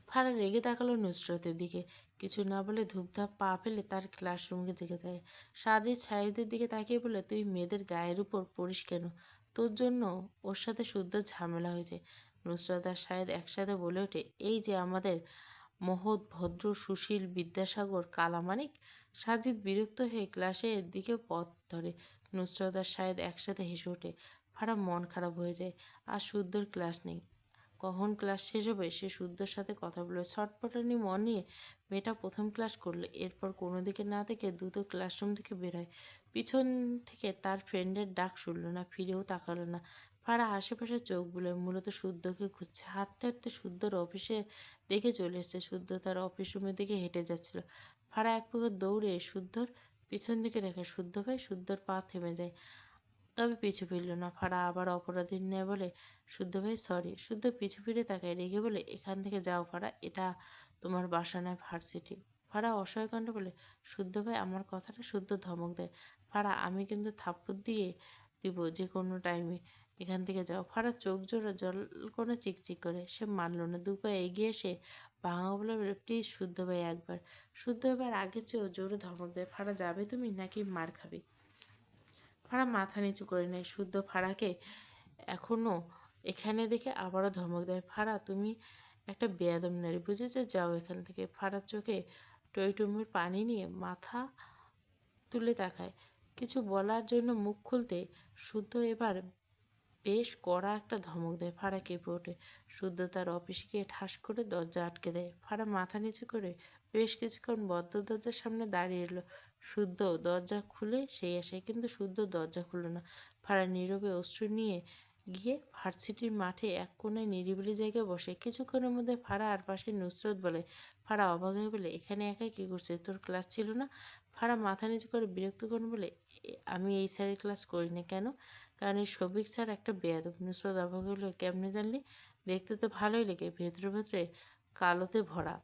ফারা রেগে তাকালো নুসরতের দিকে। কিছু না বলে ধূপধাপ পা ফেলে তার ক্লাসরুমকে দিকে তাকায়। সাজিদ শাহিদের দিকে তাকিয়ে বলে, তুই মেয়েদের গায়ের উপর পড়িস কেন? তোর জন্য ওর সাথে শুদ্ধ ঝামেলা হয়েছে। নুসরাত আর শাহেদ একসাথে বলে ওঠে, এই যে আমাদের মহৎ ভদ্র সুশীল বিদ্যাসাগর কালামানিক। সাজিদ বিরক্ত হয়ে ক্লাসের দিকে পথ ধরে। নুসরাত আর শাহেদ একসাথে হেসে ওঠে। ফারা মন খারাপ হয়ে যায়। আর শুদ্ধর ক্লাস নেই। কখন ক্লাস শেষ হবে সে শুদ্ধর সাথে কথা বলে ছটপটানি মন নিয়ে মেয়েটা প্রথম ক্লাস করলো। এরপর কোনো দিকে না থেকে দ্রুত ক্লাসরুম থেকে বের হয়। পিছন থেকে তার ফ্রেন্ডের ডাক শুনল না, ফিরেও তাকালো না। ফারা আশেপাশে চোখ বুলে মূলত শুদ্ধকে খুঁজছে। হাঁটতে হাঁটতে শুদ্ধর অফিসে দেখে চলে এসেছে। শুদ্ধ তার অফিস রুমের দিকে হেঁটে যাচ্ছিল। ফারা এক প্রকার দৌড়ে শুদ্ধর পিছন দিকে রেখে শুদ্ধ ভাই। শুদ্ধর পা থেমে যায়, তবে পিছু ফিরল না। ফারা আবার অপরাধীর ন্যায় বলে, শুদ্ধ ভাই সরি। শুদ্ধ পিছু ফিরে তাকায়, রেগে বলে, এখান থেকে যাও ফারা, এটা তোমার বাসা নয় ভার্সিটি। ফারা অসহায় কণ্ঠে বলে, শুদ্ধ ভাই আমার কথাটা। শুদ্ধ ধমক দেয়, ফারা আমি কিন্তু থাপ্পড় দিয়ে দিব যে কোনো টাইমে, এখান থেকে যাও। ফারা চোখ জোড়া জল কোনো চিকচিক করে। সে মানল না। দু পা এগিয়ে এসে ভাঙা বলে, প্লিজ শুদ্ধ ভাই একবার। শুদ্ধ এবার আগের চেয়েও জোরে ধমক দেয়, ফারা যাবে তুমি নাকি মার খাবে? ফারা মাথা নিচু করে নেয়। শুদ্ধ ফারাকে এখনও এখানে দেখে আবারও ধমক দেয়, ফারা তুমি একটা বেয়াদব নারী, বুঝেছো, যাও এখান থেকে। ফারার চোখে টইটুম্বির পানি নিয়ে মাথা তুলে তাকায়। কিছু বলার জন্য মুখ খুলতে শুদ্ধ এবার বেশ কড়া একটা ধমক দেয়। ফারা কেঁপে ওঠে। শুদ্ধ তার অফিসে গিয়ে ঠাস করে দরজা আটকে দেয়। ফারা মাথা নিচু করে বেশ কিছুক্ষণ বদ্ধ দরজার সামনে দাঁড়িয়ে এলো। শুদ্ধ দরজা খুলে সেই আসে, কিন্তু শুদ্ধ দরজা খুলল না। ফারা নীরবে অশ্রু নিয়ে গিয়ে ভার্সিটির মাঠে এক কোণায় নিরিবিলি জায়গায় বসে। কিছুক্ষণের মধ্যে ফারা আর পাশে নুসরত বলে। ফারা অবাক হয়ে বলে, এখানে একাই কী করছিস? তোর ক্লাস ছিল না? ফারা মাথা নিচু করে বিরক্ত করে বলে, আমি এই স্যারের ক্লাস করি না। কেন? কারণ এই শফিক স্যার একটা বেয়াদব। নুসরত অবাক হলো, কেমনে জানলি? দেখতে তো ভালোই লাগে, ভেতরে ভেতরে কালোতে ভরা।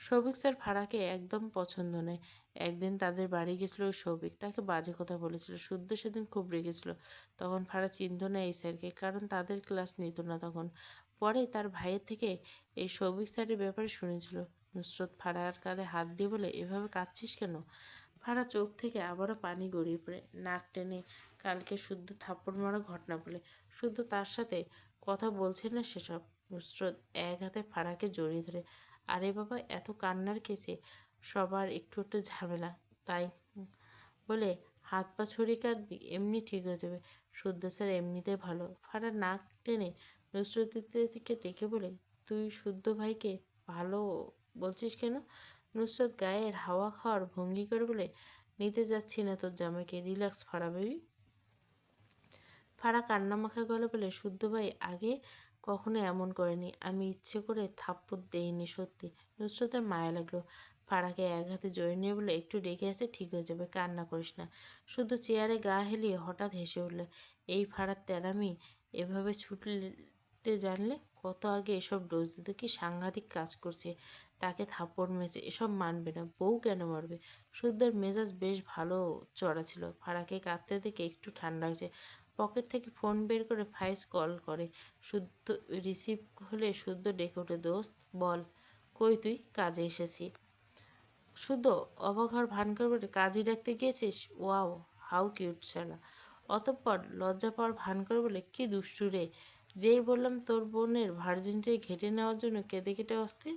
শফিক স্যার ফারাকে একদম পছন্দ নয়। একদিন তাদের বাড়ি গেছিল ওই শফিক, তাকে বাজে কথা বলেছিল। শুদ্ধ সেদিন খুব রেগেছিল। তখন ফারা চিনত না এই স্যারকে, কারণ তাদের ক্লাস নিত না তখন। পরে তার ভাইয়ের থেকে এই শফিক স্যারের ব্যাপারে শুনেছিল। নুসরত ফারার কাঁধে হাত দিয়ে বলে, এভাবে কাঁদছিস কেন? ফারা চোখ থেকে আবারও পানি গড়িয়ে পড়ে, নাক টেনে কালকে শুদ্ধ থাপ্পড় মারা ঘটনা বলে। শুদ্ধ তার সাথে কথা বলছে না সেসব। নুসরত এক হাতে ফারাকে জড়িয়ে ধরে, আরে বাবা এত কান্নার কেসে সবার একটু একটু ঝামেলা, তাই বলে হাত পা ছড়িয়ে কাঁদবি? এমনি ঠিক হয়ে যাবে। শুদ্ধ স্যার এমনিতে ভালো। ফারা নাক টেনে নুসরতের দিকে ডেকে বলে, তুই শুদ্ধ ভাইকে ভালো বলছিস কেন? নুসরত গায়ের হাওয়া খাওয়ার ভঙ্গি করে বলে, নিতে যাচ্ছি না তোর জামাইকে, রিল্যাক্স ফারা বেবি। ফারা কান্নামাখা গলে বলে, শুদ্ধ ভাই আগে কখনো এমন করেনি, আমি ইচ্ছে করে থাপ্পড় দেইনি সত্যি। নুসরতের মায়া লাগলো। ফারাকে এক হাতে জড়িয়ে নিয়ে বলে, একটু রেগে আছে, ঠিক হয়ে যাবে, কান্না করিস না। শুধু চেয়ারে গা হেলিয়ে হঠাৎ হেসে উঠল। এই ফারার তেরামি এভাবে ছুটতে জানলে কত আগে এসব ডোজ দিত। কি সাংঘাতিক কাজ করছে, তাকে থাপ্পড় মেরেছে, এসব মানবে না, বউ কেন মারবে? শুদ্ধের মেজাজ বেশ ভালো চড়া ছিল। ফারাকে কাঁদতে দেখে একটু ঠান্ডা হয়েছে। পকেট থেকে ফোন বের করে ফাইজ কল করে। শুদ্ধ রিসিভ হলে শুদ্ধ ডেকে ওঠে, দোস্ত বল। কই তুই? কাজে এসেছি। শুদ্ধ অবাক হওয়ার ভান করে বলে, কাজই ডাকতে গিয়েছিস? ওয়াও, হাউ কিউট শালা। অতঃপর লজ্জা পাওয়ার ভান করে বলে, কি দুষ্টু রে। যেই বললাম তোর বোনের ভার্জিনটি ঘেটে নেওয়ার জন্য কেঁদে কেটে অস্থির,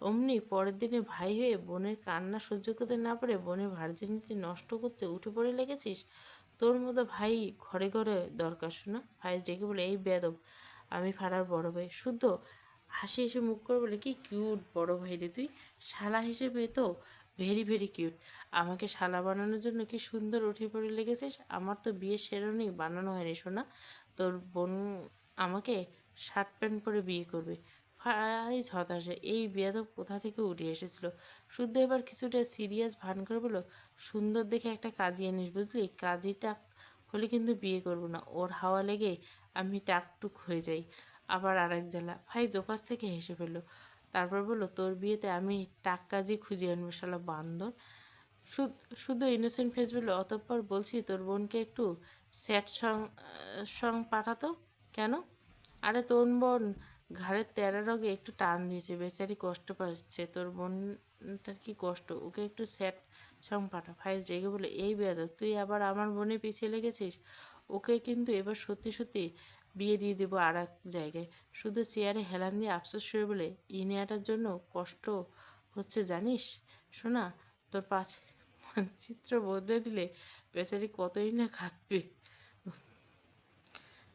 অমনি পরের দিনে ভাই হয়ে বোনের কান্না সহ্য করতে না পারে বোনের ভার্জিনিটি নষ্ট করতে উঠে পড়ে লেগেছিস। তোর মতো ভাই ঘরে ঘরে দরকার। শোনা ভাই ডেকে বলে, এই বেয়াদব, আমি ফারার বড় ভাই। শুদ্ধ হাসি হেসে মুখ করে বলে, কি কিউট বড় ভাই রে তুই। শালা হিসেবে তো ভেরি ভেরি কিউট। আমাকে শালা বানানোর জন্য কি সুন্দর উঠে পড়ে লেগেছিস। আমার তো বিয়ের শেরওয়ানি বানানো হয়নি শোনা। তোর বোন আমাকে শার্ট প্যান্ট পরে বিয়ে করবে। ফাইজ হতাশে, এই বেয়াদব কোথা থেকে উঠে এসেছিল। শুদ্ধ এবার কিছুটা সিরিয়াস ভান করে বলল, সুন্দর দেখে একটা কাজী আনিস বুঝলি, কাজী টাক হলে কিন্তু বিয়ে করবো না, ওর হাওয়া লেগে আমি টাকটুক হয়ে যাই। আবার আরেক জ্বালা। ভাই জোপাস থেকে হেসে ফেললো। তারপর বললো, তোর বিয়েতে আমি টাক কাজই খুঁজে আনবো শালা বান্দর। শুধু ইনোসেন্ট ফেস বললো, অতঃপর বলছি তোর বোনকে একটু স্যাড সং পাঠাতো। কেন? আরে তোর বোন ঘাড়ের তেরা রগে একটু টান দিয়েছে, বেচারি কষ্ট পাচ্ছে। তোর বোনটার কি কষ্ট, ওকে একটু স্যাড সং পাঠা। ফাইজ রেগে বলে, এই বেয়াদব তুই আবার আমার বোনের পিছিয়ে লেগেছিস। ওকে কিন্তু এবার সত্যি সত্যি বিয়ে দিয়ে দেবো আর এক জায়গায়। শুধু চেয়ারে হেলান দিয়ে আফসোস করে বলে, ইনিয়াটার জন্য কষ্ট হচ্ছে জানিস শোনা, তোর মানচিত্র বদলে দিলে বেচারি কতই না কাঁদবে।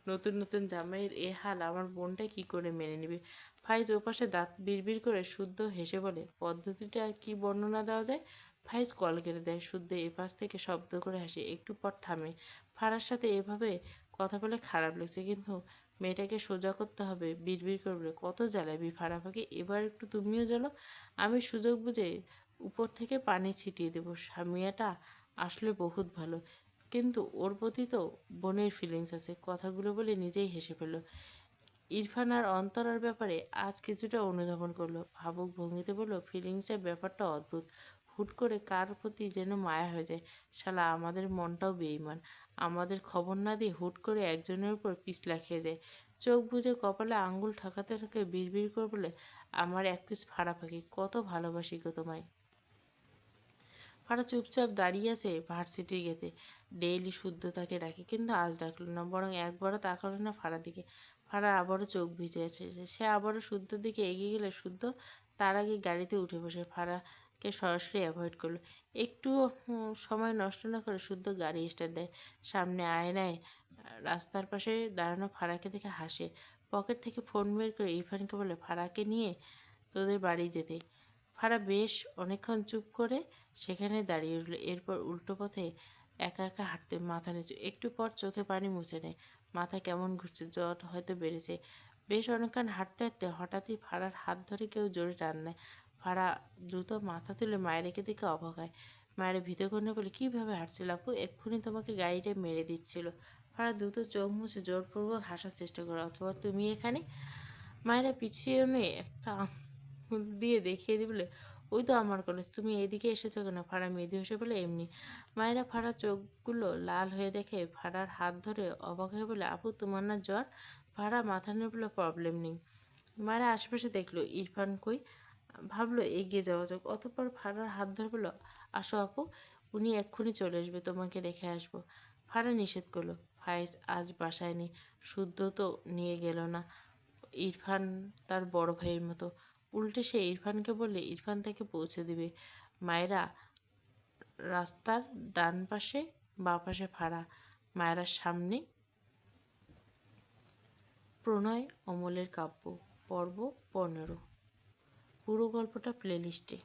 নতুন নতুন জামাইয়ের এ হাল আমার বোনটা কি করে মেনে নেবে। ফাইজ ওপাশে দাঁত বিড়বিড় করে শুদ্ধ হেসে বলে, পদ্ধতিটা কি বর্ণনা দেওয়া যায়? ফাইজ কল কেটে দেয়। শুদ্ধ এপাশ থেকে শব্দ করে হাসে, একটু পর থামে। ফারার সাথে এভাবে কথা বলে খারাপ লাগছে, কিন্তু মেয়েটাকে সোজা করতে হবে। বিড়বিড় করে বলে, কত জ্বালাবি ফারা পাখি, এবার একটু তুমিও জ্বলো। আমি সুযোগ বুঝে উপর থেকে পানি ছিটিয়ে দেবো। মেয়েটা আসলে বহুত ভালো, কিন্তু ওর প্রতি তো বোনের ফিলিংস আছে। কথাগুলো বলে নিজেই হেসে ফেলল। ইরফান আর অন্তরার ব্যাপারে আজ কিছুটা অনুধাবন করলো। ভাবুক ভঙ্গিতে বলল, ফিলিংসের ব্যাপারটা অদ্ভুত। হুট করে কার প্রতি যেন মায়া হয়ে যায়। শালা আমাদের মনটাও বেইমান। আমাদের খবর না দিয়ে হুট করে একজনের উপর পিছলা খেয়ে যায়। চোখ বুজে কপালে আঙ্গুল ঠেকাতে ঠেকে বিড়বিড় করে বলে, আমার এক পিস ফাড়া পাখি, কত ভালোবাসি গো তোমায়। ফাটা চুপচাপ দাঁড়িয়ে আছে ভার্সিটির গেতে। ডেইলি শুদ্ধ তাকে ডাকে, কিন্তু আজ ডাকলো না, বরং একবারও তাকালো না ফাড়ার দিকে। ফাড়ার আবারও চোখ ভিজে আছে। সে আবারও শুদ্ধর দিকে এগিয়ে গেলে শুদ্ধ তার আগে গাড়িতে উঠে বসে ফাড়াকে সরাসরি অ্যাভয়েড করলো। একটু সময় নষ্ট না করে শুদ্ধ গাড়ি স্টার্ট দেয়। সামনে আয়নায় রাস্তার পাশে দাঁড়ানো ফাড়াকে দেখে হাসে। পকেট থেকে ফোন বের করে ইরফানকে বলে, ফাড়াকে নিয়ে তোদের বাড়ি যেতে। ফারা বেশ অনেকক্ষণ চুপ করে সেখানে দাঁড়িয়ে রইল। এরপর উল্টো পথে একা একা হাঁটতে মাথা নিচু। একটু পর চোখে পানি মুছে নেয়। মাথা কেমন ঘুরছে, জ্বর হয়তো বেড়েছে। বেশ অনেকক্ষণ হাঁটতে হাঁটতে হঠাৎই ফাড়ার হাত ধরে কেউ জোরে টান দেয়। ফাড়া দ্রুত মাথা তুলে মায়েরকে দেখে অবাক হয়। মায়ের ভীত কন্যা বলে, কীভাবে হাঁটছিল আপু? এক্ষুনি তোমাকে গাড়িটা মেরে দিচ্ছিল। ফাড়া দ্রুত চোখ মুছে জোরপূর্বক হাসার চেষ্টা করে, অথবা তুমি এখানে। মায়েরা পিছিয়ে একটা আঙুল দিয়ে দেখিয়ে দিয়ে বলে, ওই তো আমার কলেজ, তুমি এদিকে এসেছো কেন? ফাড়া মৃদু হেসে বলে, এমনি। মায়েরা ফাড়ার চোখগুলো লাল হয়ে দেখে ফাড়ার হাত ধরে অবাক হয়ে বলে, আপু তোমার না জ্বর? ফাড়া মাথা নিয়ে বলে, প্রবলেম নেই। মায়েরা আশেপাশে দেখলো ইরফান কই, ভাবলো এগিয়ে যাওয়া যাক। অতঃপর ফাড়ার হাত ধরে বলল, আসো আপু, উনি এক্ষুনি চলে আসবে, তোমাকে রেখে আসবো। ফাড়া নিষেধ করলো, ফাইজ আজ বাসায় নেই। শুদ্ধ তো নিয়ে গেল না। ইরফান তার বড় ভাইয়ের মতো। উল্টে সে ইরফানকে বললে ইরফান তাকে পৌঁছে দিবে। মায়েরা রাস্তার ডান পাশে, বাঁ পাশে ফাড়া। মায়েরার সামনে প্রণয় অমলের কাব্য, পর্ব 15। পুরো গল্পটা প্লেলিস্টে।